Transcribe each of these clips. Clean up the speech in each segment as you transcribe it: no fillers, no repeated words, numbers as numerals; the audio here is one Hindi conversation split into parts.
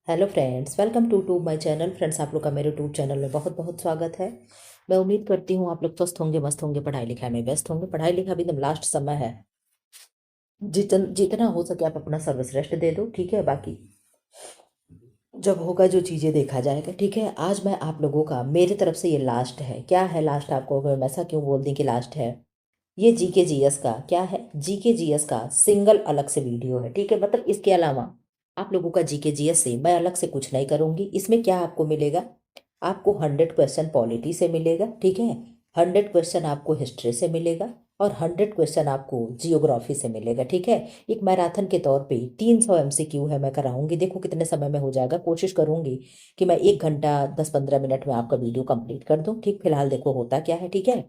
Hello friends, welcome to my channel. Friends, आप लोग का मेरे यूट्यूब चैनल में बहुत बहुत स्वागत है। मैं उम्मीद करती हूँ आप लोग स्वस्थ होंगे, मस्त होंगे, पढ़ाई लिखाई में व्यस्त होंगे। पढ़ाई लिखाई भी एकदम लास्ट समय है। जितना हो सके आप अपना सर्वश्रेष्ठ दे दो, ठीक है। बाकी जब होगा जो चीज़ें देखा जाएगा, ठीक है। आज मैं आप लोगों का मेरी तरफ से ये लास्ट है। क्या है लास्ट? आपको अगर मैं ऐसा क्यों बोल दी कि लास्ट है? ये जीके जीएस का क्या है? जीके जीएस का सिंगल अलग से वीडियो है, ठीक है। मतलब इसके अलावा आप लोगों का जीके जीएस से मैं अलग से कुछ नहीं करूंगी। इसमें क्या आपको मिलेगा? आपको 100 क्वेश्चन पॉलिटी से मिलेगा, ठीक है। 100 क्वेश्चन आपको हिस्ट्री से मिलेगा और 100 क्वेश्चन आपको जियोग्राफी से मिलेगा, ठीक है। एक मैराथन के तौर पे 300 MCQ है, मैं कराऊंगी। देखो कितने समय में हो जाएगा। कोशिश करूंगी कि मैं 1 घंटा 10-15 मिनट में आपका वीडियो कंप्लीट कर दूं, ठीक। फिलहाल देखो होता क्या है, ठीक है।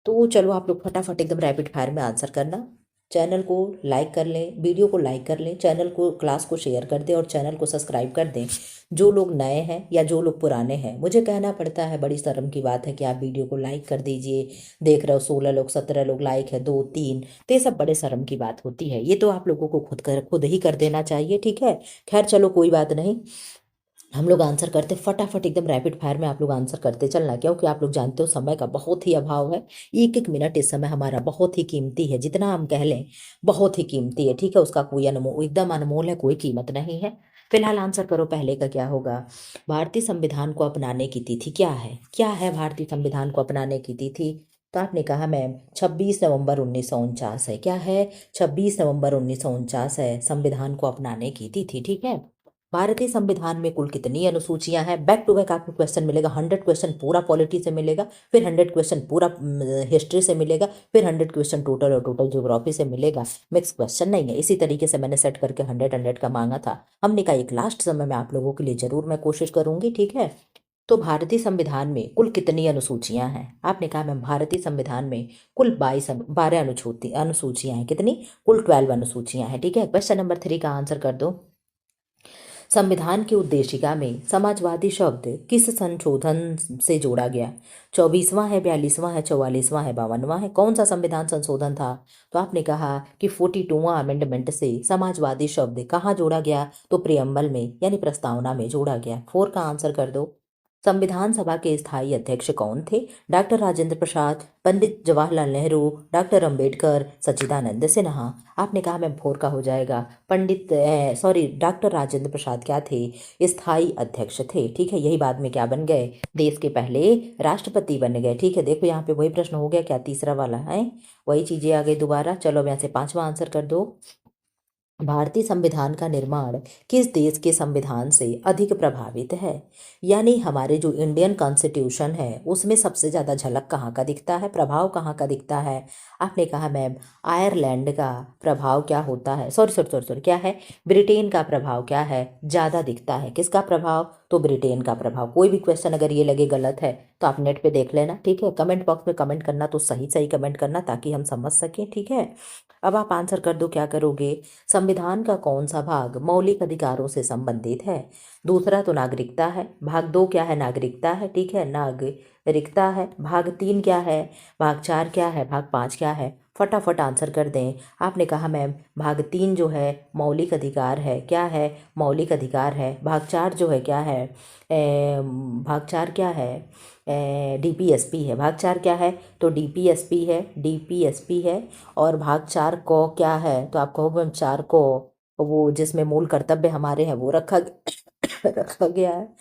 तो चलो आप लोग फटाफट एकदम रैपिड फायर में आंसर करना। चैनल को लाइक कर लें, वीडियो को लाइक कर लें, चैनल को क्लास को शेयर कर दें और चैनल को सब्सक्राइब कर दें। जो लोग नए हैं या जो लोग पुराने हैं, मुझे कहना पड़ता है, बड़ी शर्म की बात है कि आप वीडियो को लाइक कर दीजिए। देख रहे हो 16 लोग 17 लोग लाइक है, 2 3, तो ये सब बड़े शर्म की बात होती है। ये तो आप लोगों को खुद ही कर देना चाहिए, ठीक है। खैर चलो कोई बात नहीं। हम लोग आंसर करते फटाफट एकदम रैपिड फायर में। आप लोग आंसर करते चलना, क्योंकि आप लोग जानते हो समय का बहुत ही अभाव है। एक एक मिनट इस समय हमारा बहुत ही कीमती है। जितना हम कह लें बहुत ही कीमती है, ठीक है। उसका कोई अनमोल, एकदम अनमोल है, कोई कीमत नहीं है। फिलहाल आंसर करो, पहले का क्या होगा? भारतीय संविधान को अपनाने की तिथि क्या है? क्या है भारतीय संविधान को अपनाने की तिथि? तो आपने कहा मैम 26 नवंबर 1949 है। क्या है? 26 नवंबर 1949 है संविधान को अपनाने की तिथि, ठीक है। भारतीय संविधान में कुल कितनी अनुसूचियां हैं? बैक टू बैक आपको क्वेश्चन मिलेगा। 100 क्वेश्चन पूरा पॉलिटी से मिलेगा, फिर 100 क्वेश्चन पूरा हिस्ट्री से मिलेगा, फिर 100 क्वेश्चन टोटल और टोटल ज्योग्राफी से मिलेगा। मिक्स क्वेश्चन नहीं है। इसी तरीके से मैंने सेट करके 100 का मांगा था। हमने कहा एक लास्ट समय में आप लोगों के लिए जरूर मैं कोशिश करूंगी, ठीक है। तो भारतीय संविधान में कुल कितनी अनुसूचियां हैं? आपने कहा मैम भारतीय संविधान में कुल 12 अनुसूचियां हैं। कितनी? कुल 12 अनुसूचियां हैं, ठीक है। क्वेश्चन नंबर 3 का आंसर कर दो। संविधान की उद्देशिका में समाजवादी शब्द किस संशोधन से जोड़ा गया? 24वां है, 42वां है, 44वां है, 52वां है? कौन सा संविधान संशोधन था? तो आपने कहा कि 42वां अमेंडमेंट से समाजवादी शब्द कहाँ जोड़ा गया? तो प्रियम्बल में यानी प्रस्तावना में जोड़ा गया। 4 का आंसर कर दो। संविधान सभा के स्थायी अध्यक्ष कौन थे? डॉक्टर राजेंद्र प्रसाद, पंडित जवाहरलाल नेहरू, डॉक्टर अंबेडकर, सच्चिदानंद सिन्हा? आपने कहा मैम 4 का हो जाएगा। डॉक्टर राजेंद्र प्रसाद क्या थे? स्थायी अध्यक्ष थे, ठीक है। यही बाद में क्या बन गए? देश के पहले राष्ट्रपति बन गए, ठीक है। देखो यहाँ पे वही प्रश्न हो गया क्या? तीसरा वाला है, वही चीजें आ गई दोबारा। चलो अब यहाँ से 5वां आंसर कर दो। भारतीय संविधान का निर्माण किस देश के संविधान से अधिक प्रभावित है? यानी हमारे जो इंडियन कॉन्स्टिट्यूशन है उसमें सबसे ज़्यादा झलक कहाँ का दिखता है, प्रभाव कहाँ का दिखता है? आपने कहा मैम आयरलैंड का प्रभाव क्या होता है, सॉरी सॉरी सॉरी सॉरी, क्या है? ब्रिटेन का प्रभाव क्या है? ज़्यादा दिखता है। किसका प्रभाव? तो ब्रिटेन का प्रभाव। कोई भी क्वेश्चन अगर ये लगे गलत है तो आप नेट पे देख लेना, ठीक है। कमेंट बॉक्स में कमेंट करना तो सही सही कमेंट करना, ताकि हम समझ सकें, ठीक है। अब आप आंसर कर दो, क्या करोगे? संविधान का कौन सा भाग मौलिक अधिकारों से संबंधित है? दूसरा तो नागरिकता है, भाग 2 क्या है? नागरिकता है, ठीक है, नागरिकता है। भाग 3 क्या है? भाग 4 क्या है? भाग 5 क्या है? फटाफट आंसर कर दें। आपने कहा मैम भाग 3 जो है मौलिक अधिकार है। क्या है? मौलिक अधिकार है। भाग 4 जो है क्या है? भाग 4 क्या है? डीपीएसपी है। भाग 4 क्या है? तो डीपीएसपी है, डीपीएसपी है। और भाग 4 को क्या है? तो आप कहोगे मैम 4 को, वो जिसमें मूल कर्तव्य हमारे हैं वो रखा रखा गया है।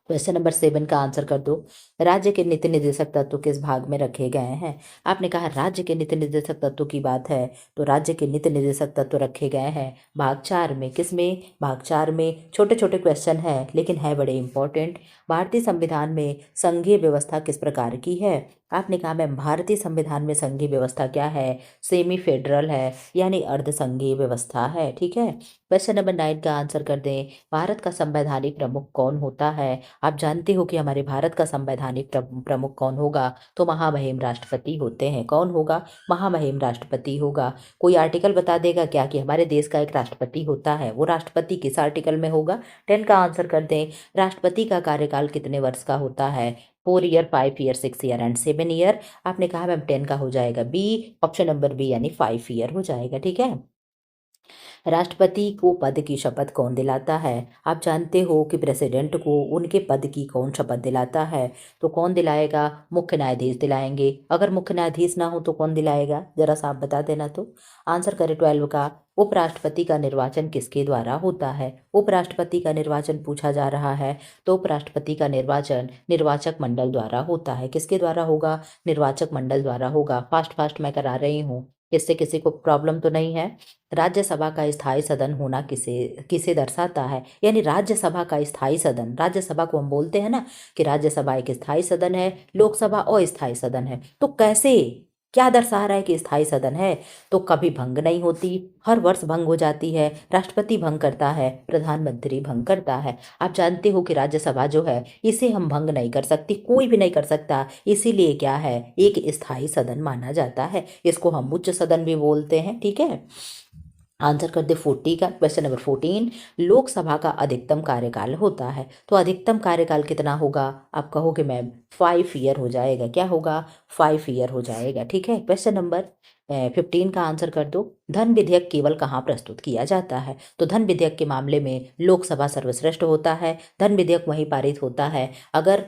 क्वेश्चन नंबर 7 का आंसर कर दो। राज्य के नीति निर्देशक तत्व किस भाग में रखे गए हैं? आपने कहा राज्य के नीति निर्देशक तत्व की बात है, तो राज्य के नीति निर्देशक तत्व रखे गए हैं भाग 4 में। किस में? भाग 4 में। छोटे छोटे क्वेश्चन है लेकिन है बड़े इंपॉर्टेंट। भारतीय संविधान में संघीय व्यवस्था किस प्रकार की है? आपने कहा मैम भारतीय संविधान में संघीय व्यवस्था क्या है? सेमी फेडरल है, यानी अर्ध संघीय व्यवस्था है, ठीक है। क्वेश्चन नंबर 9 का आंसर कर दें। भारत का संवैधानिक प्रमुख कौन होता है? आप जानते हो कि हमारे भारत का संवैधानिक प्रमुख कौन होगा? तो महामहिम राष्ट्रपति होते हैं। कौन होगा? महामहिम राष्ट्रपति होगा। कोई आर्टिकल बता देगा क्या कि हमारे देश का एक राष्ट्रपति होता है? वो राष्ट्रपति किस आर्टिकल में होगा? 10 का आंसर कर दें। राष्ट्रपति का कार्यकाल कितने वर्ष का होता है? 4 year, 5 year, 6 year and 7 year? आपने कहा मैम 10 का हो जाएगा बी, ऑप्शन नंबर बी, यानी 5 ईयर हो जाएगा, ठीक है। राष्ट्रपति को पद की शपथ कौन दिलाता है? आप जानते हो कि प्रेसिडेंट को उनके पद की कौन शपथ दिलाता है? तो कौन दिलाएगा? मुख्य न्यायाधीश दिलाएंगे। अगर मुख्य न्यायाधीश ना हो तो कौन दिलाएगा? जरा सा आप बता देना। तो आंसर करें 12 का। उपराष्ट्रपति का निर्वाचन किसके द्वारा होता है? उपराष्ट्रपति का निर्वाचन पूछा जा रहा है, तो उपराष्ट्रपति का निर्वाचन निर्वाचक मंडल द्वारा होता है। किसके द्वारा होगा? निर्वाचक मंडल द्वारा होगा। फास्ट फास्ट मैं करा रही हूँ, इससे किसी को प्रॉब्लम तो नहीं है। राज्यसभा का स्थायी सदन होना किसे किसे दर्शाता है? यानी राज्यसभा का स्थायी सदन, राज्यसभा को हम बोलते हैं ना कि राज्यसभा एक स्थायी सदन है, लोकसभा अस्थायी सदन है। तो कैसे, क्या दर्शा रहा है कि स्थायी सदन है? तो कभी भंग नहीं होती, हर वर्ष भंग हो जाती है। राष्ट्रपति भंग करता है, प्रधानमंत्री भंग करता है। आप जानते हो कि राज्यसभा जो है इसे हम भंग नहीं कर सकती, कोई भी नहीं कर सकता, इसीलिए क्या है, एक स्थायी सदन माना जाता है। इसको हम उच्च सदन भी बोलते हैं। ठीक है, आंसर कर दे 40 का। क्वेश्चन नंबर 14, लोकसभा का अधिकतम कार्यकाल होता है, तो अधिकतम कार्यकाल कितना होगा? आप कहोगे मैम 5 ईयर हो जाएगा। क्या होगा? 5 ईयर हो जाएगा। ठीक है, क्वेश्चन नंबर 15 का आंसर कर दो। धन विधेयक केवल कहाँ प्रस्तुत किया जाता है? तो धन विधेयक के मामले में लोकसभा सर्वश्रेष्ठ होता है। धन विधेयक वहीं पारित होता है। अगर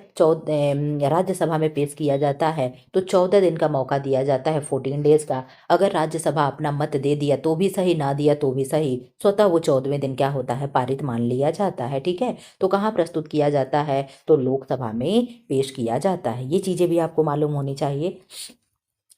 राज्यसभा में पेश किया जाता है तो 14 दिन का मौका दिया जाता है, 14 डेज का। अगर राज्यसभा अपना मत दे दिया तो भी सही, ना दिया तो भी सही, स्वतः वो 14वें दिन क्या होता है, पारित मान लिया जाता है। ठीक है, तो कहाँ प्रस्तुत किया जाता है? तो लोकसभा में पेश किया जाता है। ये चीज़ें भी आपको मालूम होनी चाहिए।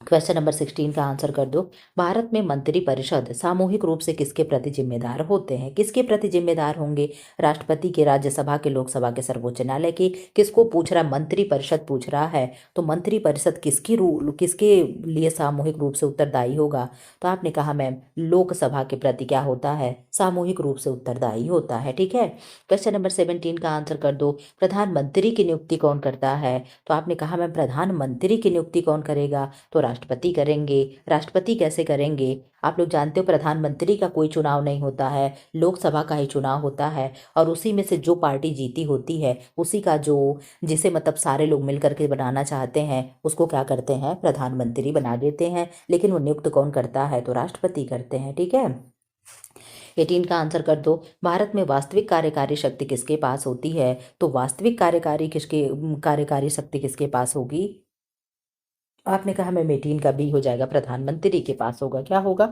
क्वेश्चन नंबर 16 का आंसर कर दो। भारत में मंत्री परिषद सामूहिक रूप से किसके प्रति जिम्मेदार होते हैं? किसके प्रति जिम्मेदार होंगे? राष्ट्रपति के, राज्यसभा के, लोकसभा के, सर्वोच्च न्यायालय के? किसको पूछ रहा? मंत्री परिषद पूछ रहा है। तो मंत्री परिषद किसके लिए सामूहिक रूप से उत्तरदायी होगा? तो आपने कहा मैम लोकसभा के प्रति क्या होता है, सामूहिक रूप से उत्तरदायी होता है। ठीक है, क्वेश्चन नंबर 17 का आंसर कर दो। प्रधानमंत्री की नियुक्ति कौन करता है? तो आपने कहा मैम प्रधानमंत्री की नियुक्ति कौन करेगा? तो राष्ट्रपति करेंगे। राष्ट्रपति कैसे करेंगे? आप लोग जानते हो प्रधानमंत्री का कोई चुनाव नहीं होता है, लोकसभा का ही चुनाव होता है, और उसी में से जो पार्टी जीती होती है उसी का जो, जिसे मतलब सारे लोग मिलकर के बनाना चाहते हैं उसको क्या करते हैं, प्रधानमंत्री बना देते हैं। लेकिन वो नियुक्त कौन करता है? तो राष्ट्रपति करते हैं। ठीक है, 18 का आंसर कर दो। भारत में वास्तविक कार्यकारी शक्ति किसके पास होती है? तो वास्तविक कार्यकारी शक्ति किसके पास होगी? आपने कहा मैम 18 का बी हो जाएगा, प्रधानमंत्री के पास होगा। क्या होगा?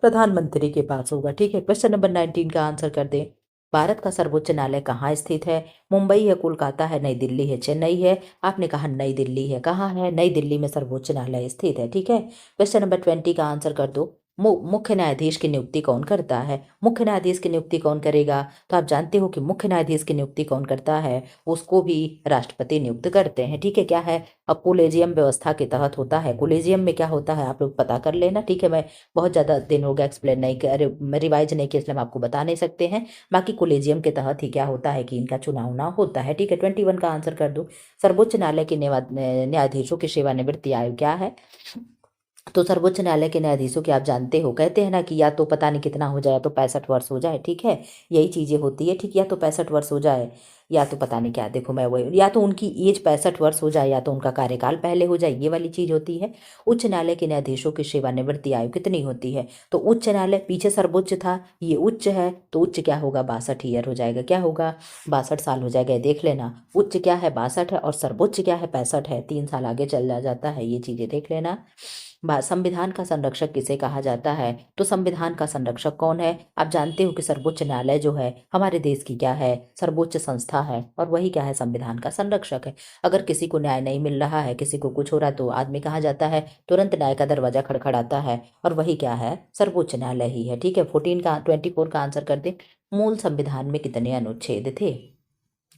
प्रधानमंत्री के पास होगा। ठीक है, क्वेश्चन नंबर 19 का आंसर कर दें। भारत का सर्वोच्च न्यायालय कहाँ स्थित है? मुंबई है, कोलकाता है, नई दिल्ली है, चेन्नई है? आपने कहा नई दिल्ली है। कहाँ है? नई दिल्ली में सर्वोच्च न्यायालय स्थित है। ठीक है, क्वेश्चन नंबर 20 का आंसर कर दो। मुख्य न्यायाधीश की नियुक्ति कौन करता है? मुख्य न्यायाधीश की नियुक्ति कौन करेगा? तो आप जानते हो कि मुख्य न्यायाधीश की नियुक्ति कौन करता है? उसको भी राष्ट्रपति नियुक्त करते हैं। ठीक है, क्या है, अब कोलेजियम व्यवस्था के तहत होता है। कोलेजियम में क्या होता है आप लोग पता कर लेना। ठीक है, मैं बहुत ज़्यादा दिन हो गया एक्सप्लेन नहीं कर, रिवाइज नहीं किया, इसलिए हम आपको बता नहीं सकते हैं। बाकी कोलेजियम के तहत ही क्या होता है कि इनका चुनाव ना होता है। ठीक है, 21 का आंसर कर दो। सर्वोच्च न्यायालय के न्यायाधीशों की सेवानिवृत्ति आयु क्या है? तो सर्वोच्च न्यायालय के न्यायाधीशों की आप जानते हो, कहते हैं ना कि या तो पता नहीं कितना हो जाए, या तो 65 वर्ष हो जाए। ठीक है, यही चीज़ें होती है। ठीक, या तो 65 वर्ष हो जाए, या तो पता नहीं क्या, देखो मैं वही, या तो उनकी एज 65 वर्ष हो जाए, या तो उनका कार्यकाल पहले हो जाए, ये वाली चीज़ होती है। उच्च न्यायालय के न्यायाधीशों की सेवानिवृत्ति आयु कितनी होती है? तो उच्च न्यायालय, पीछे सर्वोच्च था, ये उच्च है, तो उच्च क्या होगा, 62 ईयर हो जाएगा। क्या होगा? 62 साल हो जाएगा। देख लेना, उच्च क्या है 62 है, और सर्वोच्च क्या है 65 है, 3 साल आगे चल जाता है। ये चीज़ें देख लेना। संविधान का संरक्षक किसे कहा जाता है? तो संविधान का संरक्षक कौन है? आप जानते हो कि सर्वोच्च न्यायालय जो है हमारे देश की क्या है, सर्वोच्च संस्था है, और वही क्या है, संविधान का संरक्षक है। अगर किसी को न्याय नहीं मिल रहा है, किसी को कुछ हो रहा है, तो आदमी कहाँ जाता है, तुरंत न्याय का दरवाजा खड़खड़ाता है, और वही क्या है, सर्वोच्च न्यायालय ही है। ठीक है, 24 का आंसर कर दे। मूल संविधान में कितने अनुच्छेद थे?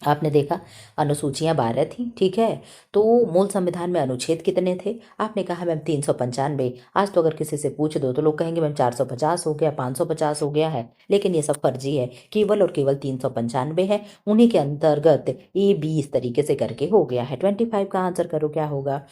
आपने देखा अनुसूचियां 12 थी। ठीक है, तो मूल संविधान में अनुच्छेद कितने थे? आपने कहा मैम 395। आज तो अगर किसी से पूछ दो तो लोग कहेंगे मैम 450 हो गया, 550 हो गया है, लेकिन ये सब फर्जी है। केवल और केवल 395 है। उन्हीं के अंतर्गत A B इस तरीके से करके हो गया है। 25 का आंसर करो, क्या होगा?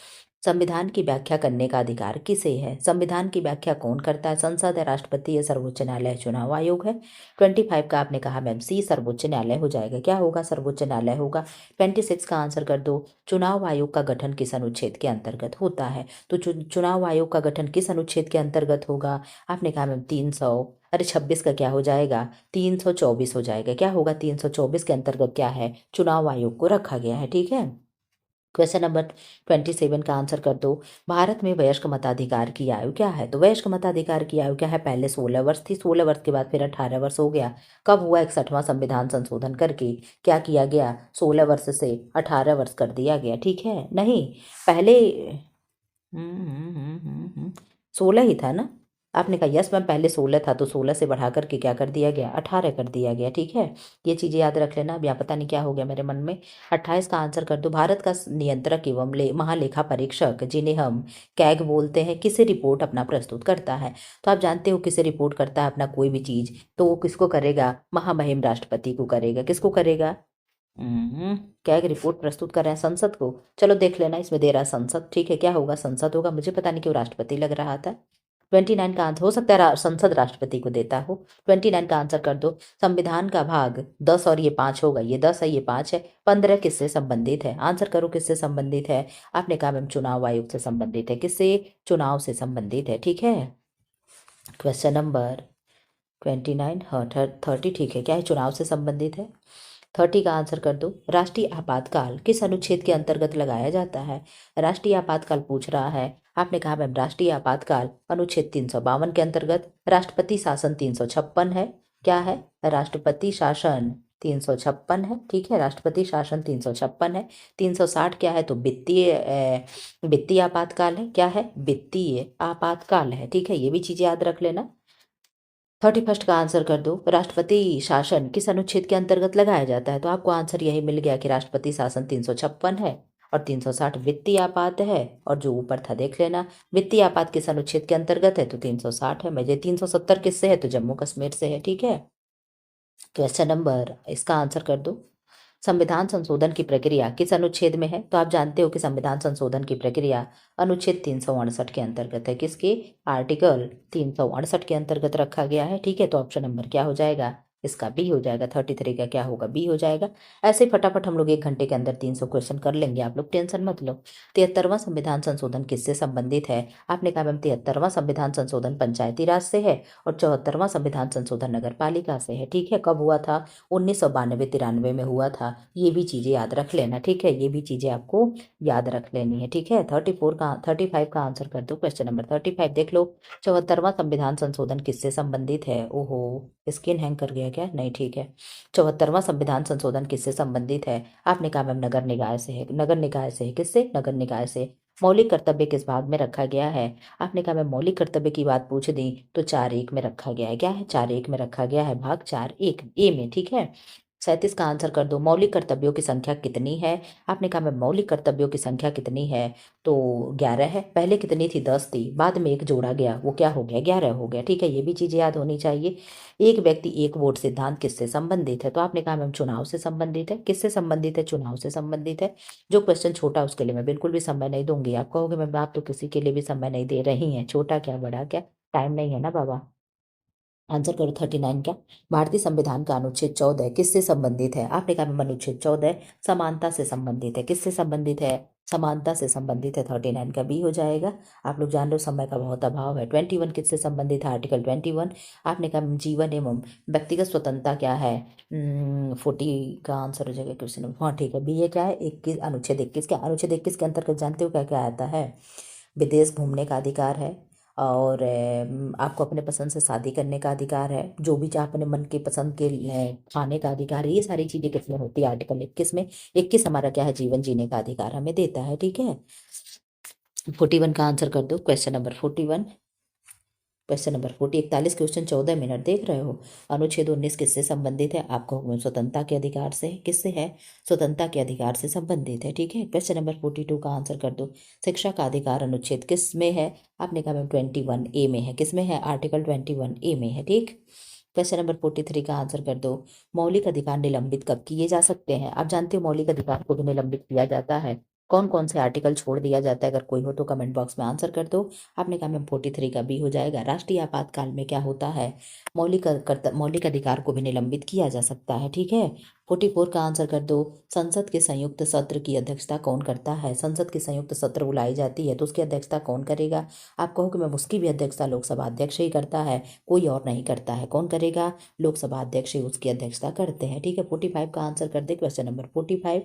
संविधान की व्याख्या करने का अधिकार किसे है? संविधान की व्याख्या कौन करता है? संसद है, राष्ट्रपति है, सर्वोच्च न्यायालय, चुनाव आयोग है? 25 का आपने कहा मैम सी सर्वोच्च न्यायालय हो जाएगा। क्या होगा? सर्वोच्च न्यायालय होगा। 26 का आंसर कर दो। चुनाव आयोग का गठन किस अनुच्छेद के अंतर्गत होता है? तो चुनाव आयोग का गठन किस अनुच्छेद के अंतर्गत होगा? आपने कहा मैम 300, अरे 26 का क्या हो जाएगा? 324 हो जाएगा। क्या होगा? 324 के अंतर्गत क्या है? चुनाव आयोग को रखा गया है। ठीक है। क्वेश्चन नंबर 27 का आंसर कर दो। भारत में वयस्क मताधिकार की आयु क्या है? तो वयस्क मताधिकार की आयु क्या है? पहले 16 वर्ष थी, 16 वर्ष के बाद फिर 18 वर्ष हो गया। कब हुआ? 61वां संविधान संशोधन करके क्या किया गया? 16 वर्ष से 18 वर्ष कर दिया गया। ठीक है। नहीं, पहले 16 ही था ना? आपने कहा यस मैम, पहले 16 था तो 16 से बढ़ा करके क्या कर दिया गया? 18 कर दिया गया। ठीक है। ये चीज़ें याद रख लेना। अब यहाँ पता नहीं क्या हो गया मेरे मन में। 28 का आंसर कर दो। भारत का नियंत्रक एवं महालेखा परीक्षक, जिन्हें हम कैग बोलते हैं, किसे रिपोर्ट अपना प्रस्तुत करता है? तो आप जानते हो किसे रिपोर्ट करता है अपना कोई भी चीज़, तो वो किसको करेगा? महामहिम राष्ट्रपति को करेगा। किसको करेगा? क्या एक रिपोर्ट प्रस्तुत कर रहे हैं? संसद को। चलो देख लेना, इसमें दे रहा है संसद। ठीक है, क्या होगा? संसद होगा। मुझे पता नहीं क्यों राष्ट्रपति लग रहा था। 29 का आंसर हो सकता है संसद राष्ट्रपति को देता हो। 29 का आंसर कर दो। संविधान का भाग 10 और ये 5 होगा। ये 10 है, ये 5 है। 15 किससे संबंधित है? आंसर करो, किससे संबंधित है? आपने कहा मैम चुनाव आयोग से संबंधित है। किससे? चुनाव से संबंधित है। ठीक है। क्वेश्चन नंबर 29, हाँ 30 ठीक है। क्या है? चुनाव से संबंधित है। 30 का आंसर कर दो। राष्ट्रीय आपातकाल किस अनुच्छेद के अंतर्गत लगाया जाता है? राष्ट्रीय आपातकाल पूछ रहा है। आपने कहा मैम राष्ट्रीय आपातकाल अनुच्छेद 352 के अंतर्गत। राष्ट्रपति शासन 356 है। क्या है? राष्ट्रपति शासन 356 है। ठीक है, राष्ट्रपति शासन 356 है। 360 क्या है? तो वित्तीय आपातकाल है। क्या है? वित्तीय आपातकाल है। ठीक है, ये भी चीजें याद रख लेना। 31 का आंसर कर दो। राष्ट्रपति शासन किस अनुच्छेद के अंतर्गत लगाया जाता है? तो आपको आंसर यही मिल गया कि राष्ट्रपति शासन 356 है और 360 वित्तीय आपात है। और जो ऊपर था देख लेना, वित्तीय आपात किस अनुच्छेद के अंतर्गत है? तो 360 है। मुझे 370 किससे है? तो जम्मू कश्मीर से है। ठीक है। क्वेश्चन नंबर, इसका आंसर कर दो। संविधान संशोधन की प्रक्रिया किस अनुच्छेद में है? तो आप जानते हो कि संविधान संशोधन की प्रक्रिया अनुच्छेद 368 के अंतर्गत है। किसके? आर्टिकल 368 के अंतर्गत रखा गया है। ठीक है, तो ऑप्शन नंबर क्या हो जाएगा? इसका बी हो जाएगा। 33 का क्या होगा? बी हो जाएगा। ऐसे ही फटाफट हम लोग 1 घंटे के अंदर 300 क्वेश्चन कर लेंगे, आप लोग टेंशन मत लो। 73वां संविधान संशोधन किससे संबंधित है? आपने कहा मैम 73वां संविधान संशोधन पंचायती राज से है और 74वां संविधान संशोधन नगर पालिका से है। ठीक है, कब हुआ था? 1992-93 में हुआ था। ये भी चीज़ें याद रख लेना। ठीक है, ये भी चीज़ें आपको याद रख लेनी है। ठीक है। 35 का आंसर कर दो। क्वेश्चन नंबर 35 देख लो। 74वां संविधान संशोधन किससे संबंधित है? ओहो, स्क्रीन हैंग कर गया क्या? नहीं, ठीक है। 74वां संविधान संशोधन किससे संबंधित है? आपने कहा मैम नगर निकाय से है। नगर निकाय से है। किससे? नगर निकाय से। मौलिक कर्तव्य किस भाग में रखा गया है? आपने कहा मैं मौलिक कर्तव्य की बात पूछ दी तो 4.1 में रखा गया है। क्या है? 4.1 में रखा गया है, भाग 4.1 ए में। ठीक है। 37 का आंसर कर दो। मौलिक कर्तव्यों की संख्या कितनी है? आपने कहा मैं मौलिक कर्तव्यों की संख्या कितनी है? तो 11 है। पहले कितनी थी? 10 थी, बाद में एक जोड़ा गया, वो क्या हो गया? 11 हो गया। ठीक है, ये भी चीज़ें याद होनी चाहिए। एक व्यक्ति एक वोट सिद्धांत किससे संबंधित है? तो आपने कहा मैम चुनाव से संबंधित है। किससे संबंधित है? चुनाव से संबंधित है। जो क्वेश्चन छोटा उसके लिए मैं बिल्कुल भी समय नहीं दूंगी। आप कहोगे मैम आप तो किसी के लिए भी समय नहीं दे रही हैं, छोटा क्या बड़ा क्या, टाइम नहीं है ना बाबा। आंसर करो 39 का। भारतीय संविधान का अनुच्छेद 14 किससे संबंधित है? आपने कहा मैम अनुच्छेद 14 समानता से संबंधित है। किससे संबंधित है? समानता से संबंधित है। 39 का बी हो जाएगा। आप लोग जान रहे हो समय का बहुत अभाव है। 21 किससे संबंधित है? आर्टिकल 21। आपने कहा जीवन एवं व्यक्तिगत स्वतंत्रता क्या है? 40 का आंसर हो जाएगा क्वेश्चन। हाँ ठीक है, बी ये क्या है? 21, अनुच्छेद 21 के के अंतर्गत जानते हो क्या क्या आता है? विदेश घूमने का अधिकार है और आपको अपने पसंद से शादी करने का अधिकार है, जो भी चाहे अपने मन के पसंद के खाने का अधिकार है। ये सारी चीजें किसमें होती है? आर्टिकल 21 में। 21 हमारा क्या है? जीवन जीने का अधिकार हमें देता है। ठीक है। 41 का आंसर कर दो। Question number 41। Question number 40, 41 question 14 minute देख रहे हो। अनुच्छेद 19 किससे संबंधित है? आपको स्वतंत्रता के अधिकार से। किससे है? स्वतंत्रता के अधिकार से संबंधित है। ठीक है। क्वेश्चन नंबर 42 का आंसर कर दो। शिक्षा का अधिकार अनुच्छेद किस में है? आपने कहा मैम 21 ए में है। किस में है? आर्टिकल 21 ए में है। ठीक। क्वेश्चन नंबर 43 का आंसर कर दो। मौलिक अधिकार निलंबित कब किए जा सकते हैं? आप जानते हो मौलिक अधिकार को भी निलंबित किया जाता है कौन कौन से आर्टिकल छोड़ दिया जाता है, अगर कोई हो तो कमेंट बॉक्स में आंसर कर दो। आपने कहा मैम 43 का बी हो जाएगा। राष्ट्रीय आपातकाल में क्या होता है, मौलिक अधिकार को भी निलंबित किया जा सकता है, ठीक है। 44 का आंसर कर दो। संसद के संयुक्त सत्र की अध्यक्षता कौन करता है, संसद की संयुक्त सत्र बुलाई जाती है तो उसकी अध्यक्षता कौन करेगा। आप कहो कि मैम उसकी भी अध्यक्षता लोकसभा अध्यक्ष ही करता है, कोई और नहीं करता है, कौन करेगा, लोकसभा अध्यक्ष ही उसकी अध्यक्षता करते हैं, ठीक है। 45 का आंसर कर दे, क्वेश्चन नंबर 45।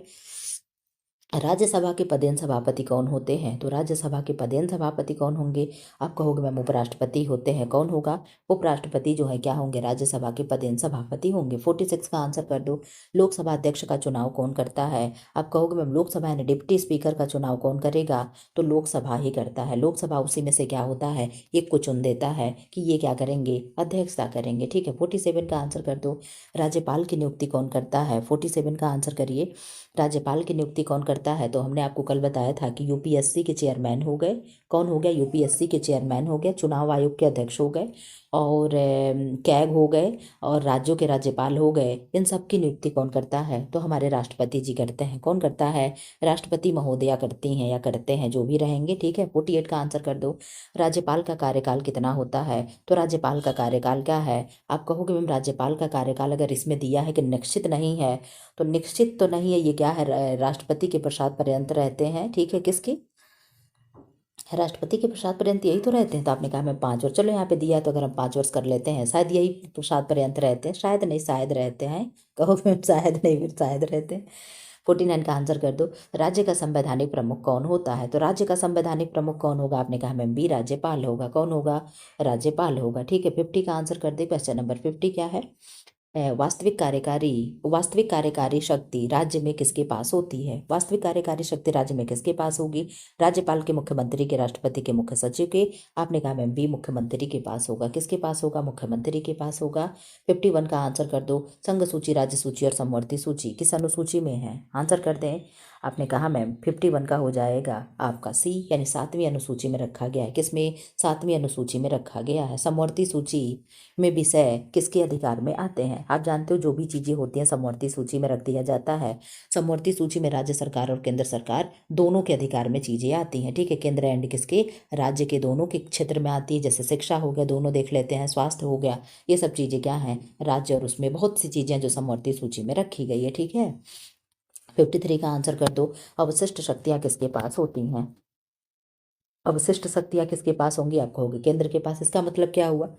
राज्यसभा के पदेन सभापति कौन होते हैं, तो राज्यसभा के पदेन सभापति कौन होंगे। आप कहोगे मैम उपराष्ट्रपति होते हैं, कौन होगा, उपराष्ट्रपति जो है क्या होंगे, राज्यसभा के पदेन सभापति होंगे। 46 का आंसर कर दो। लोकसभा अध्यक्ष का चुनाव कौन करता है। आप कहोगे मैम लोकसभा यानी डिप्टी स्पीकर का चुनाव कौन करेगा, तो लोकसभा ही करता है। लोकसभा उसी में से क्या होता है, एक को चुन देता है कि ये क्या करेंगे, अध्यक्षता करेंगे, ठीक है। 47 का आंसर कर दो। राज्यपाल की नियुक्ति कौन करता है, 47 का आंसर करिए। राज्यपाल की नियुक्ति कौन करता है, तो हमने आपको कल बताया था कि यूपीएससी के चेयरमैन हो गए, कौन हो गया, यूपीएससी के चेयरमैन हो गए, चुनाव आयोग के अध्यक्ष हो गए, और कैग हो गए, और राज्यों के राज्यपाल हो गए। इन सब की नियुक्ति कौन करता है, तो हमारे राष्ट्रपति जी करते हैं। कौन करता है, राष्ट्रपति महोदया करती हैं या करते हैं, जो भी रहेंगे, ठीक है। 48 का आंसर कर दो। राज्यपाल का कार्यकाल कितना होता है, तो राज्यपाल का कार्यकाल क्या है। आप कहोगे मैम राज्यपाल का कार्यकाल अगर इसमें दिया है कि निश्चित नहीं है, तो निश्चित तो नहीं है, ये क्या है, राष्ट्रपति के प्रसाद पर्यंत रहते हैं, ठीक है। किसकी, राष्ट्रपति के प्रसाद पर्यंत यही तो रहते हैं। तो आपने कहा मैं 5 वर्ष, चलो यहाँ पे दिया है तो अगर हम 5 वर्ष कर लेते हैं, शायद यही प्रसाद पर्यंत रहते हैं, शायद नहीं शायद रहते हैं, कहो मैम शायद नहीं फिर शायद रहते हैं। 49 का आंसर कर दो। राज्य का संवैधानिक प्रमुख कौन होता है, तो राज्य का संवैधानिक प्रमुख कौन होगा। आपने कहा मैम बी राज्यपाल होगा, कौन होगा, राज्यपाल होगा, ठीक है। 50 का आंसर कर दे। क्वेश्चन नंबर 50 क्या है, वास्तविक कार्यकारी शक्ति राज्य में किसके पास होती है। वास्तविक कार्यकारी शक्ति राज्य में किसके पास होगी, राज्यपाल के, मुख्यमंत्री के, राष्ट्रपति के, मुख्य सचिव के। आपने कहा मैम बी मुख्यमंत्री के पास होगा, किसके पास होगा, मुख्यमंत्री के पास होगा। 51 का आंसर कर दो। संघ सूची, राज्य सूची और समवर्ती सूची किस अनुसूची में है, आंसर कर दें। आपने कहा मैम 51 का हो जाएगा आपका सी, यानी 7वीं अनुसूची में रखा गया है। किसमें, 7वीं अनुसूची में रखा गया है। समवर्ती सूची में विषय किसके अधिकार में आते हैं। आप जानते हो जो भी चीज़ें होती हैं समवर्ती सूची में रख दिया जाता है। समवर्ती सूची में राज्य सरकार और केंद्र सरकार दोनों के अधिकार में चीज़ें आती हैं, ठीक है। केंद्र एंड किसके, राज्य के, दोनों के क्षेत्र में आती है। जैसे शिक्षा हो गया, दोनों देख लेते हैं, स्वास्थ्य हो गया, ये सब चीज़ें क्या हैं, राज्य, और उसमें बहुत सी चीज़ें जो समवर्ती सूची में रखी गई है, ठीक है। 53 का आंसर कर दो। अवशिष्ट शक्तियाँ किसके पास होती हैं, अवशिष्ट शक्तियाँ किसके पास होंगी। आप कहोगे केंद्र के पास। इसका मतलब क्या हुआ,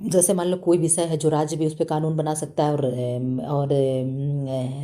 जैसे मान लो कोई विषय है जो राज्य भी उस पर कानून बना सकता है, और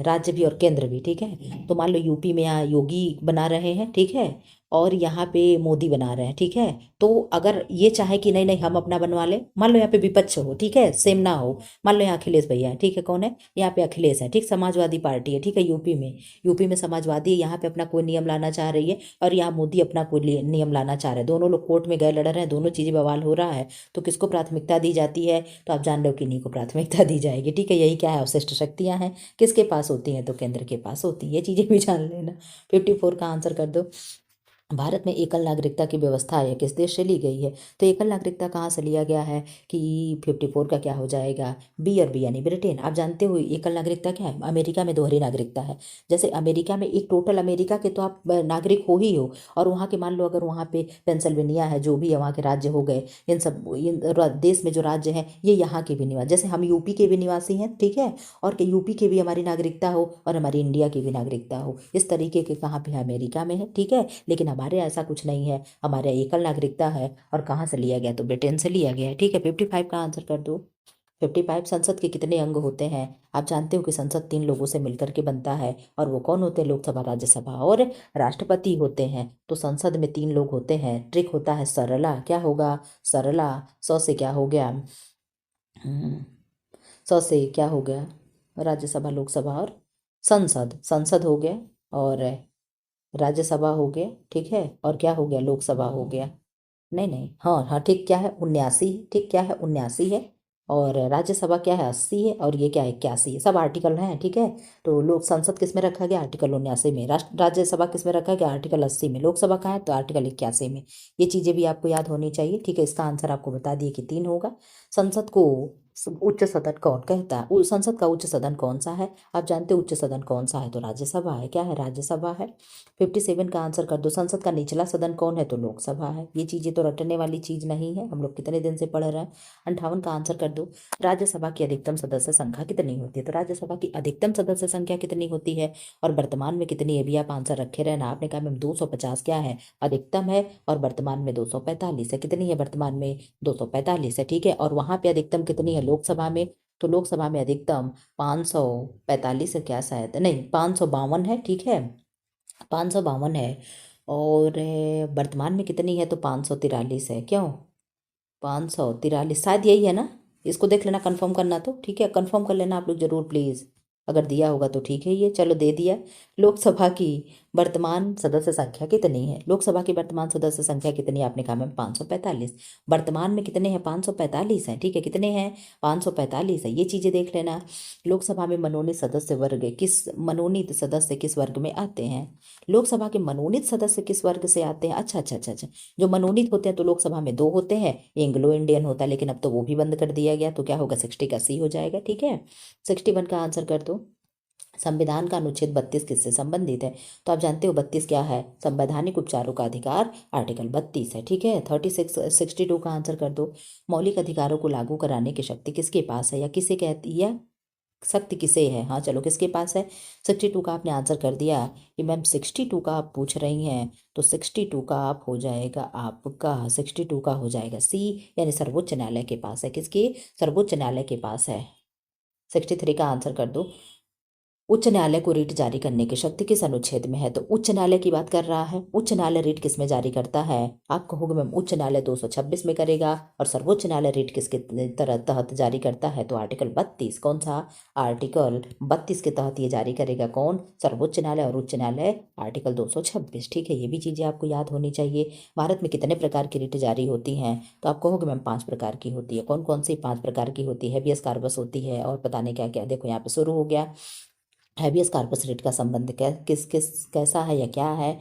राज्य भी और केंद्र भी, ठीक है। तो मान लो यूपी में यहाँ योगी बना रहे हैं, ठीक है, और यहाँ पे मोदी बना रहे हैं, ठीक है। तो अगर ये चाहे कि नहीं नहीं हम अपना बनवा लें, मान लो यहाँ पे विपक्ष हो, ठीक है, सेम ना हो, मान लो यहाँ अखिलेश भैया है, ठीक है, कौन है यहाँ पे, अखिलेश है, ठीक, समाजवादी पार्टी है, ठीक है, यूपी में समाजवादी यहाँ पे अपना कोई नियम लाना चाह रही है, और यहाँ मोदी अपना कोई नियम लाना चाह रहे हैं, दोनों लोग कोर्ट में गए लड़ रहे हैं, दोनों चीज़ें बवाल हो रहा है, तो किसको प्राथमिकता दी जाती है, तो आप जान लो कि इन्हीं को प्राथमिकता दी जाएगी, ठीक है। यही क्या है, अवशिष्ट शक्तियाँ हैं, किसके पास होती हैं, तो केंद्र के पास होती हैं, ये चीज़ें भी जान लेना। 54 का आंसर कर दो। भारत में एकल नागरिकता की व्यवस्था है किस देश से ली गई है, तो एकल नागरिकता कहाँ से लिया गया है, कि 54 का क्या हो जाएगा, बी, और बी यानी ब्रिटेन। आप जानते हो एकल नागरिकता क्या है, अमेरिका में दोहरी नागरिकता है। जैसे अमेरिका में एक टोटल अमेरिका के तो आप नागरिक हो ही हो, और वहाँ के मान लो अगर वहाँ पे पेंसिल्वेनिया है, जो भी है वहाँ के राज्य हो गए, देश में जो राज्य हैं ये यहाँ के भी निवासी, जैसे हम यूपी के भी निवासी हैं, ठीक है, और कि यूपी की भी हमारी नागरिकता हो और हमारी इंडिया की भी नागरिकता हो, इस तरीके के कहाँ पे है, अमेरिका में है, ठीक है। लेकिन हमारे ऐसा कुछ नहीं है, हमारे एकल नागरिकता है, और कहाँ से लिया गया, तो ब्रिटेन से लिया गया है, ठीक है। 55 का आंसर कर दो। 55, संसद के कितने अंग होते हैं। आप जानते हो कि संसद 3 लोगों से मिलकर के बनता है, और वो कौन होते हैं, लोकसभा, राज्यसभा और राष्ट्रपति होते हैं। तो संसद में 3 लोग होते हैं, ट्रिक होता है सरला, क्या होगा, सरला। 100 से क्या हो गया, 100 से क्या हो गया, राज्यसभा, लोकसभा और संसद, संसद हो गया, और राज्यसभा हो गया, ठीक है, और क्या हो गया, लोकसभा हो गया। नहीं नहीं, हाँ हाँ, ठीक, क्या है, 79, ठीक, क्या है, 79 है, और राज्यसभा क्या है, 80 है, और ये क्या है, 81 है, सब आर्टिकल हैं, ठीक है। तो लोक संसद किस में रखा गया, आर्टिकल 79 में, राज्यसभा किस में रखा गया, आर्टिकल 80 में, लोकसभा कहाँ है, तो आर्टिकल 81 में। ये चीज़ें भी आपको याद होनी चाहिए, ठीक है। इसका आंसर आपको बता दिए कि 3 होगा। संसद को उच्च सदन कौन कहता है? संसद का उच्च सदन कौन सा है? आप जानते हो उच्च सदन कौन सा है? तो राज्यसभा है। क्या है? राज्यसभा है। 57 का आंसर कर दो। संसद का निचला सदन कौन है? तो लोकसभा है। ये चीजें तो रटने वाली चीज नहीं है, हम लोग कितने दिन से पढ़ रहे हैं। 58 का आंसर कर दो। राज्यसभा की अधिकतम सदस्य संख्या कितनी होती है? तो राज्यसभा की अधिकतम सदस्य संख्या कितनी होती है और वर्तमान में कितनी है? भी आप आंसर रखे रहना। आपने कहा मैम 250 क्या है? अधिकतम है और वर्तमान में 245 है। कितनी है वर्तमान में? 245 है। ठीक है, और वहां पे अधिकतम कितनी है लोकसभा में? तो लोकसभा में अधिकतम 545 है क्या? शायद नहीं, 552 है। ठीक है, 552 है। और वर्तमान में कितनी है? तो 543 है। क्यों? 543 शायद यही है ना। इसको देख लेना, कंफर्म करना। तो ठीक है, कंफर्म कर लेना आप लोग जरूर प्लीज़। अगर दिया होगा तो ठीक है, ये चलो दे दिया। लोकसभा की वर्तमान सदस्य संख्या कितनी है? लोकसभा की वर्तमान सदस्य संख्या कितनी है? आपने कहा मैम 545। वर्तमान में कितने हैं? 545 हैं। ठीक है, कितने हैं? 545 है। ये चीज़ें देख लेना। लोकसभा में मनोनीत सदस्य वर्ग मनोनीत सदस्य किस वर्ग में आते हैं? लोकसभा के मनोनीत सदस्य किस वर्ग से आते हैं? अच्छा अच्छा अच्छा अच्छा, जो मनोनीत होते हैं तो लोकसभा में 2 होते हैं, एंग्लो इंडियन होता है, लेकिन अब तो वो भी बंद कर दिया गया। तो क्या होगा? 60 का सी हो जाएगा। ठीक है, 61 का आंसर कर दो। संविधान का अनुच्छेद 32 किससे संबंधित है? तो आप जानते हो 32 क्या है? संवैधानिक उपचारों का अधिकार, आर्टिकल 32 है। ठीक है, 62 का आंसर कर दो। मौलिक अधिकारों को लागू कराने की शक्ति किसके पास है या किसे कहती है? शक्ति किसे है? हाँ चलो, किसके पास है? 62 का आपने आंसर कर दिया कि मैम 62 का आप पूछ रही हैं, तो 62 का आप हो जाएगा, आपका 62 का हो जाएगा सी, यानी सर्वोच्च न्यायालय के पास है। किसके? सर्वोच्च न्यायालय के पास है। 63 का आंसर कर दो। उच्च न्यायालय को रिट जारी करने की शक्ति किस अनुच्छेद में है? तो उच्च न्यायालय की बात कर रहा है। उच्च न्यायालय रिट किस में जारी करता है? आप कहोगे मैम उच्च न्यायालय 226 में करेगा, और सर्वोच्च न्यायालय रिट किसके तहत जारी करता है? तो आर्टिकल 32। कौन सा? आर्टिकल 32 के तहत ये जारी करेगा। कौन? सर्वोच्च न्यायालय। और उच्च न्यायालय आर्टिकल 226। ठीक है, ये भी चीजें आपको याद होनी चाहिए। भारत में कितने प्रकार की रिट जारी होती हैं? तो आप कहोगे मैम 5 प्रकार की होती है। कौन कौन सी 5 प्रकार की होती है? हेबियस कार्पस होती है, और पता नहीं क्या क्या। देखो यहाँ पे शुरू हो गया। हैबियस कार्पस रिट का संबंध किस किस कैसा है या क्या है?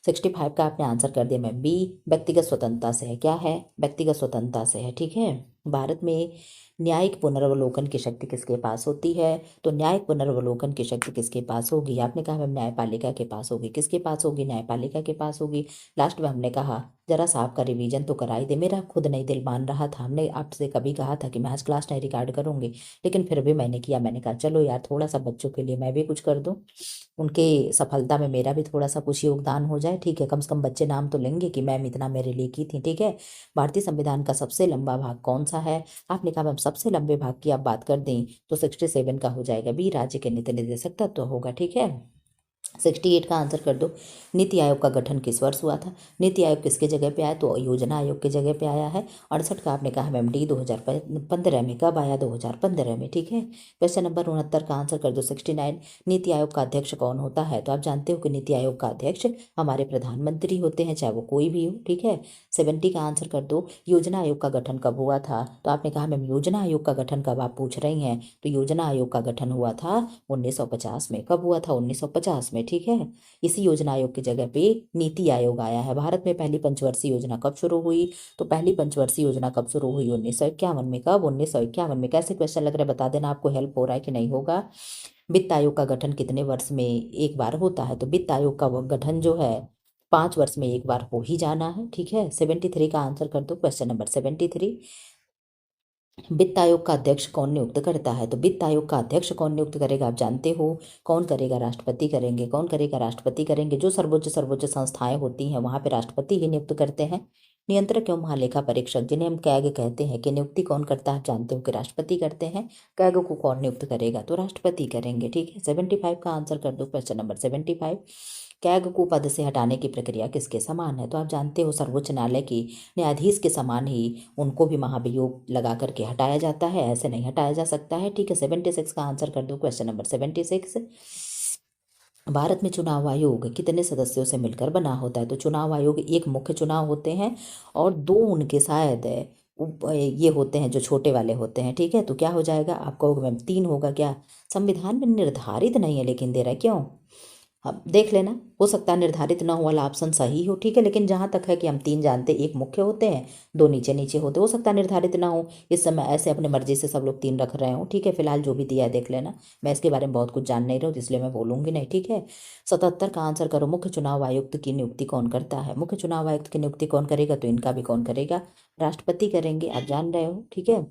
65 का आपने आंसर कर दिया मैं बी, व्यक्तिगत स्वतंत्रता से है। क्या है? व्यक्तिगत स्वतंत्रता से है। ठीक है, भारत में न्यायिक पुनर्वलोकन की शक्ति किसके पास होती है? तो न्यायिक पुनर्वलोकन की शक्ति किसके पास होगी? आपने कहा मैम न्यायपालिका के पास होगी। किसके पास होगी? न्यायपालिका के पास होगी। लास्ट में हमने कहा जरा सा आपका रिवीजन तो कराई दे। मेरा खुद नहीं दिल मान रहा था। हमने आपसे कभी कहा था कि मैं आज क्लास नहीं रिकॉर्ड करूंगी, लेकिन फिर भी मैंने किया। मैंने कहा चलो यार, थोड़ा सा बच्चों के लिए मैं भी कुछ कर दूं, उनके सफलता में मेरा भी थोड़ा सा कुछ योगदान हो जाए। ठीक है, कम से कम बच्चे नाम तो लेंगे कि मैम इतना मेरे लिए की थी। ठीक है, भारतीय संविधान का सबसे लंबा भाग कौन सा है? आपने कहा मैम सबसे लंबे भाग की आप बात कर दें तो 67 का हो जाएगा बी, राज्य के नीति निर्देशक तत्व होगा। ठीक है, 68 का आंसर कर दो। नीति आयोग का गठन किस वर्ष हुआ था? नीति आयोग किसके जगह पे आया? तो योजना आयोग के जगह पे आया है। 68 का आपने कहा मैम डी, 2015 में। कब आया? 2015 में। ठीक है, क्वेश्चन नंबर 69 का आंसर कर दो। 69, नीति आयोग का अध्यक्ष कौन होता है? तो आप जानते हो कि नीति आयोग का अध्यक्ष हमारे प्रधानमंत्री होते हैं, चाहे वो कोई भी हो। ठीक है, 70 का आंसर कर दो। योजना आयोग का गठन कब हुआ था? तो आपने कहा मैम योजना आयोग का गठन कब आप पूछ रही हैं, तो योजना आयोग का गठन हुआ था 1950 में। कब हुआ था? 1950 में। ठीक है, इसी योजना आयोग की जगह पे नीति आयोग आया है। भारत में पहली पंचवर्षीय योजना कब शुरू हुई? तो पहली पंचवर्षीय योजना कब शुरू हुई? 1951 में। कब? 1951 में। कैसे क्वेश्चन लग रहे हैं बता देना, आपको हेल्प हो रहा है कि नहीं होगा। वित्त आयोग का गठन कितने वर्ष में एक बार होता है? तो वित्त आयोग का गठन जो है 5 वर्ष में एक बार हो ही जाना है। ठीक है, 73 का आंसर कर दो। क्वेश्चन नंबर 73, वित्त आयोग का अध्यक्ष कौन नियुक्त करता है? तो वित्त आयोग का अध्यक्ष कौन नियुक्त करेगा? आप जानते हो कौन करेगा? राष्ट्रपति करेंगे। कौन करेगा? राष्ट्रपति करेंगे। जो सर्वोच्च सर्वोच्च संस्थाएं होती हैं वहां पे राष्ट्रपति ही नियुक्त करते हैं। नियंत्रक एवं महालेखा परीक्षक जिन्हें हम कैग कहते हैं, कि नियुक्ति कौन करता है? आप जानते हो कि राष्ट्रपति करते हैं। कैग को कौन नियुक्त करेगा? तो राष्ट्रपति करेंगे। ठीक है, 75 का आंसर कर दो। क्वेश्चन नंबर 75, कैग को पद से हटाने की प्रक्रिया किसके समान है? तो आप जानते हो सर्वोच्च न्यायालय की न्यायाधीश के समान ही उनको भी महाभियोग लगा करके हटाया जाता है, ऐसे नहीं हटाया जा सकता है। ठीक है, 76 का आंसर कर दो। क्वेश्चन नंबर 76, भारत में चुनाव आयोग कितने सदस्यों से मिलकर बना होता है? तो चुनाव आयोग एक मुख्य चुनाव होते हैं और 2 उनके शायद ये होते हैं जो छोटे वाले होते हैं। ठीक है, तो क्या हो जाएगा? आप कहोगे मैम 3 होगा क्या? संविधान में निर्धारित नहीं है लेकिन दे रहा है। क्यों? हम देख लेना, हो सकता है निर्धारित न हो वाला ऑप्शन सही हो, ठीक है। लेकिन जहाँ तक है कि हम 3 जानते, एक मुख्य होते हैं, 2 नीचे नीचे होते, हो सकता है निर्धारित ना हो, इस समय ऐसे अपने मर्जी से सब लोग 3 रख रहे हो, ठीक है। फिलहाल जो भी दिया है देख लेना, मैं इसके बारे में बहुत कुछ जान नहीं रहा हूँ, इसलिए मैं बोलूँगी नहीं, ठीक है। 77 का आंसर करो। मुख्य चुनाव आयुक्त की नियुक्ति कौन करता है? मुख्य चुनाव आयुक्त की नियुक्ति कौन करेगा? तो इनका भी कौन करेगा? राष्ट्रपति करेंगे, आप जान रहे हो, ठीक है।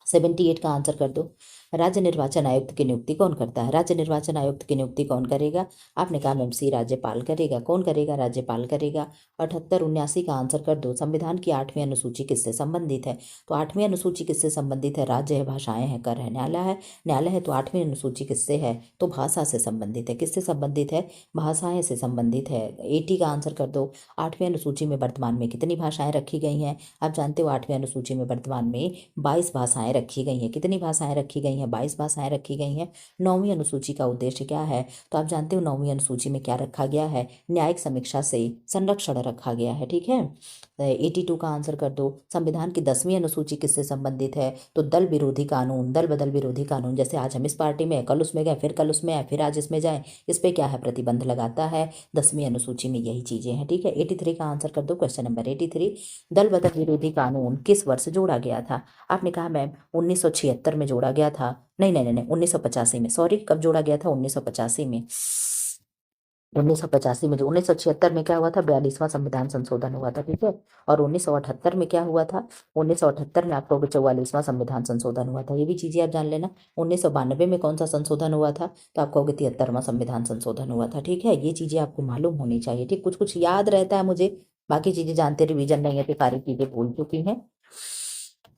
78 का आंसर कर दो। राज्य निर्वाचन आयुक्त की नियुक्ति कौन करता है? राज्य निर्वाचन आयुक्त की नियुक्ति कौन करेगा? आपने कहा एमसी राज्यपाल करेगा। कौन करेगा? राज्यपाल करेगा। 78 79 का आंसर कर दो। संविधान की 8वीं अनुसूची किससे संबंधित है? तो 8वीं अनुसूची किससे संबंधित है? राज्य है, भाषाएं हैं, कर है, न्यायालय है, न्यायालय है। तो 8वीं अनुसूची किससे है? तो भाषा से संबंधित है। किससे संबंधित है? भाषाएं से संबंधित है। 80 का आंसर कर दो। 8वीं अनुसूची में वर्तमान में कितनी भाषाएं रखी गई हैं? आप जानते हो 8वीं अनुसूची में वर्तमान में 22 भाषाएं रखी गई हैं। कितनी भाषाएं रखी गई हैं? 22 भाषाएं रखी गई हैं। 9वीं अनुसूची का उद्देश्य क्या है? तो आप जानते हो 9वीं अनुसूची में क्या रखा गया है? न्यायिक समीक्षा से संरक्षण रखा गया है, ठीक है। 82 का आंसर कर दो। संविधान की 10वीं अनुसूची किससे संबंधित है? तो दल विरोधी कानून, दल बदल विरोधी कानून, जैसे आज हम इस पार्टी में, कल उसमें गए, फिर कल उसमें आए, फिर आज इसमें जाए, इस पे क्या है? प्रतिबंध लगाता है। 10वीं अनुसूची में यही चीजें हैं, ठीक है। 83 का आंसर कर दो। क्वेश्चन नंबर 83, दल बदल विरोधी कानून किस वर्ष जोड़ा गया था? आपने कहा मैम 1976 में जोड़ा गया था। नहीं नहीं नहीं, 1985 में, सॉरी, कब जोड़ा गया था? 1985 में। 1985 में जो 1976 में क्या हुआ था? 42वां संविधान संशोधन हुआ था, ठीक है। और 1978 में क्या हुआ था? 1978 में आपको 44वां संविधान संशोधन हुआ था। ये भी चीजें आप जान लेना। 1992 में कौन सा संशोधन हुआ था? तो आपको 73वां संविधान संशोधन हुआ था, ठीक है। ये चीजें आपको मालूम होनी चाहिए, ठीक। कुछ कुछ याद रहता है मुझे, बाकी चीजें जानते रिवीजन नहीं है तो सारी चीजें भूल चुकी हैं।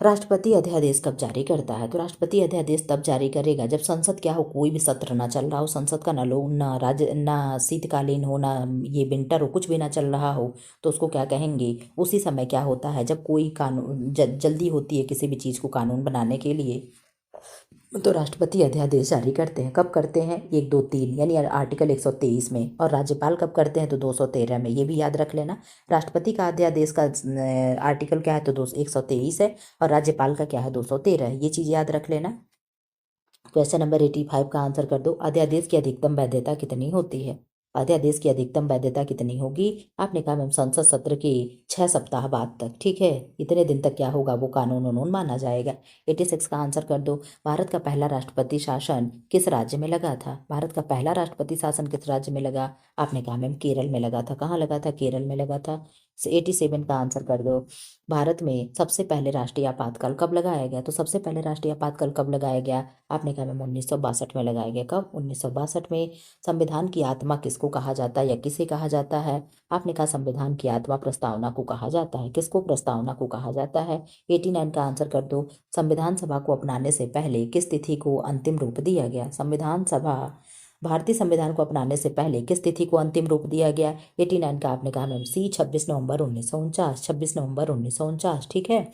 राष्ट्रपति अध्यादेश कब जारी करता है? तो राष्ट्रपति अध्यादेश तब जारी करेगा जब संसद क्या हो, कोई भी सत्र ना चल रहा हो, संसद का ना लो ना राज्य ना शीतकालीन हो, ना ये विंटर हो, कुछ भी ना चल रहा हो, तो उसको क्या कहेंगे? उसी समय क्या होता है जब कोई कानून जल्दी होती है किसी भी चीज़ को कानून बनाने के लिए, तो राष्ट्रपति अध्यादेश जारी करते हैं। कब करते हैं? 1 2 3 यानी आर्टिकल 123 में। और राज्यपाल कब करते हैं? तो 213 में। ये भी याद रख लेना। राष्ट्रपति का अध्यादेश का आर्टिकल क्या है? तो 123 है। और राज्यपाल का क्या है? 213 है। ये चीज़ याद रख लेना। क्वेश्चन नंबर 85 का आंसर कर दो। अध्यादेश की अधिकतम वैधता कितनी होती है? अध्यादेश की अधिकतम वैधता कितनी होगी? आपने कहा मैम संसद सत्र के 6 सप्ताह बाद तक, ठीक है। इतने दिन तक क्या होगा? वो कानून उन्होंने माना जाएगा। 86 का आंसर कर दो। भारत का पहला राष्ट्रपति शासन किस राज्य में लगा था? भारत का पहला राष्ट्रपति शासन किस राज्य में लगा? आपने कहा मैम केरल में लगा था। कहाँ लगा था? केरल में लगा था। 87 का आंसर कर दो। भारत में सबसे पहले राष्ट्रीय आपातकाल कब लगाया गया? तो सबसे पहले राष्ट्रीय आपातकाल कब लगाया गया? आपने कहा मैम 1962 में लगाया गया। कब? 1962 में। संविधान की आत्मा किसको कहा जाता है या किसे कहा जाता है? आपने कहा संविधान की आत्मा प्रस्तावना को कहा जाता है। किसको? प्रस्तावना को कहा जाता है। 89 का आंसर कर दो। संविधान सभा को अपनाने से पहले किस तिथि को अंतिम रूप दिया गया? संविधान सभा भारतीय संविधान को अपनाने से पहले किस तिथि को अंतिम रूप दिया गया? 89 का आपने कहा मैम सी, 26 नवंबर 1949। 26 नवंबर 1949, ठीक है।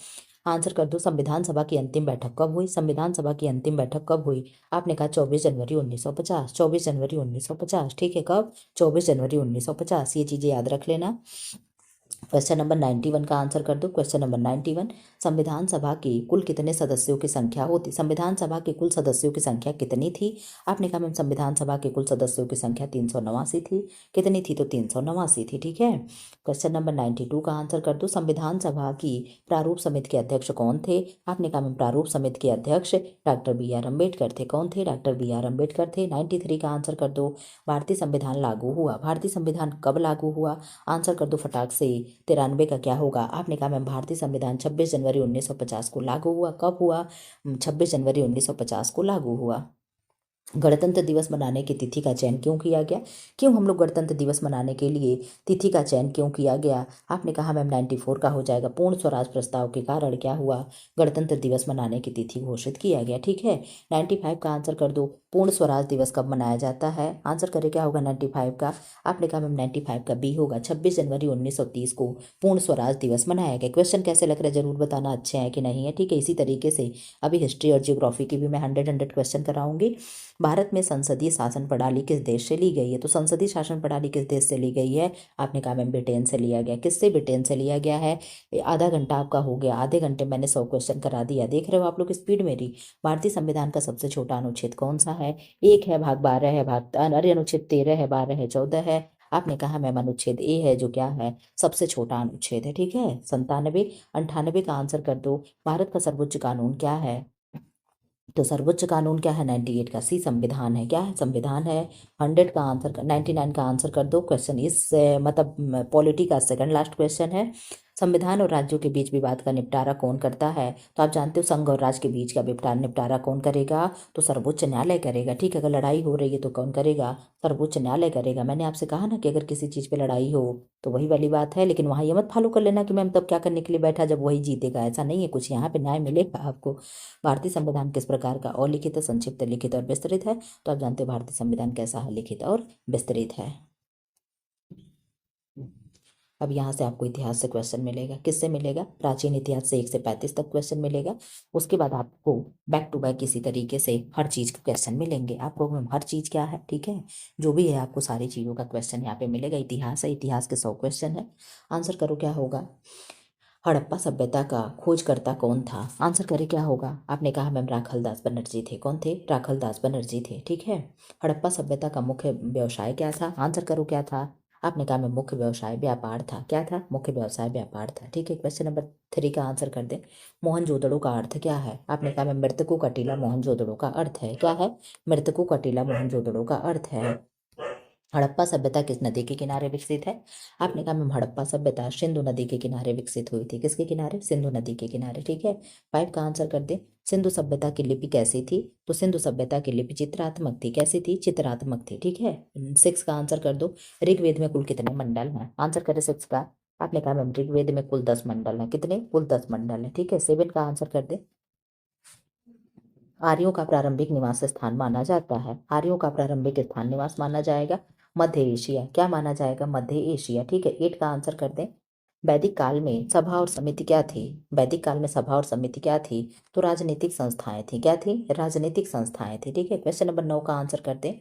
आंसर कर दो। संविधान सभा की अंतिम बैठक कब हुई? संविधान सभा की अंतिम बैठक कब हुई? आपने कहा 24 जनवरी 1950। 24 जनवरी 1950, ठीक है। कब? 24 जनवरी 1950। ये चीज़ें याद रख लेना। क्वेश्चन नंबर 91 का आंसर कर दो। क्वेश्चन नंबर 91, संविधान सभा के कुल कितने सदस्यों की संख्या होती? संविधान सभा के कुल सदस्यों की संख्या कितनी थी? आपने कहा मैम संविधान सभा के कुल सदस्यों की संख्या 389 थी। कितनी थी? तो 389 थी, ठीक है। क्वेश्चन नंबर 92 का आंसर कर दो। संविधान सभा की प्रारूप समिति के अध्यक्ष कौन थे? आपने कहा मैम प्रारूप समिति के अध्यक्ष डॉक्टर B.R. अम्बेडकर थे। कौन थे? Doctor B.R. अम्बेडकर थे। 93 का आंसर कर दो। भारतीय संविधान लागू हुआ। भारतीय संविधान कब लागू हुआ? आंसर कर दो फटाक से। 93 का क्या होगा? आपने कहा मैम भारतीय संविधान 26 जनवरी 1950 को लागू हुआ। कब हुआ? 26 जनवरी 1950 को लागू हुआ। गणतंत्र दिवस मनाने की तिथि का चयन क्यों किया गया? क्यों हम लोग गणतंत्र दिवस मनाने के लिए तिथि का चयन क्यों किया गया? आपने कहा मैम 94 का हो जाएगा। पूर्ण स्वराज प्रस्ताव के कारण क्या हुआ? गणतंत्र दिवस मनाने की तिथि घोषित किया गया, ठीक है। 95 का आंसर कर दो। पूर्ण स्वराज दिवस कब मनाया जाता है? आंसर करे क्या होगा 95 का? आपने कहा मैम 95 का बी होगा। 26 जनवरी 1930 को पूर्ण स्वराज दिवस मनाया गया। क्वेश्चन कैसे लग रहा है जरूर बताना, अच्छे हैं कि नहीं है, ठीक है। इसी तरीके से अभी हिस्ट्री और जियोग्राफी की भी मैं 100 क्वेश्चन कराऊंगी। भारत में संसदीय शासन प्रणाली किस देश से ली गई है? तो संसदीय शासन प्रणाली किस देश से ली गई है? आपने कहा मैम ब्रिटेन से लिया गया। किससे? ब्रिटेन से लिया गया है। आधा घंटा आपका हो गया। आधे घंटे मैंने 100 क्वेश्चन करा दिया। देख रहे हो आप लोग स्पीड मेरी। भारतीय संविधान का सबसे छोटा अनुच्छेद कौन सा है? है? 1 है भाग 12 है भाग अरे अनुच्छेद 13 है 12 है 14 है। आपने कहा मैम अनुच्छेद ए है जो क्या है सबसे छोटा अनुच्छेद है। ठीक है 97 98 का आंसर कर दो। भारत का सर्वोच्च कानून क्या है? तो सर्वोच्च कानून क्या है 98 का सी संविधान है। क्या है? संविधान है। 100 का आंसर 99 का आंसर कर दो। क्वेश्चन इस मतलब पॉलिटी का सेकंड लास्ट क्वेश्चन है। संविधान और राज्यों के बीच विवाद का निपटारा कौन करता है? तो आप जानते हो संघ और राज्य के बीच का निपटारा कौन करेगा? तो सर्वोच्च न्यायालय करेगा। ठीक है अगर लड़ाई हो रही है तो कौन करेगा? सर्वोच्च न्यायालय करेगा। मैंने आपसे कहा ना कि अगर किसी चीज़ पे लड़ाई हो तो वही वाली बात है, लेकिन वहाँ ये मत फॉलो कर लेना कि मैम तब क्या करने के लिए बैठा जब वही जीतेगा। ऐसा नहीं है कुछ, यहाँ पे न्याय मिलेगा आपको। भारतीय संविधान किस प्रकार का? अलिखित, संक्षिप्त, लिखित और विस्तृत है। तो आप जानते हो भारतीय संविधान कैसा है? लिखित और विस्तृत है। अब यहाँ से आपको इतिहास से क्वेश्चन मिलेगा। किससे मिलेगा? प्राचीन इतिहास से 1 से 35 तक क्वेश्चन मिलेगा। उसके बाद आपको बैक टू बैक इसी तरीके से हर चीज़ के क्वेश्चन मिलेंगे आपको। हर चीज़ क्या है? ठीक है जो भी है आपको सारी चीज़ों का क्वेश्चन यहाँ पे मिलेगा। इतिहास है, इतिहास के 100 क्वेश्चन है। आंसर करो क्या होगा? हड़प्पा सभ्यता का खोजकर्ता कौन था? आंसर करे क्या होगा? आपने कहा मैम राखलदास बनर्जी थे। कौन थे? राखलदास बनर्जी थे। ठीक है हड़प्पा सभ्यता का मुख्य व्यवसाय क्या था? आंसर करो क्या था? आपने कहा मैं मुख्य व्यवसाय व्यापार था। क्या था? मुख्य व्यवसाय व्यापार था। ठीक है क्वेश्चन नंबर 3 का आंसर कर दे। मोहनजोदड़ो का अर्थ क्या है? आपने कहा मैं मृतकों का टीला मोहनजोदड़ो का अर्थ है। क्या है? मृतकों का टीला मोहनजोदड़ो का अर्थ है। हड़प्पा सभ्यता किस नदी के किनारे विकसित है? आपने कहा मैम हड़प्पा सभ्यता सिंधु नदी के किनारे विकसित हुई थी। किसके किनारे? सिंधु नदी के किनारे। ठीक है 5 का आंसर कर दे। सिंधु सभ्यता की लिपि कैसी थी? तो सिंधु सभ्यता की लिपि चित्रात्मक थी। कैसी थी? चित्रात्मक थी। ठीक है 6 का आंसर कर दो। ऋग्वेद में कुल कितने मंडल हैं? आंसर करे 6 का। आपने कहा मैम ऋग्वेद में कुल 10 मंडल हैं। कितने? कुल 10 मंडल हैं। ठीक है 7 का आंसर कर दे। आर्यों का प्रारंभिक निवास स्थान माना जाता है। आर्यों का प्रारंभिक स्थान निवास माना जाएगा मध्य एशिया। क्या माना जाएगा? मध्य एशिया। ठीक है 8 का आंसर कर दें। वैदिक काल में सभा और समिति क्या थी? वैदिक काल में सभा और समिति क्या थी? तो राजनीतिक संस्थाएं थी। क्या थी? राजनीतिक संस्थाएं थी। ठीक है क्वेश्चन नंबर 9 का आंसर कर दें।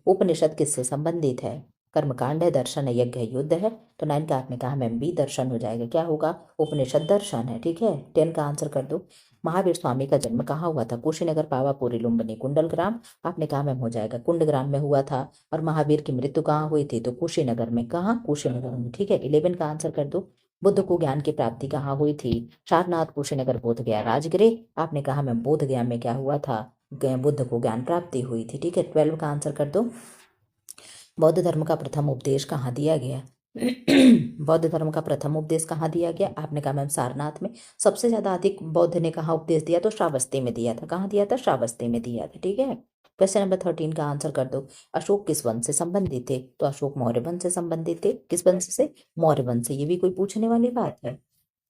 उपनिषद किससे संबंधित है? कर्मकांड है, दर्शन है, यज्ञ है, युद्ध है। तो 9 का आपने कहा मैम बी दर्शन हो जाएगा। क्या होगा? उपनिषद दर्शन है। ठीक है 10 का आंसर कर दो। महावीर स्वामी का जन्म कहाँ हुआ था? कुशीनगर, पावापुरी, लुम्बिनी, कुंडलग्राम। आपने कहा मैम हो जाएगा कुंडग्राम में हुआ था। और महावीर की मृत्यु कहाँ हुई थी? तो कुशीनगर में। कहाँ? कुशीनगर में। ठीक है 11 का आंसर कर दो। बुद्ध को ज्ञान की प्राप्ति कहाँ हुई थी? सारनाथ, कुशीनगर, बोध गया, राजगृह। आपने कहा मैम बोध गया में क्या हुआ था? बुद्ध को ज्ञान प्राप्ति हुई थी। ठीक है 12 का आंसर कर दो। बौद्ध धर्म का प्रथम उपदेश कहाँ दिया गया? बौद्ध धर्म का प्रथम उपदेश कहाँ दिया गया? आपने कहा मैम सारनाथ में। सबसे ज्यादा अधिक बौद्ध ने कहाँ उपदेश दिया? तो श्रावस्ती में दिया था। कहाँ दिया था? श्रावस्ती में दिया था। ठीक है क्वेश्चन नंबर 13 का आंसर कर दो। अशोक किस वंश से संबंधित थे? तो अशोक मौर्य वंश से संबंधित थे। किस वंश से? मौर्य वंश से। ये भी कोई पूछने वाली बात है।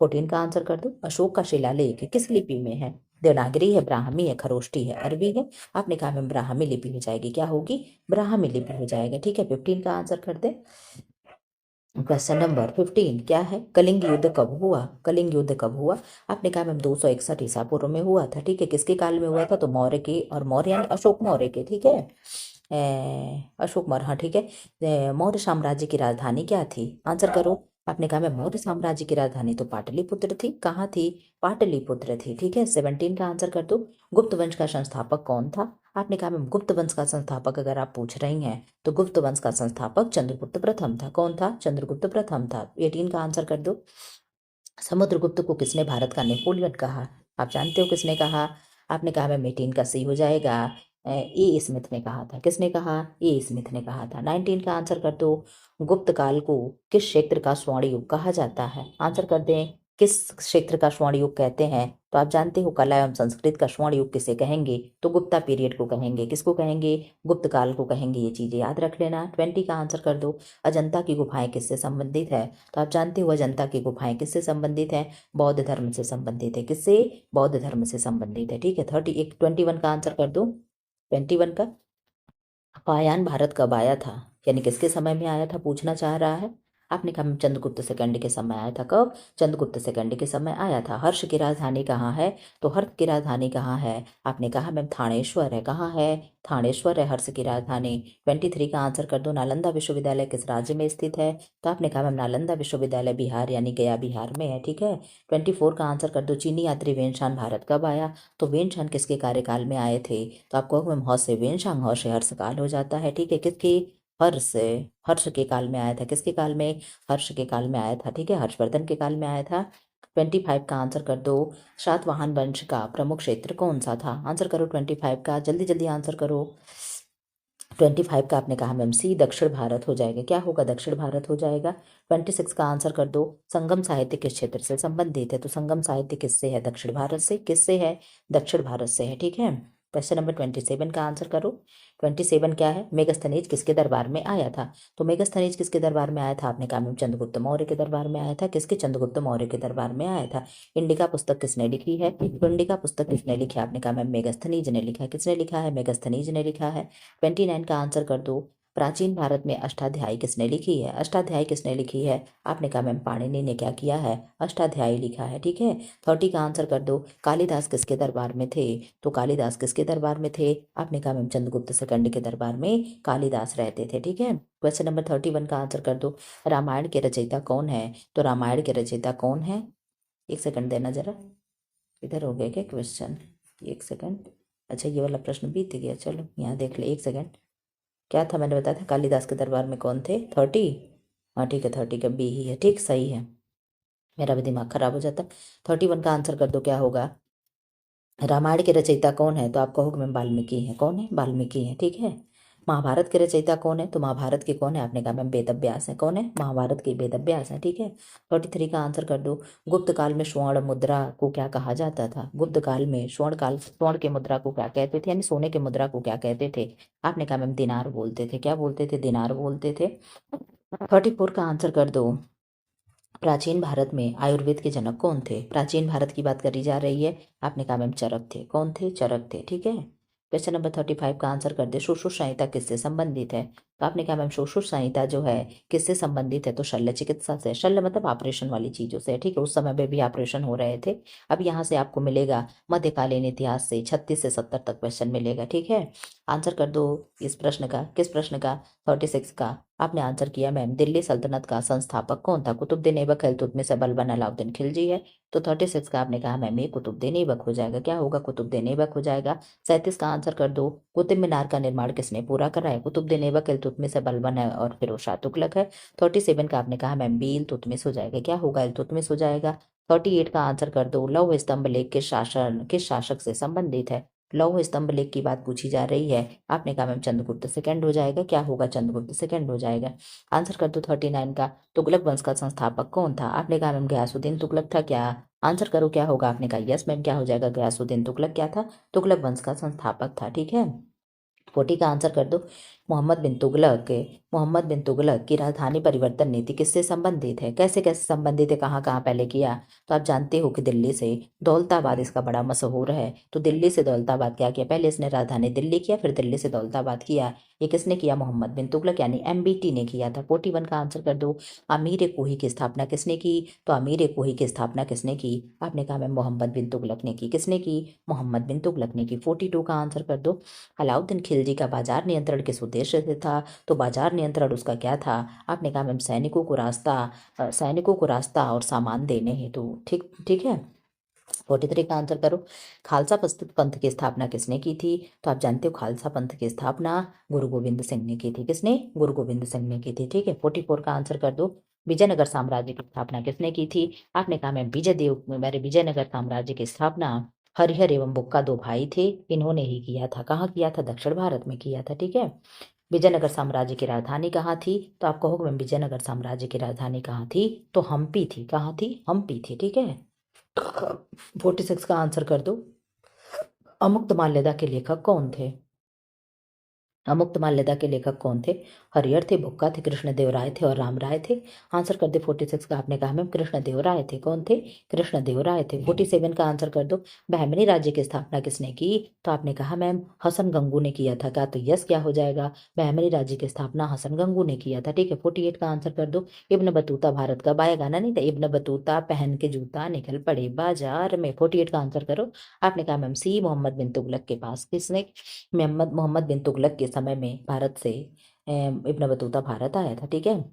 14 का आंसर कर दो। अशोक का शिलालेख किस लिपि में है? देवनागरी है, ब्राह्मी है, खरोष्टी है, अरबी है। आपने कहा मैम ब्राह्मी लिपि हो जाएगी। क्या होगी? ब्राह्मी लिपि हो जाएगा। ठीक है 15 का आंसर कर दे। क्वेश्चन नंबर 15 क्या है? कलिंग युद्ध कब हुआ? कलिंग युद्ध कब हुआ? आपने कहा मैम 261 ईसा पूर्व में हुआ था। ठीक है किसके काल में हुआ था? तो मौर्य के, और मौर्य यानी अशोक मौर्य के। ठीक है अशोक मौर्य। हाँ ठीक है मौर्य साम्राज्य की राजधानी क्या थी? आंसर करो। आपने कहा मैम मौर्य साम्राज्य की राजधानी तो पाटलिपुत्र थी। कहाँ थी? पाटलिपुत्र थी। ठीक है 17 का आंसर कर दो। गुप्त वंश का संस्थापक कौन था? आपने कहा मैम गुप्त वंश का संस्थापक अगर आप पूछ रही हैं तो गुप्त वंश का संस्थापक चंद्रगुप्त प्रथम था। कौन था? चंद्रगुप्त प्रथम था। 18 का आंसर कर दो। समुद्रगुप्त को किसने भारत का नेपोलियन कहा? आप जानते हो किसने कहा? आपने कहा मैम 18 का सी हो जाएगा। ए स्मिथ ने कहा था। किसने कहा? ए स्मिथ ने कहा था। 19 का आंसर कर दो। गुप्त काल को किस क्षेत्र का स्वर्ण युग कहा जाता है? आंसर कर दें। किस क्षेत्र का स्वर्ण युग कहते हैं? तो आप जानते हो कला एवं संस्कृत का स्वर्ण युग किसे कहेंगे? तो गुप्ता पीरियड को कहेंगे। किसको कहेंगे? गुप्त काल को कहेंगे। ये चीजें याद रख लेना। 20 का आंसर कर दो। अजंता की गुफाएं किससे संबंधित है? तो आप जानते हो अजंता की गुफाएं किससे संबंधित है? बौद्ध धर्म से संबंधित है। किससे? बौद्ध धर्म से संबंधित है। ठीक है 21 का आंसर कर दो। 21 का पाषाण भारत कब आया था? यानी किसके समय में आया था पूछना चाह रहा है। आपने कहा मैम चंद्रगुप्त सेकंड के समय आया था। कब? चंद्रगुप्त सेकंड के समय आया था। हर्ष की राजधानी कहाँ है? तो हर्ष की राजधानी कहाँ है? आपने कहा मैम थानेश्वर है। कहाँ है? थानेश्वर है हर्ष की राजधानी। 23 का आंसर कर दो। नालंदा विश्वविद्यालय किस राज्य में स्थित है? तो आपने कहा मैम नालंदा विश्वविद्यालय बिहार यानी गया बिहार में है। ठीक है। 24 का आंसर कर दो। चीनी यात्री वेनशान भारत कब आया? तो वेनशान किसके कार्यकाल में आए थे? तो आपको मैम हौस से वेनशांग, हौस से हर्षकाल हो जाता है। ठीक है। किसकी? हर्ष से, हर्ष के काल में आया था। किसके काल में? हर्ष के काल में आया था। ठीक है। हर्षवर्धन के काल में आया था। 25 का आंसर कर दो। सातवाहन वंश का प्रमुख क्षेत्र कौन सा था? आंसर करो 25 का, जल्दी जल्दी आंसर करो। 25 का आपने कहा मैम सी, दक्षिण भारत हो जाएगा। क्या होगा? दक्षिण भारत हो जाएगा। 26 का आंसर कर दो। संगम साहित्य किस क्षेत्र से संबंधित है? तो संगम साहित्य किससे है? दक्षिण भारत से। किससे है? दक्षिण भारत से है। ठीक है। क्वेश्चन नंबर 27 का आंसर करो। 27 क्या है? मेगास्थनीज किसके दरबार में आया था? तो मेगास्थनीज किसके दरबार में आया था? आपने कहा मैम चंद्रगुप्त मौर्य के दरबार में आया था। किसके? चंद्रगुप्त मौर्य के दरबार में आया था। इंडिका पुस्तक किसने लिखी है? तो इंडिका पुस्तक किसने लिखी है? आपने कहा मैम मेगास्थनीज ने लिखा है। किसने लिखा है? मेगास्थनीज ने लिखा है। 29 का आंसर कर दो। प्राचीन भारत में अष्टाध्यायी किसने लिखी है? अष्टाध्यायी किसने लिखी है? आपने कहा मैम पाणिनि ने क्या किया है? अष्टाध्यायी लिखा है। ठीक है। 30 का आंसर कर दो। कालिदास किसके दरबार में थे? तो कालिदास किसके दरबार में थे? आपने कहा मैम चंद्रगुप्त सेकंड के दरबार में कालिदास रहते थे। ठीक है। क्वेश्चन नंबर 31 का आंसर कर दो। रामायण के रचयिता कौन है? तो रामायण के रचयिता कौन है? एक सेकंड देना जरा। इधर हो गया क्या क्वेश्चन? एक सेकंड। अच्छा ये वाला प्रश्न बीत गया। चलो यहाँ देख ले। एक सेकंड। क्या था? मैंने बताया था कालिदास के दरबार में कौन थे? 30। हाँ ठीक है। 30 का बी ही है। ठीक, सही है। मेरा भी दिमाग खराब हो जाता। 31 का आंसर कर दो। क्या होगा? रामायण के रचयिता कौन है? तो आप कहोगे मैम वाल्मीकि है। कौन है? वाल्मीकि है। ठीक है। महाभारत के रचयिता कौन है? तो महाभारत के कौन है? आपने कहा मैम वेद व्यास है। कौन है? महाभारत के वेद व्यास है। ठीक है। 43 का आंसर कर दो। गुप्त काल में स्वर्ण मुद्रा को क्या कहा जाता था? गुप्त काल में स्वर्ण के मुद्रा को क्या कहते थे, यानी सोने के मुद्रा को क्या कहते थे? आपने कहा मैम दिनार बोलते थे। क्या बोलते थे? दिनार बोलते थे। 34 का आंसर कर दो। प्राचीन भारत में आयुर्वेद के जनक कौन थे? प्राचीन भारत की बात करी जा रही है। आपने कहा मैम चरक थे। कौन थे? चरक थे। ठीक है। क्वेश्चन नंबर 35 का आंसर कर दे। सुश्रुत संहिता किससे संबंधित है? तो आपने कहा मैम सुश्रुत संहिता जो है किससे संबंधित है? तो शल्य चिकित्सा से। शल्य मतलब ऑपरेशन वाली चीजों से। ठीक है। उस समय में भी ऑपरेशन हो रहे थे। अब यहाँ से आपको मिलेगा मध्यकालीन इतिहास से 36 से 70 तक क्वेश्चन मिलेगा। ठीक है। आंसर कर दो इस प्रश्न का। किस प्रश्न का? 36 का। आपने आंसर किया मैम दिल्ली सल्तनत का संस्थापक कौन था? कुतुबुद्दीन ऐबक है, तुतमिस है, बलबन अलाउद्दीन खिलजी है। तो 36 का आपने कहा मैम ये कुतुबुद्दीन ऐबक हो जाएगा। क्या होगा? कुतुबुद्दीन ऐबक हो जाएगा। 37 का आंसर कर दो। कुतुब मीनार का निर्माण किसने पूरा करा है? कुतुबुद्दीन ऐबक है, तुतमिस है, बलबन है और फिरोज शाह तुगलक है। 37 का आपने कहा मैम बी इल्तुतमिश हो जाएगा। क्या होगा? इल्तुतमिश हो जाएगा। 38 का आंसर कर दो। लौह स्तंभ लेख किस शासक से संबंधित है? लौह स्तंभ लेख की बात पूछी जा रही है। आपने कहा मैम चंद्रगुप्त सेकंड हो जाएगा। क्या होगा? चंद्रगुप्त सेकंड हो जाएगा। आंसर कर दो 39 का। तुगलक वंश का संस्थापक कौन था? आपने कहा मैम गयासुद्दीन तुगलक था। क्या? आंसर करो क्या होगा? आपने कहा यस मैम। क्या हो जाएगा? गयासुद्दीन तुगलक क्या था? तुगलक वंश का संस्थापक था। ठीक है। 40 का आंसर कर दो। मोहम्मद बिन तुगलक की राजधानी परिवर्तन नीति किससे संबंधित है? कैसे कैसे संबंधित है? कहाँ कहाँ पहले किया? तो आप जानते हो कि दिल्ली से दौलताबाद इसका बड़ा मशहूर है। तो दिल्ली से दौलताबाद क्या किया? पहले इसने राजधानी दिल्ली किया, फिर दिल्ली से दौलताबाद किया। ये किसने किया? मोहम्मद बिन तुगलक यानी MBT ने किया था। 41 का आंसर कर दो। अमीर कोही की स्थापना किसने की? तो अमीर कोही की स्थापना किसने की? आपने कहा मैम मोहम्मद बिन तुगलक ने की। किसने की? मोहम्मद बिन तुगलक ने की। 42 का आंसर कर दो। अलाउद्दीन खिलजी का बाजार नियंत्रण किस उद्देश्य से था? तो बाजार नियंत्रण उसका क्या था? आपने कहा मैम सैनिकों को रास्ता और सामान देने हेतु। ठीक ठीक है। 43 का आंसर करो। खालसा पंथ की स्थापना किसने की थी? तो आप जानते हो खालसा पंथ की स्थापना गुरु गोविंद सिंह ने की थी। किसने? गुरु गोविंद सिंह ने की थी। ठीक है। 44 का आंसर कर दो। विजयनगर साम्राज्य की स्थापना किसने की थी? आपने कहा मैं मेरे विजयनगर साम्राज्य की स्थापना हरिहर एवं बुक्का दो भाई थे, इन्होंने ही किया था। कहाँ किया था? दक्षिण भारत में किया था। ठीक है। विजयनगर साम्राज्य की राजधानी कहाँ थी? तो आप कहोगे मैम विजयनगर साम्राज्य की राजधानी कहाँ थी? तो हम्पी थी। कहाँ थी? हम्पी थी। ठीक है। 46 का आंसर कर दो। अमुक्तमाल्यदा के लेखक कौन थे? अमुक्तमाल्यदा के लेखक कौन थे? हरिहर थे, बुक्का थे, कृष्णदेव राय थे और राम राय थे। आंसर कर दे 46 का। आपने कहा मैम कृष्णदेव राय थे। कौन थे? कृष्णदेव राय थे। 47 का आंसर कर दो। बहमनी राज्य की स्थापना किसने की? तो आपने कहा मैम हसन गंगू ने किया था। क्या? तो यस क्या हो जाएगा? बहमनी राज्य की स्थापना हसन गंगू ने किया था। ठीक है, 48 का आंसर कर दो। इब्न बतूता भारत का बाया गाना नहीं था? इब्न बतूता पहन के जूता निकल पड़े बाजार में। 48 का आंसर करो। आपने कहा मैम सी मोहम्मद बिन तुगलक के पास। किसने? मोहम्मद बिन तुगलक के समय में भारत से इब्न बतूता भारत आया था। ठीक है।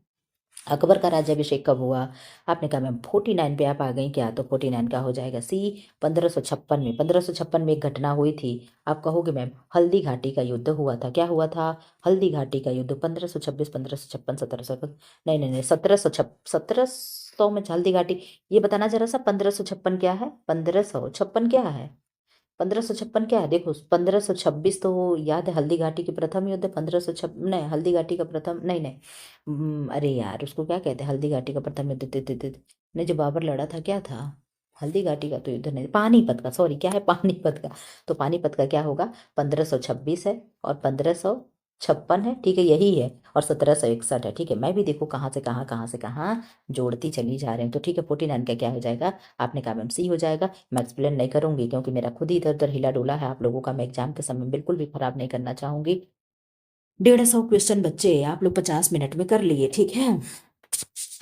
अकबर का राज्याभिषेक कब हुआ? आपने कहा मैम 49 पे आप आ गई क्या? तो 49 का हो जाएगा सी 1556 में। 1556 में एक घटना हुई थी। आप कहोगे मैम हल्दी घाटी का युद्ध हुआ था। क्या हुआ था? हल्दी घाटी का युद्ध 1526, 1556, 1700। नहीं नहीं नहीं, 1700 में हल्दी घाटी। ये बताना जरा सा 1556 क्या है? 1556 क्या है? 1556 क्या है? देखो 1526 तो याद है हल्दी घाटी की प्रथम युद्ध। 1556 नहीं, हल्दी घाटी का प्रथम नहीं नहीं। अरे यार उसको क्या कहते हैं? हल्दी घाटी का प्रथम युद्ध नहीं, जो बाबर लड़ा था क्या था? हल्दी घाटी का तो युद्ध नहीं, पानीपत का। सॉरी, क्या है? पानीपत का। तो पानीपत का क्या होगा? 1526 है और 1556 है। ठीक है, यही है। और 1761 है। ठीक है, मैं भी देखो कहाँ से कहाँ, कहाँ से कहाँ जोड़ती चली जा रही हूँ। तो ठीक है, 49 का क्या हो जाएगा? आपने कहा मैम सी हो जाएगा। मैं एक्सप्लेन नहीं करूंगी क्योंकि मेरा खुद ही इधर उधर हिला डोला है आप लोगों का। मैं एग्जाम के समय बिल्कुल भी खराब नहीं करना चाहूंगी। 150 क्वेश्चन बच्चे आप लोग 50 मिनट में कर लिए। ठीक है।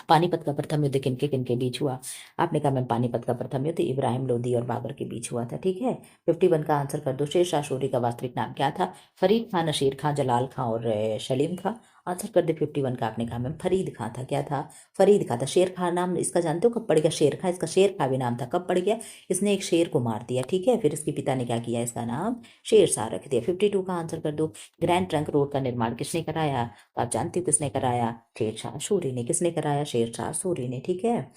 पानीपत का प्रथम युद्ध किनके बीच हुआ? आपने कहा मैम पानीपत का प्रथम युद्ध इब्राहिम लोदी और बाबर के बीच हुआ था। ठीक है। 51 का आंसर कर दो। शेर शाह सूरी का वास्तविक नाम क्या था? फरीद खान, नशीर खां, जलाल खां और सलीम खां। आंसर कर दे 51 का। आपने कहा मैम फरीद खां था। क्या था? फरीद खां था। शेर खां नाम इसका जानते हो कब पड़ गया? शेर खां, इसका शेर खां भी नाम था। कब पड़ गया? इसने एक शेर को मार दिया। ठीक है, फिर इसके पिता ने क्या किया? इसका नाम शेर शाह रख दिया। 52 का आंसर कर दो। ग्रैंड ट्रंक रोड का निर्माण किसने कराया? तो आप जानते हो किसने कराया? शेर शाह सूरी ने। किसने कराया? शेर शाह सूरी ने। ठीक है।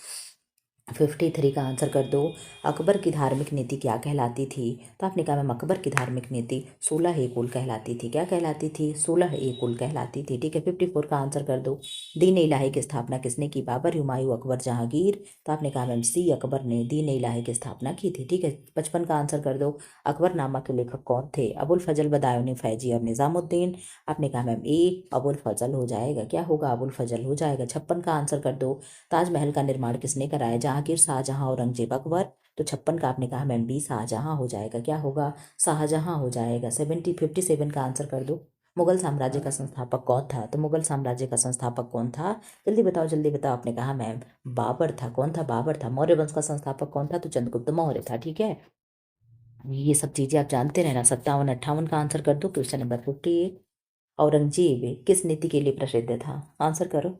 53 का आंसर कर दो। अकबर की धार्मिक नीति क्या कहलाती थी? तो आपने कहा मैम अकबर की धार्मिक नीति 16 ए कुल कहलाती थी। क्या कहलाती थी? 16 ए कुल कहलाती थी। ठीक है। 54 का आंसर कर दो। दीन इलाही की स्थापना किसने की? बाबर, हुमायूं, अकबर, जहांगीर। तो आपने कहा मैम सी अकबर ने दीन इलाही की स्थापना की थी। ठीक है। 55 का आंसर कर दो। अकबरनामा के लेखक कौन थे? अबुल फजल, बदायूनी, फैजी और निजामुद्दीन। आपने कहा मैम ए अबुल फजल हो जाएगा। क्या होगा? अबुल फजल हो जाएगा। 56 का आंसर कर दो। ताजमहल का निर्माण किसने कराया? जहांगीर, शाहजहां, औरंगजेब, अकबर। तो 56 का आपने कहा मैम बी शाहजहां हो जाएगा। क्या होगा? शाहजहां हो जाएगा। 57 का आंसर कर दो। मुगल साम्राज्य का संस्थापक कौन था? तो मुगल साम्राज्य का संस्थापक कौन था? जल्दी बताओ जल्दी बताओ। आपने कहा मैम बाबर था। कौन था? बाबर था। मौर्य वंश का संस्थापक कौन था? तो चंद्रगुप्त मौर्य था। ठीक है। ये सब चीजें आप जानते रहना। 57 58 का आंसर कर दो। Question number 58। औरंगजेब किस नीति के लिए प्रसिद्ध था? आंसर करो।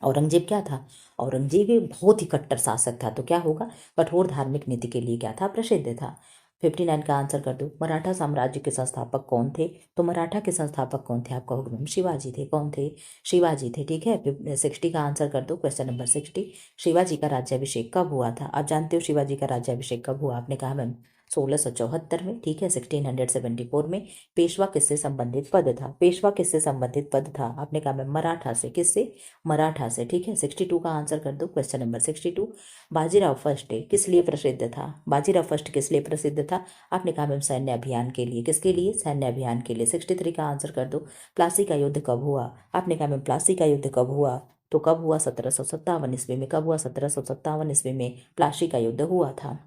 औरंगजेब क्या था? औरंगजेब एक बहुत ही कट्टर शासक था। तो क्या होगा? कठोर धार्मिक नीति के लिए क्या था? प्रसिद्ध था। 59 का आंसर कर दो। मराठा साम्राज्य के संस्थापक कौन थे? तो मराठा के संस्थापक कौन थे? आप कहोगे मैम शिवाजी थे। कौन थे? शिवाजी थे। ठीक है। 60 का आंसर कर दो। Question number 60। शिवाजी का राज्याभिषेक कब हुआ था? आप जानते हो शिवाजी का राज्याभिषेक कब हुआ? आपने कहा मैम 1674 में। ठीक है। 1674 में। पेशवा किससे संबंधित पद था? पेशवा किससे संबंधित पद था? आपने कहा मैम मराठा से। किससे? मराठा से। ठीक है। 62 का आंसर कर दो। Question number 62। बाजीराव फर्स्ट किस लिए प्रसिद्ध था? बाजीराव फर्स्ट किस लिए प्रसिद्ध था? आपने कहा मैम सैन्य अभियान के लिए। किसके लिए? सैन्य अभियान के लिए। 63 का आंसर कर दो। प्लासी का युद्ध कब हुआ? आपने कहा मैम प्लासी का युद्ध कब हुआ? तो कब हुआ? 1757 ईस्वी में। कब हुआ? 1757 ईस्वी में प्लासी का युद्ध हुआ था।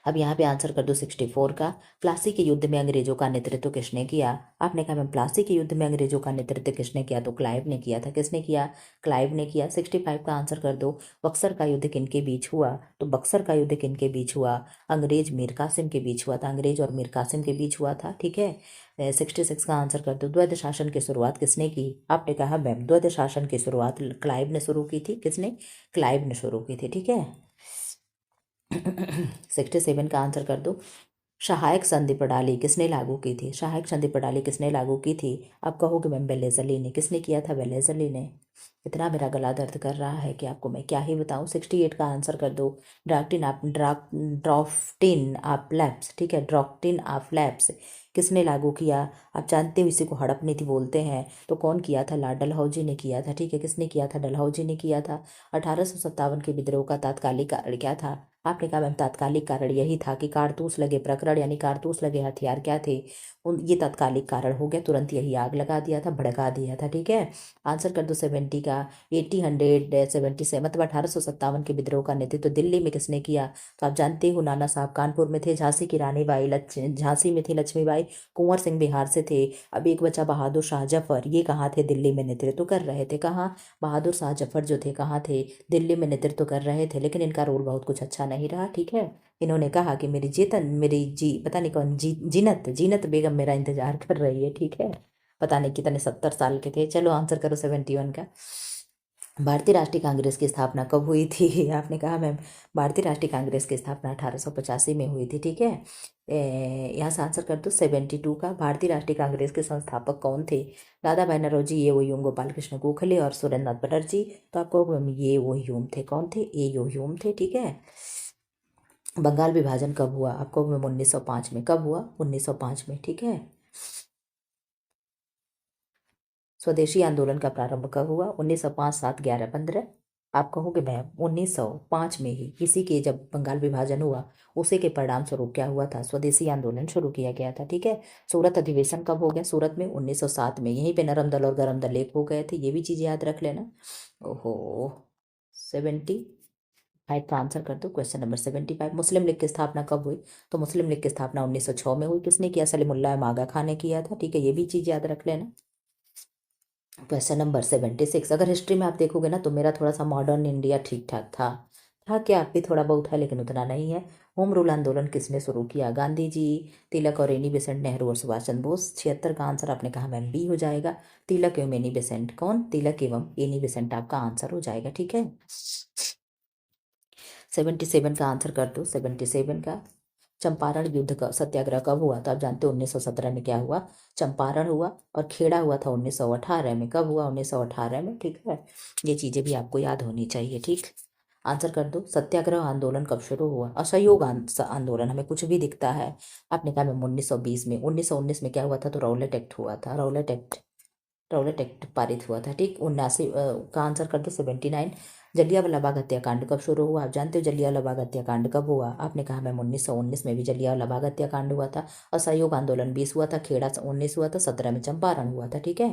अब यहाँ पे आंसर कर दो 64 का। प्लासी के युद्ध में अंग्रेजों का नेतृत्व किसने किया? आपने कहा मैम प्लासी के युद्ध में अंग्रेजों का नेतृत्व किसने किया? तो क्लाइव ने किया था। किसने किया? क्लाइव ने किया। 65 का आंसर कर दो। बक्सर का युद्ध किनके बीच हुआ? तो बक्सर का युद्ध किनके बीच हुआ? अंग्रेज मीर कासिम के बीच हुआ था। अंग्रेज और मीर कासिम के बीच हुआ था। ठीक है। 66 का आंसर कर दो। द्वैध शासन की शुरुआत किसने की? आपने कहा मैम द्वैध शासन की शुरुआत क्लाइव ने शुरू की थी। किसने? क्लाइव ने शुरू की थी। ठीक है। 67 का आंसर कर दो। सहायक संधि प्रणाली किसने लागू की थी? सहायक संधि प्रणाली किसने लागू की थी? आप कहोगे मैम वेलेजली ने। किसने किया था? वेलेजली ने। इतना मेरा गला दर्द कर रहा है कि आपको मैं क्या ही बताऊं। 68 का आंसर कर दो। ड्रॉफ्टिन ऑफ लैप्स। ठीक है। ड्रॉफ्टिन ऑफ लैप्स किसने लागू किया? आप जानते हो इसी को हड़प नीति बोलते हैं। तो कौन किया था? लॉर्ड डलहौजी ने किया था। ठीक है। किसने किया था? डलहौजी ने किया था। 1857 के विद्रोह का तात्कालिक कारण क्या था? आपने कहा मैम तात्कालिक कारण यही था कि कारतूस लगे प्रकरण यानी कारतूस लगे हथियार क्या थे, उन ये तात्कालिक कारण हो गया, तुरंत यही आग लगा दिया था, भड़का दिया था। ठीक है, आंसर कर दो 70 का। 1877 मतलब 1857 के विद्रोह का नेतृत्व दिल्ली में किसने किया? तो आप जानते हो नाना साहब कानपुर में थे, झांसी की रानी बाई झांसी में थी लक्ष्मीबाई, कुंवर सिंह बिहार से थे। अब एक बचा बहादुर शाह जफर, ये कहाँ थे? दिल्ली में नेतृत्व कर रहे थे। कहाँ? बहादुर शाह जफर जो थे कहाँ थे? दिल्ली में नेतृत्व कर रहे थे, लेकिन इनका रोल बहुत कुछ अच्छा नहीं रहा। ठीक है, इन्होंने कहा कि मेरी जेतन मेरी जी पता नहीं कौन जीनत जीनत बेगम मेरा इंतजार कर रही है। ठीक है, पता नहीं कितने 70 साल के थे। चलो आंसर करो 71 का। भारतीय राष्ट्रीय कांग्रेस की स्थापना कब हुई थी? आपने कहा मैम भारतीय राष्ट्रीय कांग्रेस की स्थापना 1885 में हुई थी। ठीक है, यहाँ से आंसर कर दो 72 का। भारतीय राष्ट्रीय कांग्रेस के संस्थापक कौन थे? दादा भाई नौरोजी, ये वो ह्यूम, गोपाल कृष्ण गोखले और सुरेंद्रनाथ बनर्जी। तो आपको मैम ये वो ह्यूम थे। कौन थे? ये यो ह्यूम थे। ठीक है, बंगाल विभाजन कब हुआ? आपको मैम 1905 में। कब हुआ? 1905 में। ठीक है, स्वदेशी आंदोलन का प्रारंभ कब हुआ? 1905, 7, 11, 15। आप कहोगे मैम 1905 में ही, इसी के जब बंगाल विभाजन हुआ उसी के परिणाम स्वरूप क्या हुआ था? स्वदेशी आंदोलन शुरू किया गया था। ठीक है, सूरत अधिवेशन कब हो गया? सूरत में 1907 में। यहीं पे नरम दल और गरम दल एक हो गए थे, ये भी चीज़ याद रख लेना। ओहो, 75 का आंसर कर दो। क्वेश्चन नंबर 75, मुस्लिम लीग की स्थापना कब हुई? तो मुस्लिम लीग की स्थापना 1906 में हुई। किसने किया? सलीमुल्लाह आगा खान ने किया था। ठीक है, ये भी चीज़ याद रख लेना। क्वेश्चन नंबर 76, अगर हिस्ट्री में आप देखोगे ना तो मेरा थोड़ा सा मॉडर्न इंडिया ठीक ठाक था क्या? आप भी थोड़ा बहुत है लेकिन उतना नहीं है। होम रूल आंदोलन किसने शुरू किया? गांधी जी, तिलक और एनी बेसेंट, नेहरू और सुभाष चंद्र बोस। 76 का आंसर आपने कहा मैम बी हो जाएगा, तिलक एवं एनी बेसेंट। कौन? तिलक एवं एनी बेसेंट आपका आंसर हो जाएगा। ठीक है, 77 का आंसर कर दो। 77 का, चंपारण युद्ध का सत्याग्रह कब हुआ? तो आप जानते हो 1917 में क्या हुआ? चंपारण हुआ, और खेड़ा हुआ था 1918 में। कब हुआ? 1918 में। ठीक है, ये चीजें भी आपको याद होनी चाहिए। ठीक, आंसर कर दो। सत्याग्रह आंदोलन कब शुरू हुआ? असहयोग आंदोलन, हमें कुछ भी दिखता है। आपने कहा मैम 1920 में। 1919 में क्या हुआ था? तो रौलेट एक्ट हुआ था। रौलेट एक्ट पारित हुआ था। ठीक, 79 का आंसर कर दो 79। जलियांवाला बाग हत्याकांड कब शुरू हुआ? आप जानते हो जलियांवाला बाग हत्याकांड कब हुआ? आपने कहा मैम 1919 में भी जलियांवाला बाग हत्याकांड हुआ था। असहयोग आंदोलन 20 हुआ था, खेड़ा 19 हुआ था, 17 में चंपारण हुआ था। ठीक है,